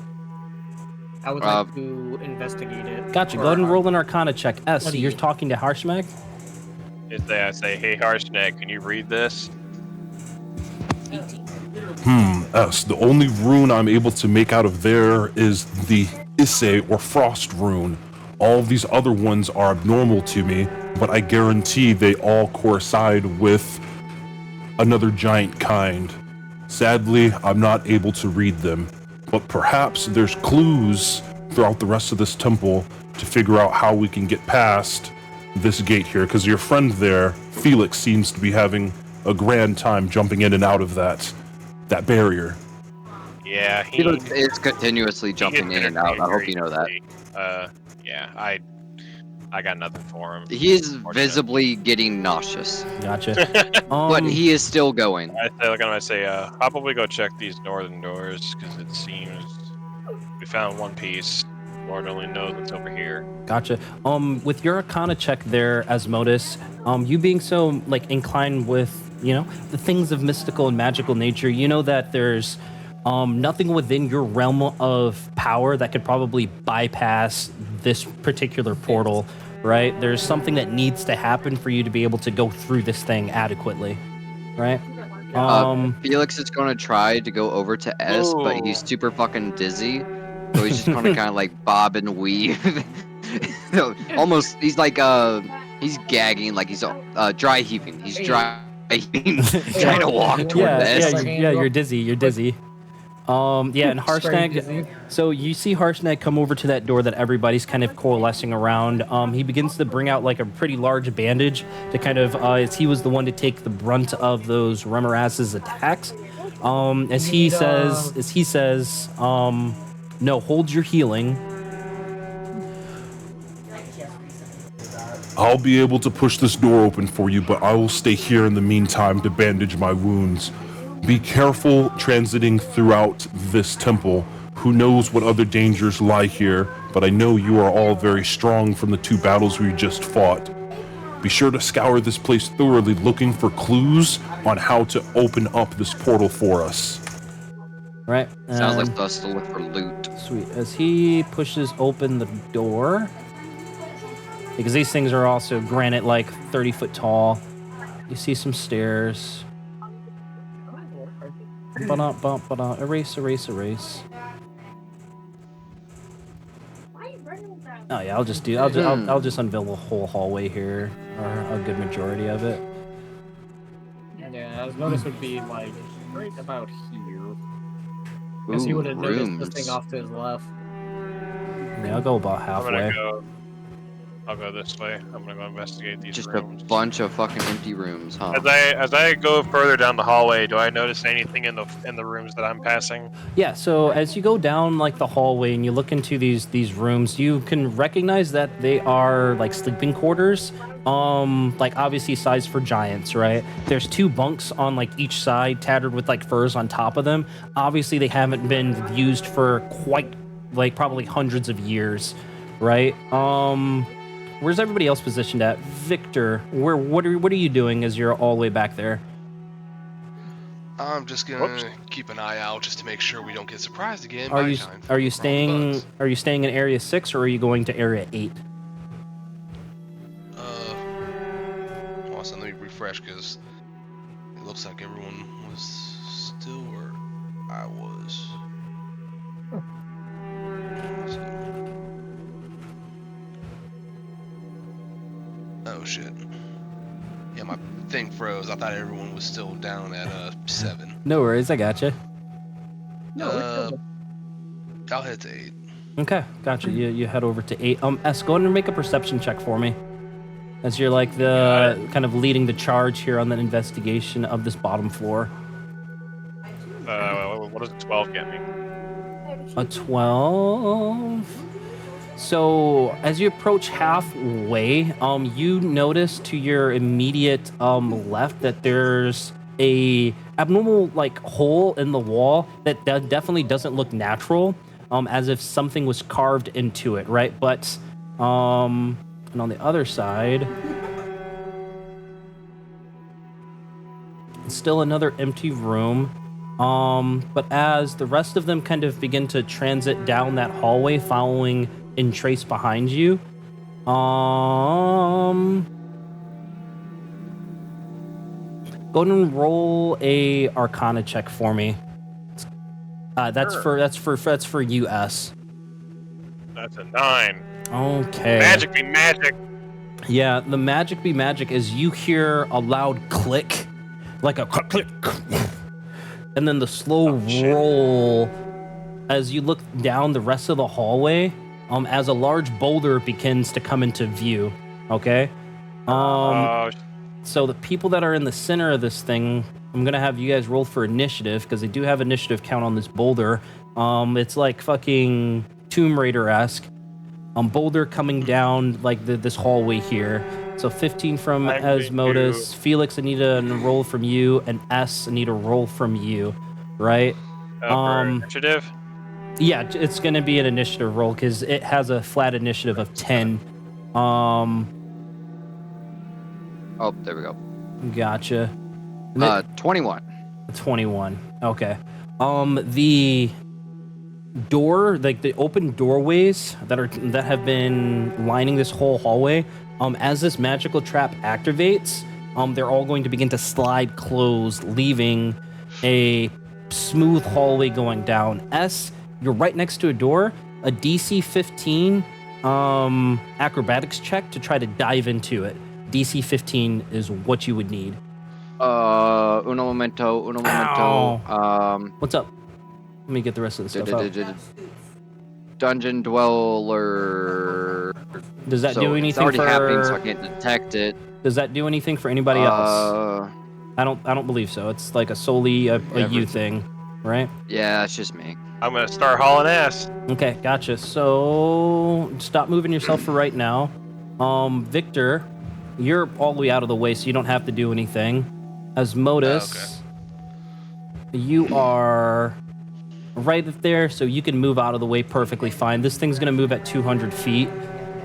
I would like to investigate it. Gotcha. Go ahead and roll an Arcana check. S, What do you're you- talking to Harshnag? I say, hey, Harshnag, can you read this? S. The only rune I'm able to make out of there is the Isse or Frost rune. All of these other ones are abnormal to me, but I guarantee they all coincide with another giant kind. Sadly, I'm not able to read them, but perhaps there's clues throughout the rest of this temple to figure out how we can get past this gate here, because your friend there, Felix, seems to be having a grand time jumping in and out of that barrier. Yeah, Felix is continuously jumping in and out. I hope you know that. Yeah, I got nothing for him. He is visibly getting nauseous, Gotcha. but he is still going. I say, probably go check these northern doors, because it seems we found one piece. Lord only knows what's over here. Gotcha. With your Arcana check there, Asmodeus, you being so like inclined with, the things of mystical and magical nature, you know that there's nothing within your realm of power that could probably bypass this particular portal, right? There's something that needs to happen for you to be able to go through this thing adequately, right? Felix is gonna try to go over to S, but he's Ooh. super fucking dizzy. So he's just gonna kind of like bob and weave. So almost, he's like he's gagging, like he's dry heaving. He's dry heaving, trying to walk toward yeah, the S. you're dizzy. You're dizzy. Yeah, and Straight Harshnag. dizzy. So you see Harshnag come over to that door that everybody's kind of coalescing around. He begins to bring out like a pretty large bandage to kind of, as he was the one to take the brunt of those Remoraz's attacks. As he says, no, hold your healing. I'll be able to push this door open for you, but I will stay here in the meantime to bandage my wounds. Be careful transiting throughout this temple. Who knows what other dangers lie here, but I know you are all very strong from the 2 battles we just fought. Be sure to scour this place thoroughly, looking for clues on how to open up this portal for us. Right. Sounds like us to look for loot. Sweet. As he pushes open the door, because these things are also granite, like 30 foot tall. You see some stairs. Erase. Oh yeah, I'll just unveil the whole hallway here, or a good majority of it. Yeah, I've noticed would be like right about here. Because he would have noticed the Rooms. thing off to his left. Yeah, I'll go about halfway. I'll go this way. I'm gonna go investigate these Just rooms. a bunch of fucking empty rooms, huh? As I go further down the hallway, do I notice anything in the rooms that I'm passing? Yeah, so as you go down like the hallway and you look into these rooms, you can recognize that they are like sleeping quarters. Like obviously sized for giants, right? There's 2 bunks on like each side, tattered with like furs on top of them. Obviously they haven't been used for quite like probably hundreds of years, right? Where's everybody else positioned at? Victor, what are you doing as you're all the way back there? I'm just gonna keep an eye out just to make sure we don't get surprised again. Are you staying in area 6 or are you going to area 8? Hold on, so let me refresh because it looks like everyone was still where I was. Oh shit. Yeah, my thing froze. I thought everyone was still down at 7. No worries, I gotcha. I'll head to 8. Okay, gotcha. You head over to 8. S, go ahead and make a perception check for me. As you're like the kind of leading the charge here on the investigation of this bottom floor. What does a 12 get me? A 12. So as you approach halfway, you notice to your immediate left that there's a abnormal like hole in the wall that definitely doesn't look natural, as if something was carved into it, right? But and on the other side, still another empty room. But as the rest of them kind of begin to transit down that hallway, following in trace behind you, go ahead and roll a Arcana check for me. That's for US. That's a 9. Okay. Magic be magic. Yeah, the magic be magic is you hear a loud click, like a click, and then the slow roll as you look down the rest of the hallway, as a large boulder begins to come into view. Okay. So the people that are in the center of this thing, I'm gonna have you guys roll for initiative because they do have initiative count on this boulder. It's like fucking Tomb Raider-esque. Boulder coming down like this hallway here. So 15 from Asmodus, Felix, I need a roll from you, and S, I need a roll from you, right? For initiative? Yeah, it's gonna be an initiative roll because it has a flat initiative of 10. Oh, there we go. Gotcha. 21. 21. Okay. The door, like the open doorways that have been lining this whole hallway, as this magical trap activates, they're all going to begin to slide closed, leaving a smooth hallway going down. S, you're right next to a door. A DC 15 acrobatics check to try to dive into it. DC 15 is what you would need. Uno momento. What's up? Let me get the rest of the stuff out. Dungeon Dweller. Does that So do anything it's already for? happening, so I can't detect it. Does that do anything for anybody else? I don't believe so. It's like a solely a you thing, right? Yeah, it's just me. I'm gonna start hauling ass. Okay, gotcha. So stop moving yourself for right now. Victor, you're all the way out of the way, so you don't have to do anything. Asmodus, you are right up there, so you can move out of the way perfectly fine. This thing's gonna move at 200 feet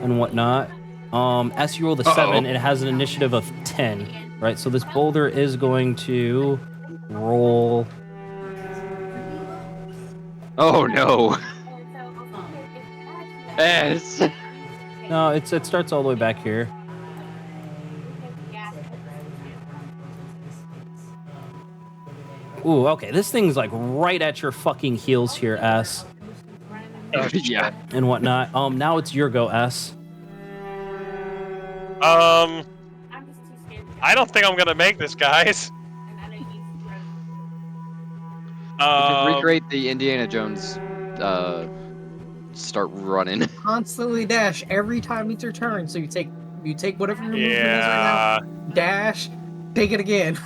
and whatnot. As you roll the 7, it has an initiative of 10, right? So this boulder is going to roll. Oh no. S. No, it starts all the way back here. Ooh, okay. This thing's like right at your fucking heels here, S. Yeah. And whatnot. Now it's your go, S. I don't think I'm gonna make this, guys. Recreate the Indiana Jones. Start running. Constantly dash every time it's your turn. So you take whatever your movement is right Yeah. now. Dash, take it again.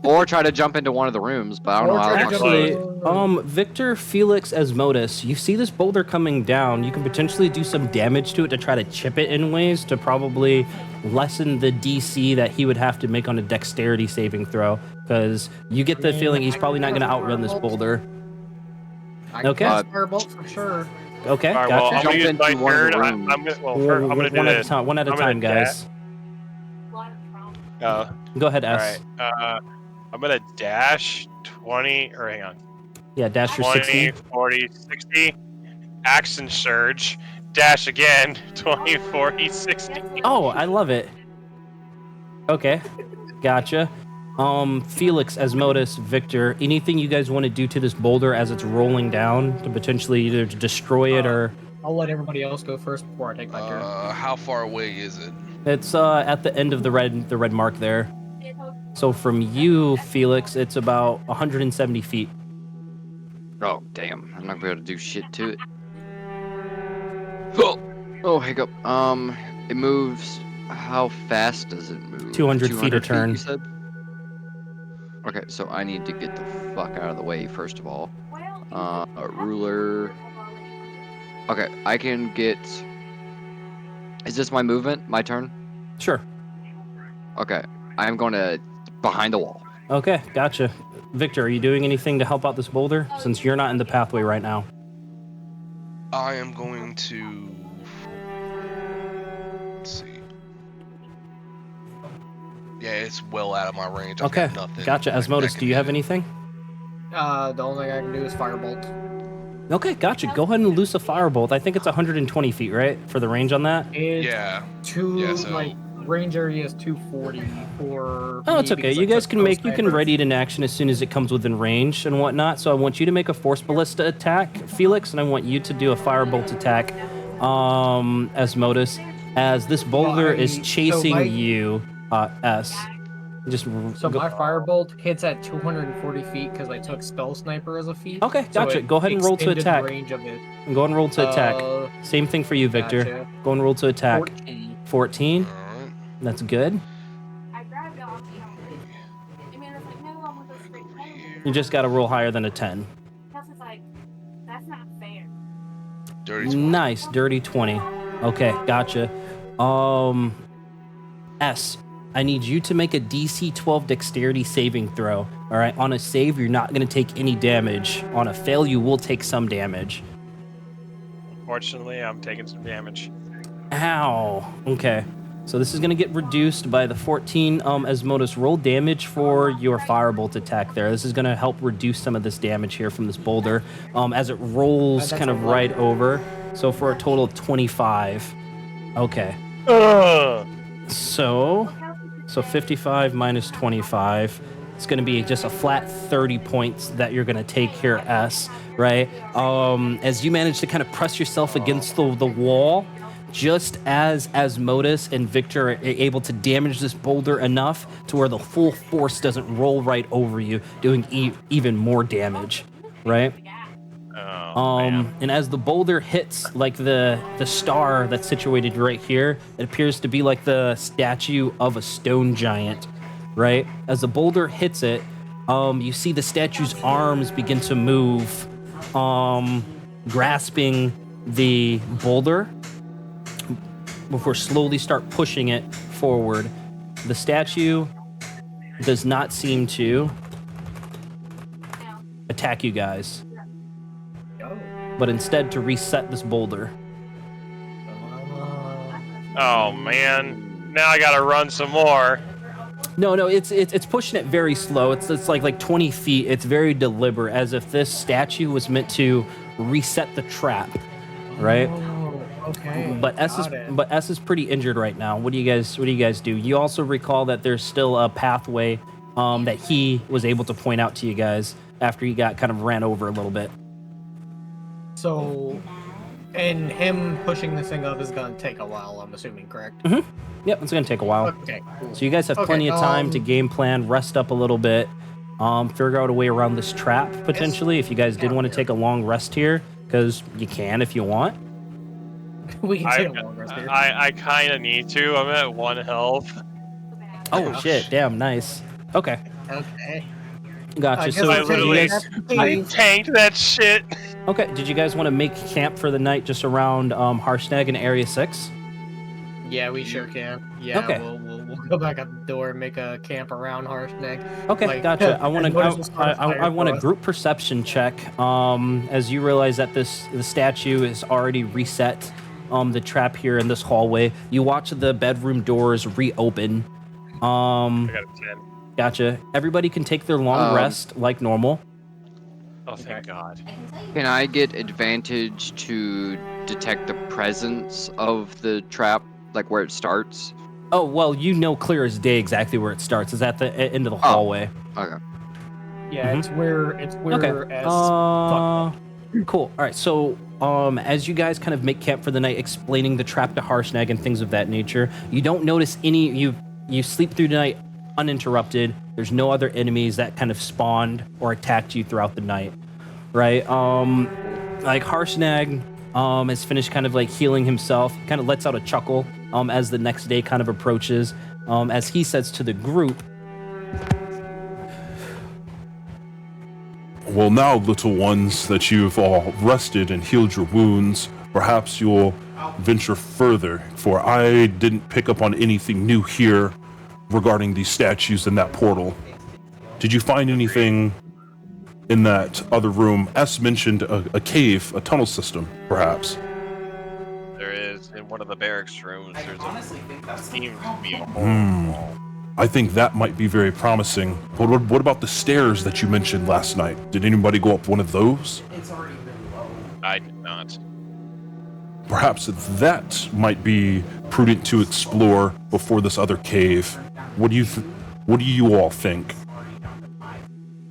Or try to jump into one of the rooms, but I don't know how that's Actually, close. Victor, Felix, Asmodus, you see this boulder coming down. You can potentially do some damage to it to try to chip it in ways to probably lessen the DC that he would have to make on a dexterity saving throw. Because you get the feeling he's probably not going to outrun this boulder. I Okay. can cast Firebolt for sure. Okay, All right, well, gotcha. I'm gonna Jump use my into one of the turn. rooms. I'm gonna do one at a this. time. One at a I'm gonna time, guys. Go ahead, All S. right. I'm gonna dash 20, or hang on. Yeah, dash your 20, 60. 40, 60. Action surge. Dash again. 20, 40, 60. Oh, I love it. Okay, gotcha. Felix, Asmodus, Victor, anything you guys want to do to this boulder as it's rolling down to potentially either destroy it or... I'll let everybody else go first before I take my turn. How far away is it? It's at the end of the red mark there. So from you, Felix, it's about 170 feet. Oh, damn. I'm not gonna be able to do shit to it. Oh, hiccup. It moves. How fast does it move? 200 feet a turn. You said? Okay, so I need to get the fuck out of the way, first of all. A ruler. Okay, I can get... Is this my movement? My turn? Sure. Okay, I'm going to... behind the wall. Okay, gotcha. Victor, are you doing anything to help out this boulder since you're not in the pathway right now? I am going to. Let's see. Yeah, it's well out of my range. I've Okay, got nothing. gotcha. like, Asmodus, that do can you have hit it. anything? The only thing I can do is Firebolt. Okay, gotcha. Go ahead and loose a firebolt. I think it's 120 feet, right? For the range on that? It's Yeah. two, so- like, range area is 240 for... Oh, it's me okay. because You I guys took can those you can snipers. ready it in action as soon as it comes within range and whatnot. So I want you to make a force ballista attack, Felix, and I want you to do a firebolt attack, Asmodus, as this boulder is So chasing my- you, S. Just So go. my Firebolt hits at 240 feet because I took Spell Sniper as a feat. Okay, so gotcha. it Go ahead and roll to extended the attack. range of it. Go and roll to attack. Same thing for you, Victor. Gotcha. Go and roll to attack. 14. 14. Alright. That's good. You just got to roll higher than a 10. Dirty 20. Nice, dirty 20. Okay, gotcha. S, I need you to make a DC 12 dexterity saving throw. All right, on a save, you're not going to take any damage. On a fail, you will take some damage. Unfortunately, I'm taking some damage. Ow. Okay. So this is going to get reduced by the 14. Asmodus, roll damage for your firebolt attack there. This is going to help reduce some of this damage here from this boulder as it rolls That's kind of a right over. So for a total of 25. Okay. Ugh. So So 55 minus 25. It's going to be just a flat 30 points that you're going to take here, S, right? As you manage to kind of press yourself against the wall, just as Asmodeus and Victor are able to damage this boulder enough to where the full force doesn't roll right over you, doing even more damage, right? And as the boulder hits like the star that's situated right here, it appears to be like the statue of a stone giant, right? As the boulder hits it, you see the statue's arms begin to move, grasping the boulder before slowly start pushing it forward. The statue does not seem to attack you guys, but instead to reset this boulder. Oh man, now I gotta run some more. No, it's pushing it very slow. It's like 20 feet. It's very deliberate, as if this statue was meant to reset the trap, right? Oh, okay. But S is pretty injured right now. What do you guys do? You also recall that there's still a pathway that he was able to point out to you guys after he got kind of ran over a little bit. So, and him pushing this thing up is gonna take a while, I'm assuming, correct? Yep, it's gonna take a while. Okay, cool. So you guys have plenty of time to game plan, rest up a little bit, figure out a way around this trap potentially. If you guys did want to take a long rest here, because you can if you want. We can take a long rest here. I kind of need to. I'm at 1 health. Oh shit! Damn, nice. Okay, Okay. gotcha. So I did literally- you guys? I tanked that shit. Okay, did you guys want to make camp for the night just around Harshnag in Area 6? Yeah, we sure can. Yeah, Okay. we'll go back out the door and make a camp around Harshnag. Okay, Like, gotcha. I want and what is this kind of fire I want a for us? group perception check. As you realize that the statue is already reset. The trap here in this hallway. You watch the bedroom doors reopen. I got a 10. Gotcha. Everybody can take their long rest like normal. Oh, thank God. Can I get advantage to detect the presence of the trap, like where it starts? Oh well, you know clear as day exactly where it starts. It's at the end of the hallway. Okay. Yeah, it's where Okay. S. Cool. All right. So, as you guys kind of make camp for the night, explaining the trap to Harshnag and things of that nature, you don't notice any. You sleep through the night uninterrupted. There's no other enemies that kind of spawned or attacked you throughout the night, right? Like Harshnag is finished kind of like healing himself, kind of lets out a chuckle as the next day kind of approaches, as he says to the group, Well, now, little ones, that you've all rested and healed your wounds, perhaps you'll venture further, for I didn't pick up on anything new here regarding these statues in that portal. Did you find anything in that other room? S mentioned a cave, a tunnel system, perhaps. There is in one of the barracks rooms. There's a seems to be a hole. I think that might be very promising. But what about the stairs that you mentioned last night? Did anybody go up one of those? I did not. Perhaps that might be prudent to explore before this other cave. What do you all think?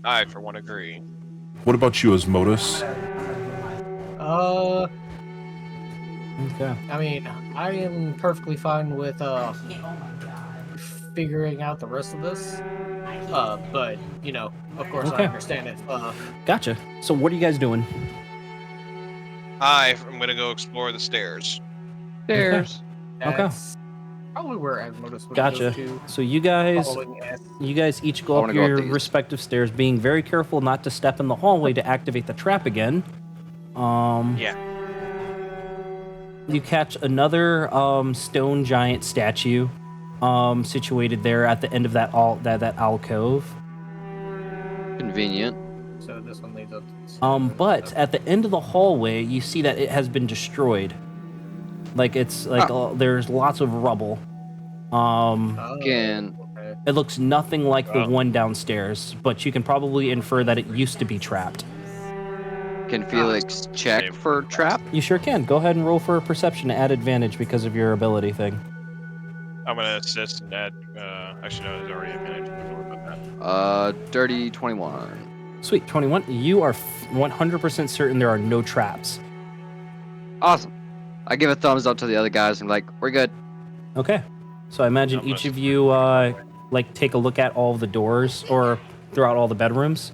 I, for one, agree. What about you, Asmodeus? "Okay, I mean, I am perfectly fine with figuring out the rest of this. But you know, of course, Okay. I understand if gotcha. So, what are you guys doing?" I'm gonna go explore the stairs. Stairs. that's probably where Asmodeus would Gotcha. go to. So you guys Following S. each I go up wanna go up your these. respective stairs, being very careful not to step in the hallway to activate the trap again. Yeah. You catch another stone giant statue situated there at the end of that alcove. Convenient. So this one leads up. But at the end of the hallway, you see that it has been destroyed. Like it's like there's lots of rubble. Again. Okay. It looks nothing like the one downstairs, but you can probably infer that it used to be trapped. Can Felix check for trap? You sure can. Go ahead and roll for a perception to add advantage because of your ability thing. I'm gonna assist and add. Actually, no, there's already advantage. Don't worry about that. Dirty 21. Sweet, 21. You are 100% certain there are no traps. Awesome. I give a thumbs up to the other guys and like, we're good. Okay. So I imagine each of you like take a look at all of the doors or throughout all the bedrooms.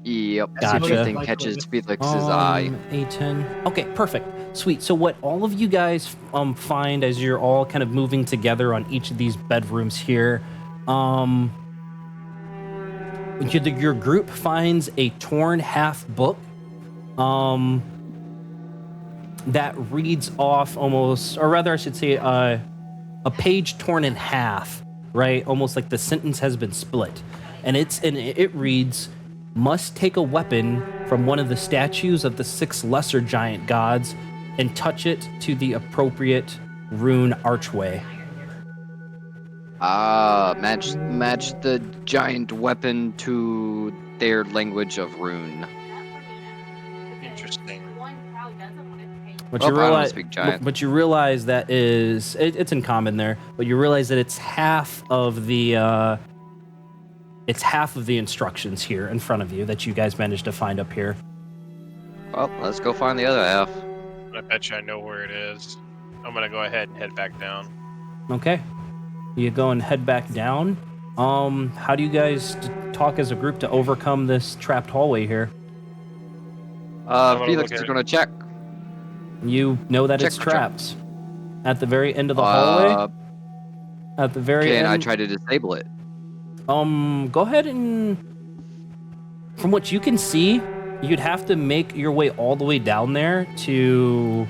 Yep. Gotcha. See if anything catches Felix's eye. A10. Okay, perfect. Sweet. So what all of you guys find as you're all kind of moving together on each of these bedrooms here, your group finds a torn half book that reads off almost, or rather I should say a page torn in half, right? Almost like the sentence has been split. And it reads, must take a weapon from one of the statues of the 6 lesser giant gods and touch it to the appropriate rune archway. Match the giant weapon to their language of rune. Interesting. But Well, you I don't realize, speak giant. but you realize that it's in common there. But you realize that it's half of the instructions here in front of you that you guys managed to find up here. Well, let's go find the other half. I bet you I know where it is. I'm gonna go ahead and head back down. Okay, you go and head back down. How do you guys talk as a group to overcome this trapped hallway here? gonna Felix look is at gonna check. You know that Check it's for check. traps at the very end of the hallway. At the very Can end. I try to disable it? Go ahead and, from what you can see, you'd have to make your way all the way down there to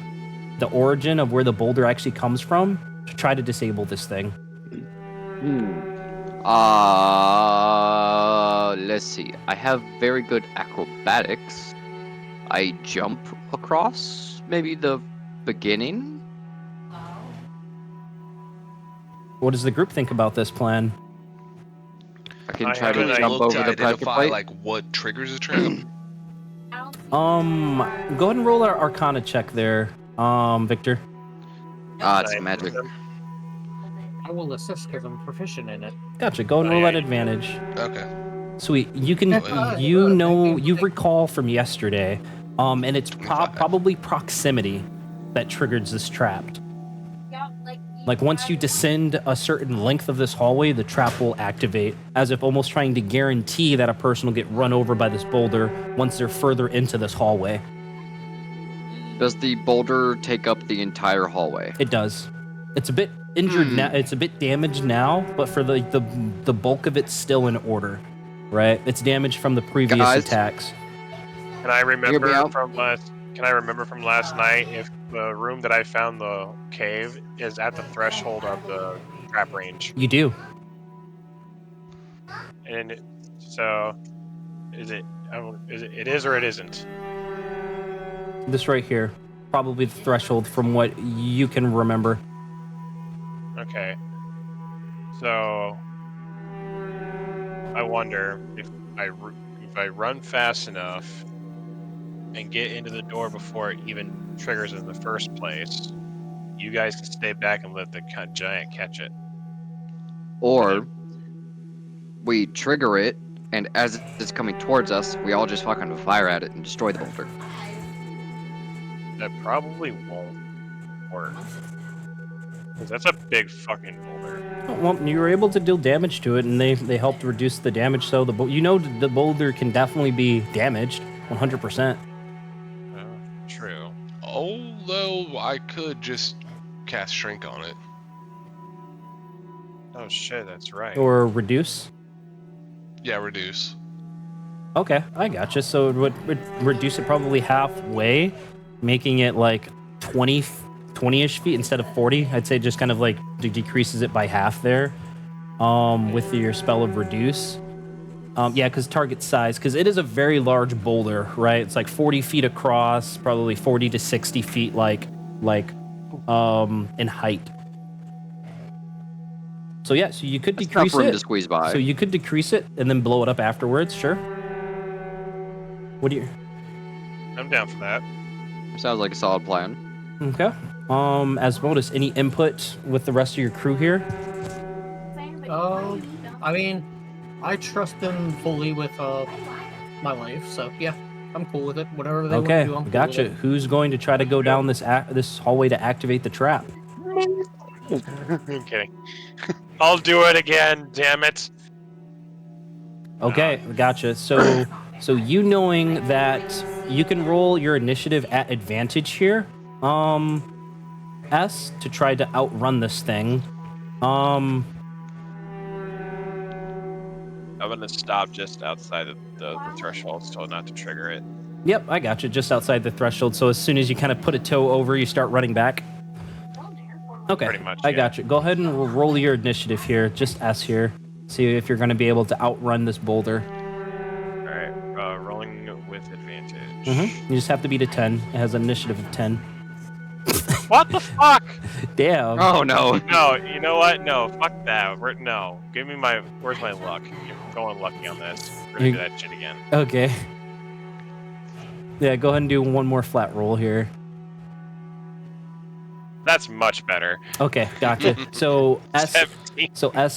the origin of where the boulder actually comes from to try to disable this thing. Let's see. I have very good acrobatics. I jump across maybe the beginning. What does the group think about this plan? I can I try to haven't jump look over to the pressure identify plate. like what triggers a trap. Go ahead and roll our Arcana check there, Victor. It's Nine. magic. I will assist because I'm proficient in it. Gotcha. Go and Oh, roll yeah, that you advantage. Okay. Sweet. You can, you recall from yesterday, and it's probably proximity that triggers this trap. Like once you descend a certain length of this hallway, the trap will activate, as if almost trying to guarantee that a person will get run over by this boulder once they're further into this hallway. Does the boulder take up the entire hallway? It does. It's a bit injured now. It's a bit damaged now, but for the bulk of it's still in order, right? It's damaged from the previous Guys. attacks. Can I Hear me remember out. from last night if the room that I found the cave is at the threshold of the trap range? You do. And so, it is or it isn't? This right here, probably the threshold from what you can remember. Okay. So, I wonder if I run fast enough and get into the door before it even triggers in the first place, you guys can stay back and let the giant catch it. Or we trigger it, and as it's coming towards us, we all just fucking fire at it and destroy the boulder. That probably won't work. 'Cause that's a big fucking boulder. Well, you were able to deal damage to it, and they helped reduce the damage. So the boulder can definitely be damaged, 100%. True. Although I could just cast Shrink on it. Oh shit, that's right. Or reduce. Yeah, reduce. Okay, I gotcha. So it would reduce it probably halfway, making it like 20-ish feet instead of 40. I'd say just kind of like decreases it by half there with your spell of reduce. Yeah, because target size, because it is a very large boulder, right? It's like 40 feet across, probably 40 to 60 feet in height. So yeah, so you could That's decrease enough room it. to squeeze by. So you could decrease it and then blow it up afterwards, sure. What do you... I'm down for that. Sounds like a solid plan. Okay. As Modus, any input with the rest of your crew here? I mean, I trust them fully with my life, so yeah, I'm cool with it. Whatever they Okay, want to do, I'm cool gotcha. with it. Who's going to try to go down this hallway to activate the trap? I'm kidding. I'll do it again, damn it. Okay, gotcha. So you knowing that you can roll your initiative at advantage here, S, to try to outrun this thing. I'm gonna stop just outside the threshold so not to trigger it. Yep, I gotcha. Just outside the threshold. So as soon as you kind of put a toe over, you start running back. Okay, Pretty much, I yeah. gotcha. Go ahead and roll your initiative here. Just S here. See if you're going to be able to outrun this boulder. Alright, rolling with advantage. You just have to beat a 10. It has an initiative of 10. What the fuck? Damn. Oh no. No, you know what? No, fuck that. No. Give me my. Where's my luck? You're going lucky on this. We're gonna do that shit again. Okay. Yeah, go ahead and do one more flat roll here. That's much better. Okay, gotcha. So S, 17.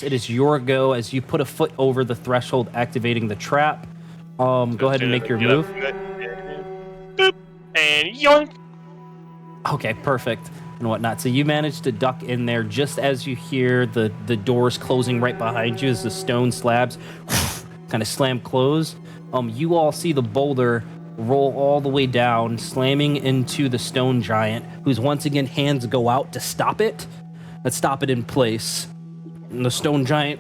it is your go as you put a foot over the threshold, activating the trap. Go ahead and make your move. Boop, and yoink. Okay, perfect. And whatnot. So you manage to duck in there just as you hear the doors closing right behind you as the stone slabs kind of slam closed. You all see the boulder roll all the way down, slamming into the stone giant, whose once again hands go out to stop it. Let's stop it in place. And the stone giant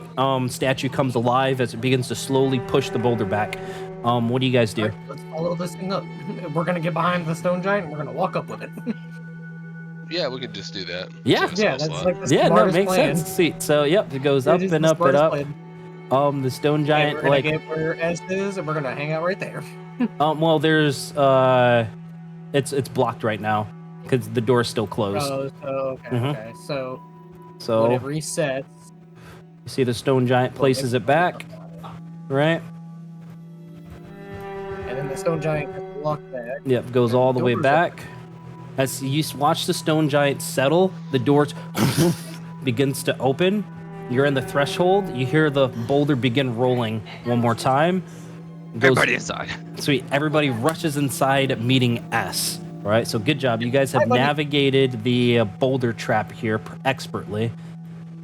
statue comes alive as it begins to slowly push the boulder back. What do you guys do? Alright, let's follow this thing up. We're gonna get behind the stone giant. And we're gonna walk up with it. Yeah, we could just do that. Yeah. Save us Yeah, all that's slot. like the Yeah, no, it smartest makes plan. sense. Sweet. So, yep, it goes up It is and the up and smartest up. plan. The stone And giant, we're gonna like, get where S is, and we're gonna hang out right there. well, there's, it's blocked right now because the door's still closed. Oh, so, okay, Mhm. okay. So when So it resets, you see the stone giant places it back, right? and then the stone giant gets locked back. Yep, goes all the way Doors back. As you watch the stone giant settle, the doors begins to open. You're in the threshold. You hear the boulder begin rolling one more time. Goes- Everybody inside. Sweet. Everybody rushes inside, meeting S. All right. So good job. You guys have Hi, buddy. navigated the boulder trap here expertly.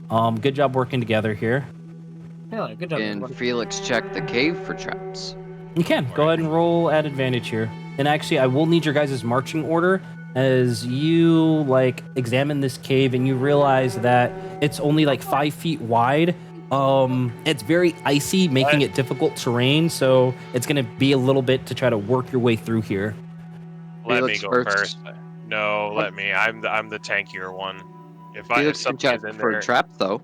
Good job working together here. Yeah, good job. And everybody. Felix check the cave for traps. You can go ahead and roll at advantage here. And actually, I will need your guys' marching order as you like examine this cave and you realize that it's only like 5 feet wide. It's very icy, making it difficult terrain. So it's gonna be a little bit to try to work your way through here. Let me Felix go first. first. No, let me. I'm the tankier one. If I if Felix can check something's in for there, trap though.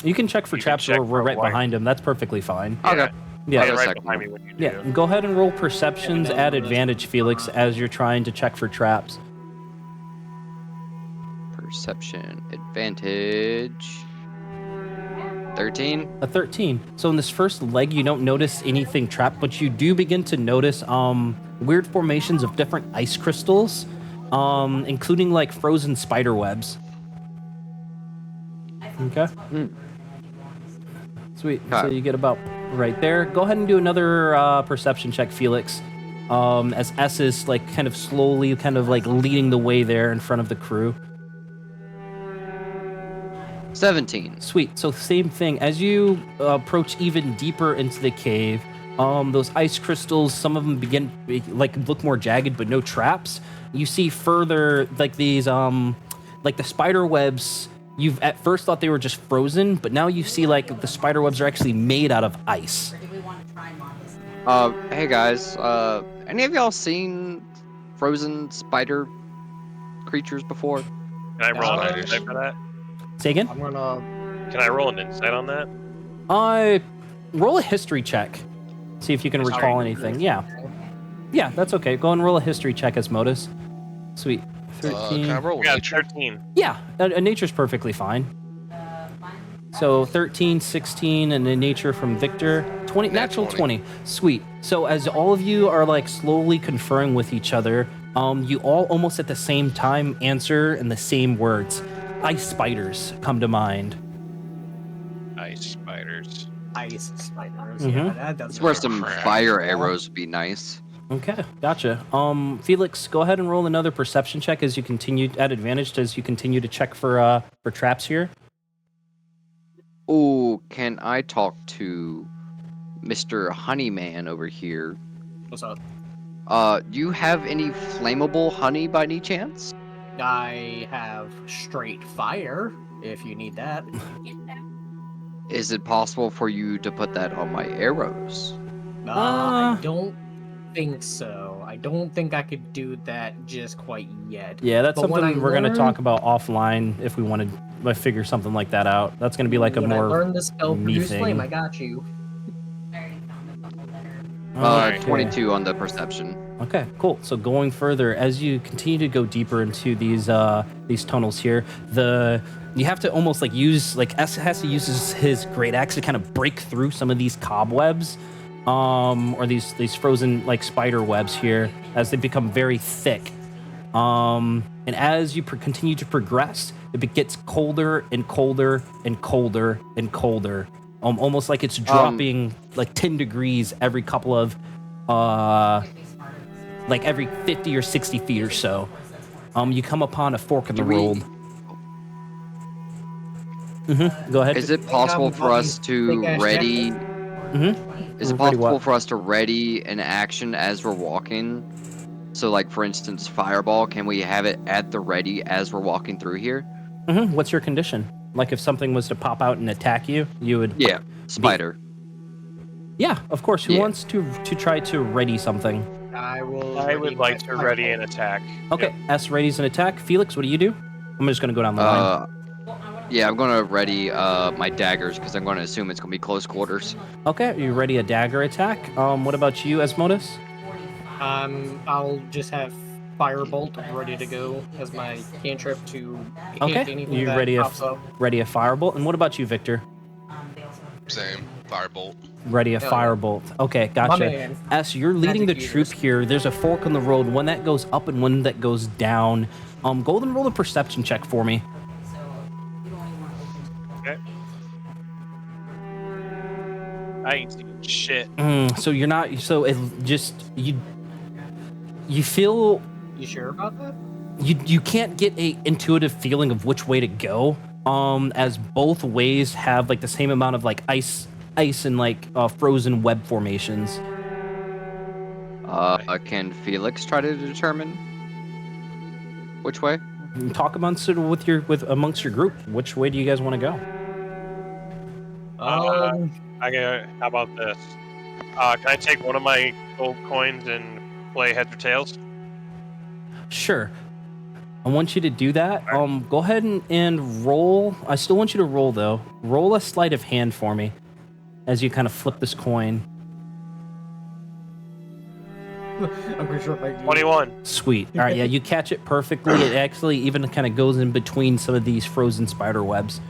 You can check for You can traps. check We're for right white. behind him. That's perfectly fine. Yeah. Okay. Yeah. I'll be a right second behind one. me when you do. Yeah, go ahead and roll perceptions at advantage, Felix, as you're trying to check for traps. Perception advantage. 13. A 13. So in this first leg, you don't notice anything trapped, but you do begin to notice weird formations of different ice crystals, including like frozen spider webs. Okay. Sweet. So Okay. you get about right there. Go ahead and do another perception check, Felix. As S is like kind of slowly kind of like leading the way there in front of the crew. 17. Sweet. So same thing. As you approach even deeper into the cave, those ice crystals, some of them begin like look more jagged, but no traps. You see further like these like the spider webs. You've at first thought they were just frozen, but now you see like the spider webs are actually made out of ice. Hey guys, any of y'all seen frozen spider creatures before? Can I roll an Spiders. insight for that? Say again. I'm gonna. Can I roll an insight on that? Roll a history check. See if you can History. recall anything. Yeah. Yeah, that's okay. Go and roll a history check as Modus. Sweet. 13. Can I roll Yeah, nature? 13. Yeah, a nature's perfectly fine. So 13, 16, and a nature from Victor. 20, Nat natural 20. 20. Sweet. So as all of you are like slowly conferring with each other, You all almost at the same time answer in the same words. Ice spiders come to mind. Ice spiders. Ice spiders. Mhm. Yeah, that That's doesn't. where work. some fire arrows would be nice. Okay, gotcha. Felix, go ahead and roll another perception check as you continue at advantage as you continue to check for traps here. Oh, can I talk to Mr. Honeyman over here? What's up? Do you have any flammable honey by any chance? I have straight fire. If you need that. Is it possible for you to put that on my arrows? I don't think so. I don't think I could do that just quite yet. Yeah, that's But when something I we're going to learn- talk about offline if we want to figure something like that out. That's going to be like a when more I learn the spell me produce thing. flame, I got you. Okay. 22 on the perception. Okay, cool. So going further, as you continue to go deeper into these tunnels here, you have to almost like use S has to use his great axe to kind of break through some of these cobwebs, or these frozen like spider webs here as they become very thick. And as you continue to progress, it gets colder and colder and colder and colder. Almost like it's dropping like 10 degrees every couple of like every 50 or 60 feet or so. You come upon a fork in the road. Go ahead. Is it possible for us to Big-ass ready? Is it Ready possible what? for us to ready an action as we're walking? So, like for instance, fireball. Can we have it at the ready as we're walking through here? What's your condition? Like if something was to pop out and attack you, you would. Yeah, spider. Yeah, of course. Who Yeah. wants to try to ready something? I will. I would like to ready an attack. Okay, S readies an attack. Felix, what do you do? I'm just gonna go down the line. Yeah, I'm gonna ready my daggers because I'm gonna assume it's gonna be close quarters. Okay, you ready a dagger attack? What about you, Asmodus? I'll just have firebolt ready to go as my cantrip to hit Okay, anything you that ready pops up. ready a firebolt. And what about you, Victor? Same. Firebolt. Ready a Hell yeah. firebolt. Okay, My gotcha. man. As you're leading the Magic troop users. here, there's a fork in the road, one that goes up and one that goes down. Go and roll a perception check for me. Okay. I ain't seen shit. So you're not. So it just you feel You sure about that? you can't get a intuitive feeling of which way to go. As both ways have like the same amount of like ice and like frozen web formations. Can Felix try to determine which way? Talk amongst it amongst your group. Which way do you guys want to go? How about this? Can I take one of my gold coins and play heads or tails? Sure. I want you to do that. Go ahead and roll. I still want you to roll though. Roll a sleight of hand for me as you kind of flip this coin. I'm pretty sure if I do. 21. Sweet. All right, yeah, you catch it perfectly. It actually even kind of goes in between some of these frozen spider webs.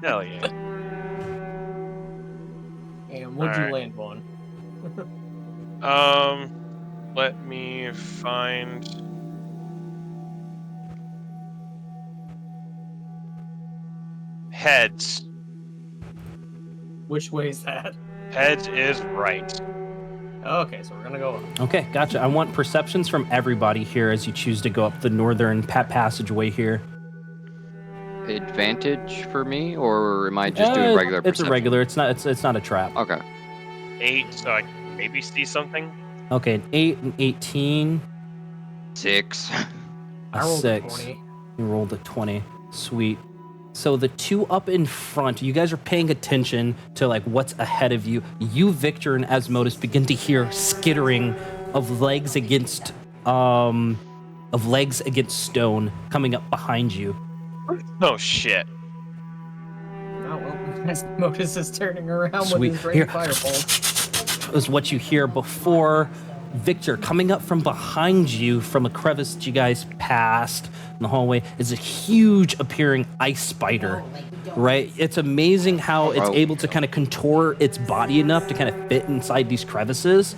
Hell yeah. And what'd you Alright. land on? Let me find. Heads. Which way is that? Heads is right. Okay, so we're gonna go up. Okay, gotcha. I want perceptions from everybody here as you choose to go up the northern passageway here. Advantage for me, or am I just doing regular It's perception? a regular. It's not a trap. Okay. 8, so I can maybe see something. Okay, an 8 and 18. 6. A I rolled a 6. 20. You rolled a 20. Sweet. So the two up in front, you guys are paying attention to like what's ahead of you. You, Victor, and Asmodus begin to hear skittering of legs against stone coming up behind you. Oh shit. Oh well, Asmodus is turning around Sweet. with his Here. great firebolt. Is what you hear before Victor coming up from behind you from a crevice that you guys passed in the hallway is a huge appearing ice spider, right? It's amazing how it's Oh. able to kind of contour its body enough to kind of fit inside these crevices.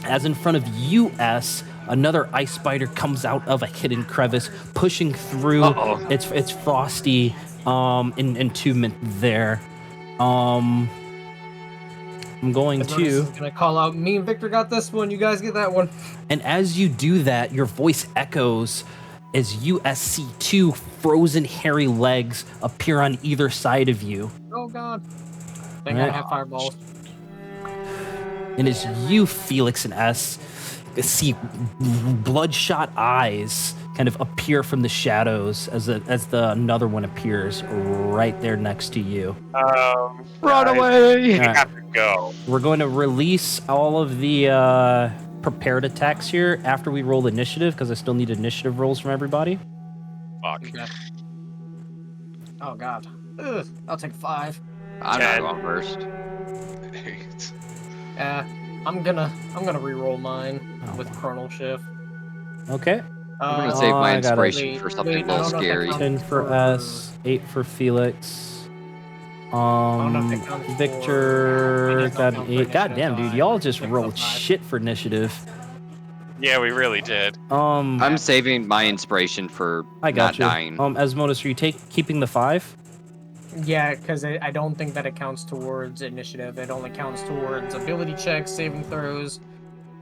As in front of you, S, another ice spider comes out of a hidden crevice, pushing through its frosty entombment there. I'm going As Modus to. is gonna call out, me and Victor got this one, you guys get that one. And as you do that, your voice echoes as USC2 frozen hairy legs appear on either side of you. Oh god. Thank Right. God I have fireballs. And as you, Felix and S, see bloodshot eyes kind of appear from the shadows as another one appears right there next to you. Run Guys, away! We Alright. have to go. We're going to release all of the prepared attacks here after we roll initiative, because I still need initiative rolls from everybody. Fuck. Okay. Oh god. Ugh, I'll take 5. I'm not going first. 8. I'm gonna re-roll mine with Chronal Shift. Okay. I'm gonna save my I got it. inspiration for something a I little don't know if that scary. counts 10 for S, 8 for Felix. don't know if that counts Victor It does got not an count 8. for God damn, initiative, dude, y'all so just I rolled picked up 5. shit for initiative. Yeah, we really did. I'm saving my inspiration for I got not you. dying. Asmodus, are you keeping the 5? Yeah, because I don't think that it counts towards initiative. It only counts towards ability checks, saving throws,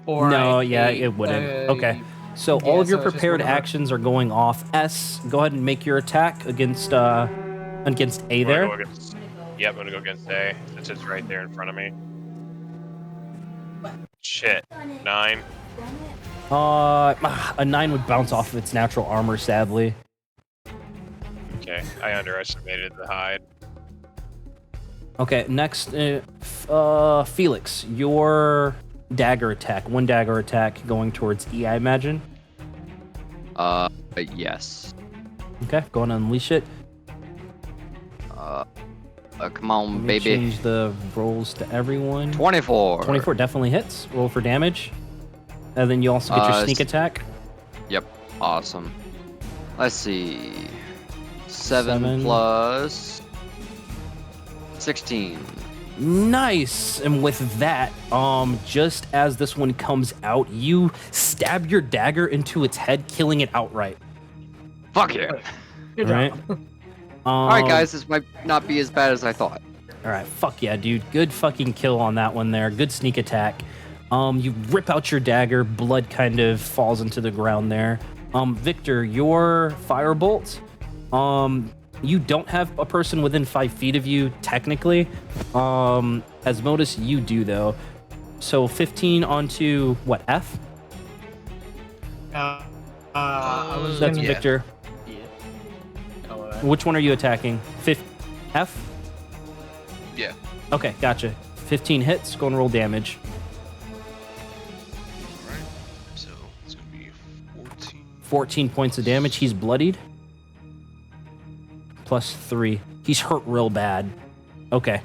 or No, yeah, it wouldn't. Okay. So all yeah, of your so it's just prepared whatever. actions are going off. S, go ahead and make your attack against A I'm gonna there. go against- Yep, I'm gonna go against A. Since it's right there in front of me. Shit. 9. A 9 would bounce off of its natural armor, sadly. Okay, I underestimated the hide. Okay, next, Felix, your dagger attack. 1 dagger attack going towards E, I imagine. Yes. Okay, go on and unleash it. Come on, Let me baby. change the rolls to everyone. 24. 24 definitely hits. Roll for damage. And then you also get your sneak attack. Yep. Awesome. Let's see. 7 7. plus 16. Nice. And with that, just as this one comes out, you stab your dagger into its head, killing it outright. Fuck yeah. Good Right. job. All right, guys. This might not be as bad as I thought. All right, fuck yeah, dude. Good fucking kill on that one there. Good sneak attack. You rip out your dagger, blood kind of falls into the ground there. Victor, your firebolt, you don't have a person within 5 feet of you, technically. Asmodus, you do, though. So 15 onto, what, F? I was That's gonna, Yeah. Victor. Yeah. Oh, Which one are you attacking? F? Yeah. Okay, gotcha. 15 hits, go and roll damage. Alright. So it's gonna be 14. 14 points of damage. He's bloodied. Plus 3. He's hurt real bad. Okay.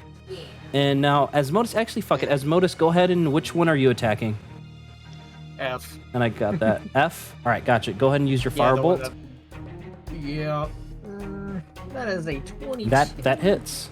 And now, Asmodus, actually, fuck it. Asmodus, go ahead and which one are you attacking? F. And I got that. F? All right, gotcha. Go ahead and use your Yeah, the one firebolt. Yeah. That is a 20. That hits.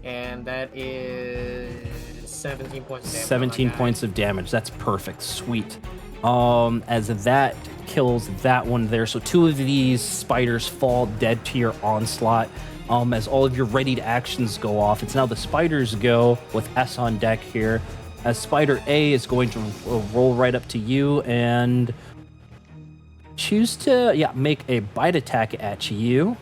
And that is 17 points of damage. 17 points of damage. That's perfect. Sweet. As that kills that one there. So 2 of these spiders fall dead to your onslaught. As all of your readied actions go off, it's now the spiders go with S on deck here. As Spider A is going to roll right up to you and choose to, make a bite attack at you.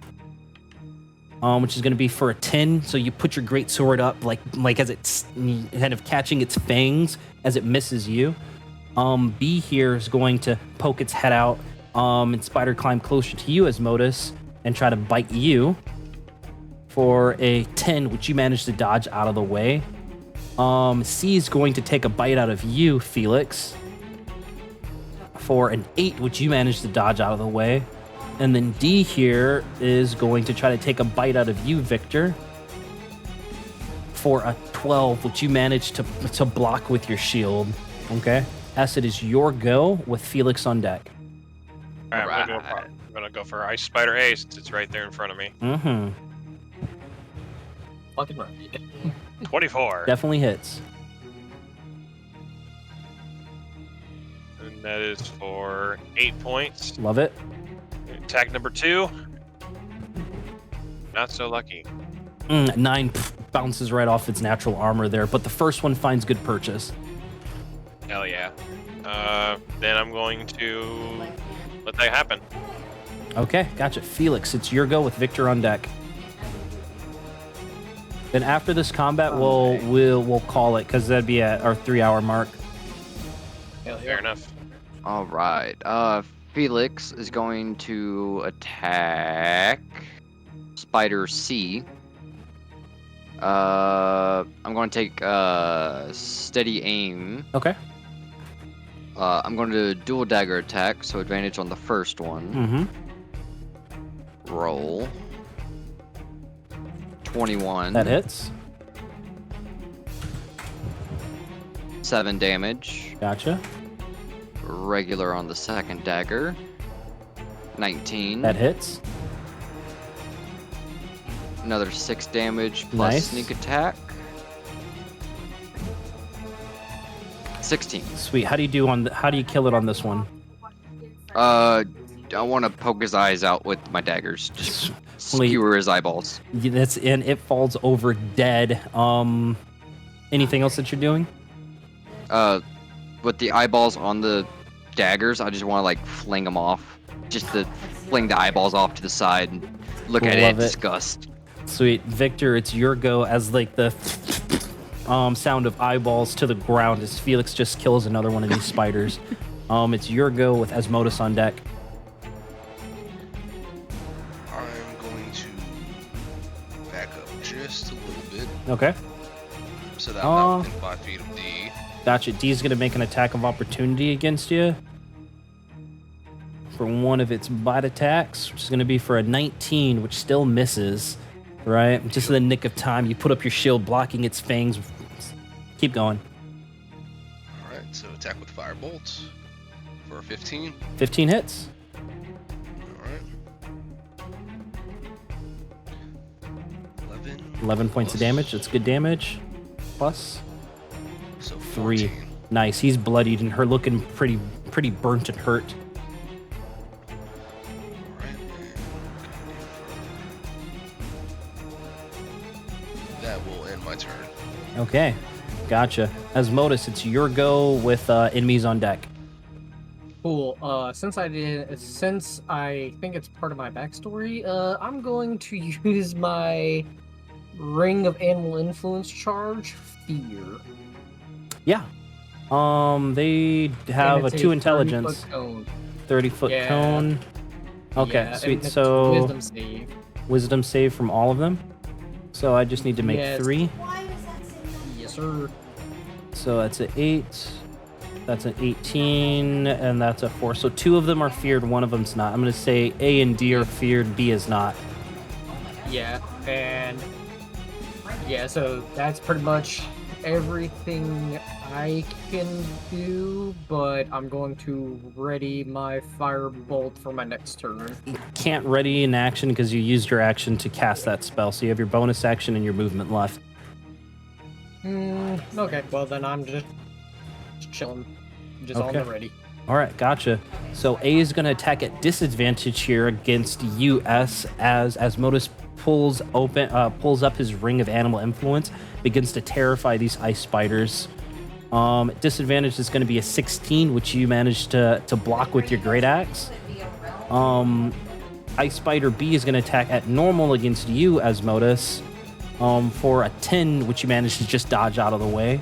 Which is going to be for a 10. So you put your great sword up, like as it's kind of catching its fangs as it misses you. B here is going to poke its head out, and Spider climb closer to you, Asmodus, and try to bite you for a 10, which you manage to dodge out of the way. C is going to take a bite out of you, Felix, for an 8, which you manage to dodge out of the way. And then D here is going to try to take a bite out of you, Victor, for a 12, which you managed to block with your shield. Okay? S, it is your go with Felix on deck. Alright, I'm gonna go for Ice Spider A since it's right there in front of me. Mm-hmm. Fucking right. 24. Definitely hits. That is for 8 points. Love it. Attack number 2. Not so lucky. 9 bounces right off its natural armor there, but the first one finds good purchase. Hell yeah. Then I'm going to let that happen. Okay, gotcha. Felix, it's your go with Victor on deck. Then after this combat, we'll call it because that'd be at our 3-hour mark. Fair enough. All right. Felix is going to attack Spider C. I'm going to take steady aim. Okay. I'm going to dual dagger attack, so advantage on the first one. Mm-hmm. Roll. 21. That hits. 7 damage. Gotcha. Regular on the second dagger. 19. That hits. Another 6 damage plus Nice. sneak attack. 16. Sweet. How do you do how do you kill it on this one? I want to poke his eyes out with my daggers. Just skewer his eyeballs. And it falls over dead. Anything else that you're doing? With the eyeballs on the daggers, I just want to like fling them off. Just to fling the eyeballs off to the side and look at it in disgust. Sweet. Victor, it's your go as like the sound of eyeballs to the ground as Felix just kills another one of these spiders. It's your go with Asmodeus on deck. I'm going to back up just a little bit Okay. so that I'm not within 5 feet of D. Gotcha. D's going to make an attack of opportunity against you for one of its bite attacks, which is going to be for a 19, which still misses, right? Just in the nick of time, you put up your shield, blocking its fangs. Keep going. All right, so attack with firebolt for a 15. 15 hits. All right. 11 points of plus- damage. That's good damage. Plus So 3. 14. Nice. He's bloodied and her looking pretty burnt and hurt. Alright, and that will end my turn. Okay. Gotcha. Asmodeus, it's your go with enemies on deck. Cool. Since I think it's part of my backstory, I'm going to use my Ring of Animal Influence charge, Fear. Yeah. They have a 2 intelligence. 30-foot cone. 30-foot Yeah. cone. Okay, Yeah, sweet. and it's So wisdom save. wisdom save from all of them. So I just need to make Yes. 3. Yes, sir. So that's an 8. That's an 18, and that's a 4. So 2 of them are feared, 1 of them's not. I'm gonna say A and D are feared, B is not. Yeah, and yeah, so that's pretty much everything I can do, but I'm going to ready my firebolt for my next turn. Can't ready an action because you used your action to cast that spell. So you have your bonus action and your movement left. Okay, well then I'm just chilling. Just on Okay. the ready. All right, gotcha. So A is going to attack at disadvantage here against US as Asmodeus pulls up his Ring of Animal Influence, begins to terrify these ice spiders. Disadvantage is going to be a 16, which you managed to block with your Great Axe. Ice Spider B is going to attack at normal against you, Asmodeus, for a 10, which you managed to just dodge out of the way.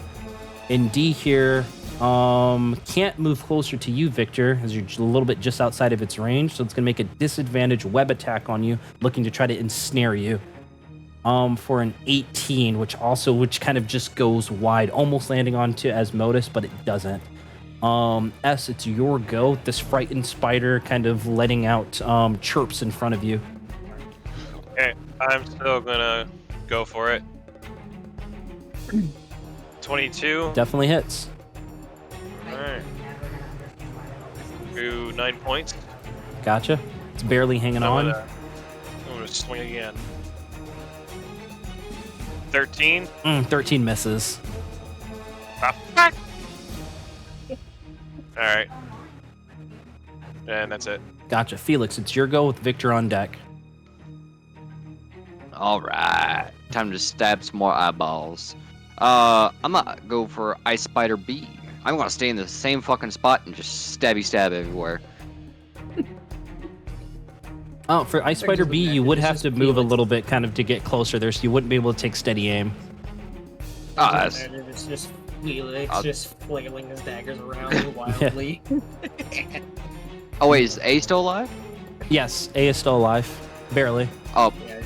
And D here can't move closer to you, Victor, as you're a little bit just outside of its range. So it's going to make a disadvantage web attack on you, looking to try to ensnare you. For an 18, which kind of just goes wide, almost landing onto Asmodeus, but it doesn't. S, it's your go. This frightened spider kind of letting out chirps in front of you. Okay, I'm still gonna go for it. 22. Definitely hits. Alright. Do 9 points. Gotcha. It's barely hanging on. I'm gonna swing again. 13. 13 misses. Ah, fuck! Alright. and that's it. Gotcha. Felix, it's your go with Victor on deck. All right, time to stab some more eyeballs. I'm gonna go for Ice Spider B. I'm gonna stay in the same fucking spot and just stab everywhere. Oh, for Ice Spider B, you would have to move a Felix. little bit kind of to get closer there, so you wouldn't be able to take steady aim. Oh, that's It's just Felix I'll- just flailing his daggers around wildly. oh wait, is A still alive? Yes, A is still alive. Barely. Oh, Yeah,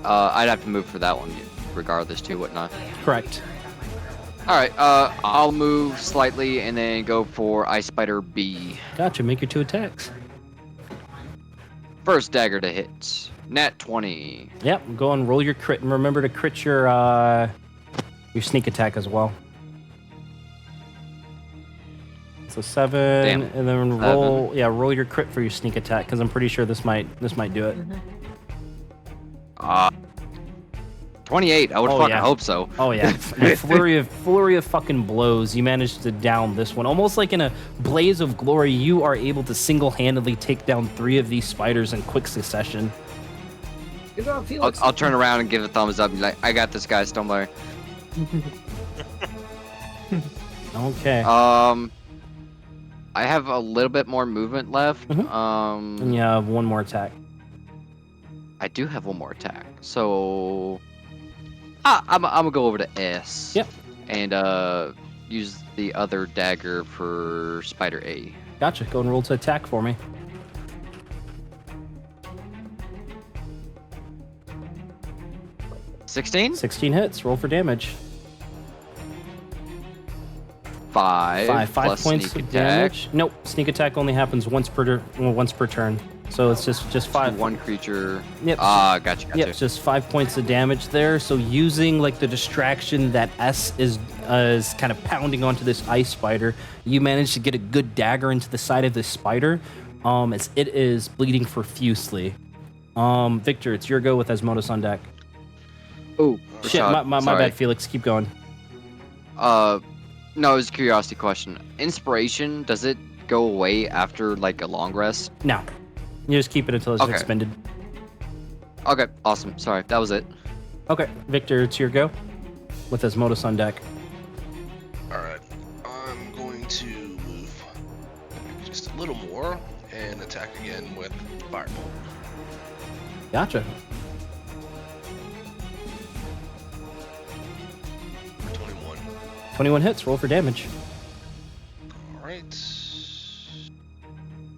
I'd have to move for that one, regardless too, wouldn't I? Correct. All right, I'll move slightly and then go for Ice Spider B. Gotcha. Make your 2 attacks. First dagger to hit. Nat 20. Yep. Go and roll your crit, and remember to crit your sneak attack as well. So 7, Damn. and then roll. Yeah, roll your crit for your sneak attack because I'm pretty sure this might do it. 28. I would Oh, fucking yeah. hope so. Oh yeah, a flurry of fucking blows. You managed to down this one, almost like in a blaze of glory. You are able to single-handedly take down 3 of these spiders in quick succession. Good job, Felix. I'll turn around and give a thumbs up and be like, I got this guy, Stumbler. Okay. I have a little bit more movement left. Mhm. And you have 1 more attack. I do have 1 more attack. So I'm gonna go over to S. Yep. And use the other dagger for Spider A. Gotcha. Go and roll to attack for me. $16? 16 hits. Roll for damage. 5 5 plus points sneak of attack. damage. Nope. Sneak attack only happens once per turn. So it's just 5. One creature. Yep. Gotcha. Yep, just 5 points of damage there. So using like the distraction that S is kind of pounding onto this ice spider, you manage to get a good dagger into the side of this spider, as it is bleeding profusely. Victor, it's your go with Asmodeus on deck. Oh, Shit, my bad, Felix. Keep going. No, it was a curiosity question. Inspiration, does it go away after like a long rest? No, you just keep it until it's Okay. expended. Okay, awesome. Sorry, that was it. Okay, Victor, it's your go with Asmodeus on deck. Alright. I'm going to move just a little more and attack again with Firebolt. Gotcha. For 21. 21 hits. Roll for damage. Alright. It's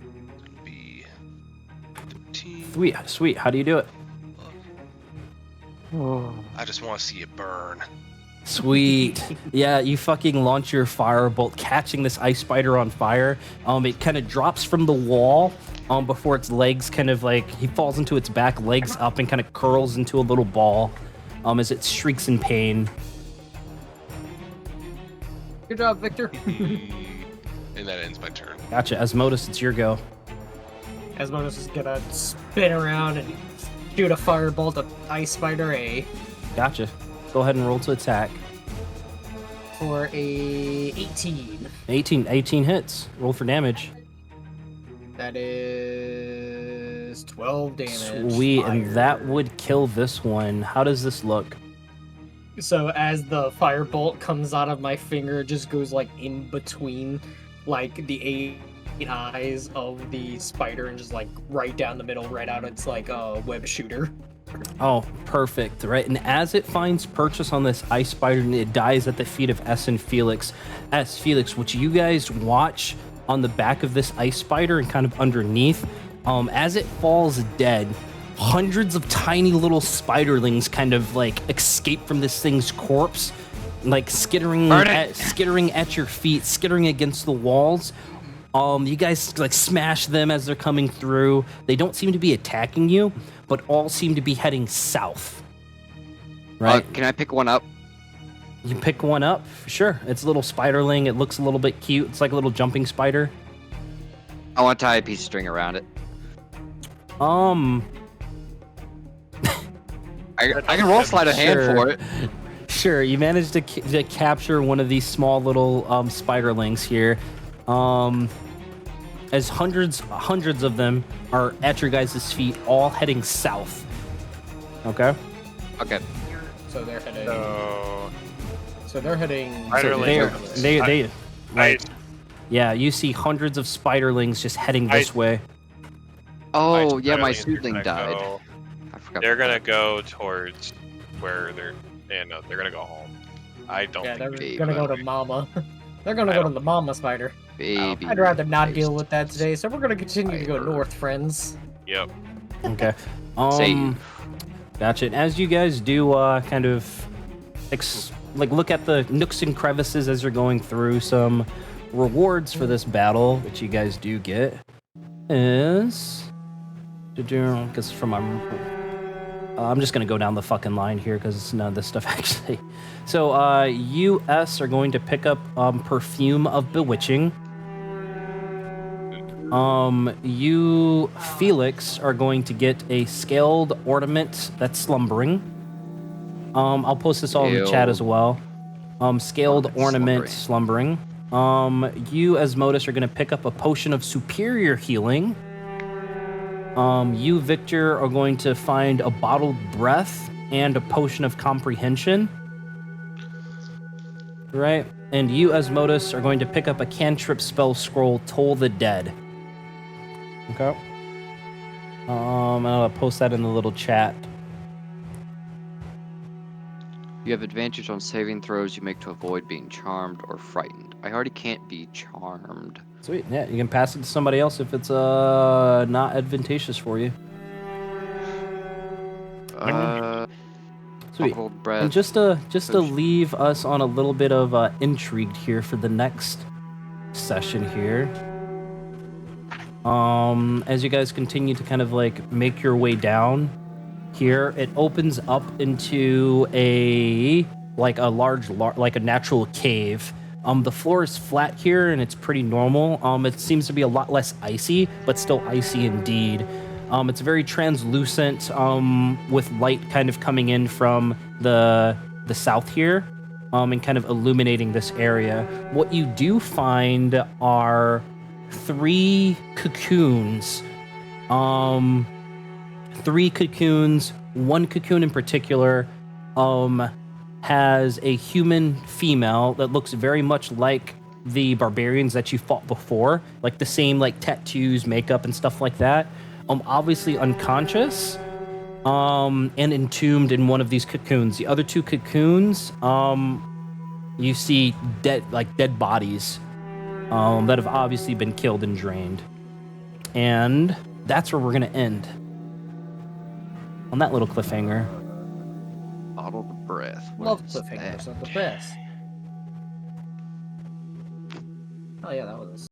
gonna be 13. Sweet. How do you do it? I just want to see it burn. Sweet. Yeah, you fucking launch your firebolt, catching this ice spider on fire. It kind of drops from the wall before its legs kind of like, he falls into its back, legs up, and kind of curls into a little ball as it shrieks in pain. Good job, Victor. And that ends my turn. Gotcha. Asmodeus, it's your go. Asmodeus is gonna spin around and shoot a firebolt at Ice Spider A Gotcha. Go ahead and roll to attack. for a 18. 18 hits. Roll for damage. That is 12 damage. Sweet, Fire. and that would kill this one. How does this look? So as the firebolt comes out of my finger, it just goes like in between like the 8 eyes of the spider and just like right down the middle, right out its like web shooter. Oh, perfect, right? And as it finds purchase on this ice spider, and it dies at the feet of S and Felix. Felix, what you guys watch on the back of this ice spider and kind of underneath, as it falls dead, hundreds of tiny little spiderlings kind of like escape from this thing's corpse, like skittering at your feet, skittering against the walls. You guys like smash them as they're coming through. They don't seem to be attacking you, but all seem to be heading south. Right? Can I pick one up? You pick one up, sure. It's a little spiderling. It looks a little bit cute. It's like a little jumping spider. I want to tie a piece of string around it. I can roll sleight of hand Sure. for it. Sure, you managed to capture one of these small little spiderlings here. as hundreds of them are at your guys' feet, all heading south. Okay. Okay. So they're heading. So they're heading. Spiderlings. They I, yeah, you see hundreds of spiderlings just heading this way. Oh, yeah, my Spiderlings are suitling gonna died. go- I forgot. They're gonna go towards where they're. Yeah, no, they're gonna go home. I don't Yeah, think they're Baby. gonna go to Mama. They're gonna I go to don't- the Mama spider. Baby. I'd rather not faced deal with that today, so we're gonna continue to go spider. north, friends. Yep. Okay. Save. Gotcha. And as you guys do, kind of, look at the nooks and crevices as you're going through, some rewards for this battle that you guys do get is, because from I'm just gonna go down the fucking line here because none of this stuff actually. So, US are going to pick up Perfume of Bewitching. You, Felix, are going to get a scaled ornament that's slumbering. I'll post this all in the chat as well. Scaled ornament slumbering. You, Asmodus, are going to pick up a potion of superior healing. You, Victor, are going to find a bottled breath and a potion of comprehension. Right? And you, Asmodus, are going to pick up a cantrip spell scroll, Toll the Dead. Okay. I'll post that in the little chat. You have advantage on saving throws you make to avoid being charmed or frightened. I already can't be charmed. Sweet. Yeah, you can pass it to somebody else if it's not advantageous for you. Sweet. Bottled breath. And just to potion. leave us on a little bit of intrigued here for the next session here. As you guys continue to kind of like make your way down here, it opens up into a large like a natural cave. The floor is flat here and it's pretty normal. It seems to be a lot less icy, but still icy indeed. It's very translucent, with light kind of coming in from the south here, and kind of illuminating this area. What you do find are 3 cocoons. 3 cocoons. One cocoon in particular has a human female that looks very much like the barbarians that you fought before, like the same like tattoos, makeup, and stuff like that. Obviously unconscious, and entombed in one of these cocoons. The other 2 cocoons, you see dead bodies that have obviously been killed and drained. And that's where we're gonna end. On that little cliffhanger. Bottled breath. What Love is cliffhangers that? are the best. Oh yeah, that was.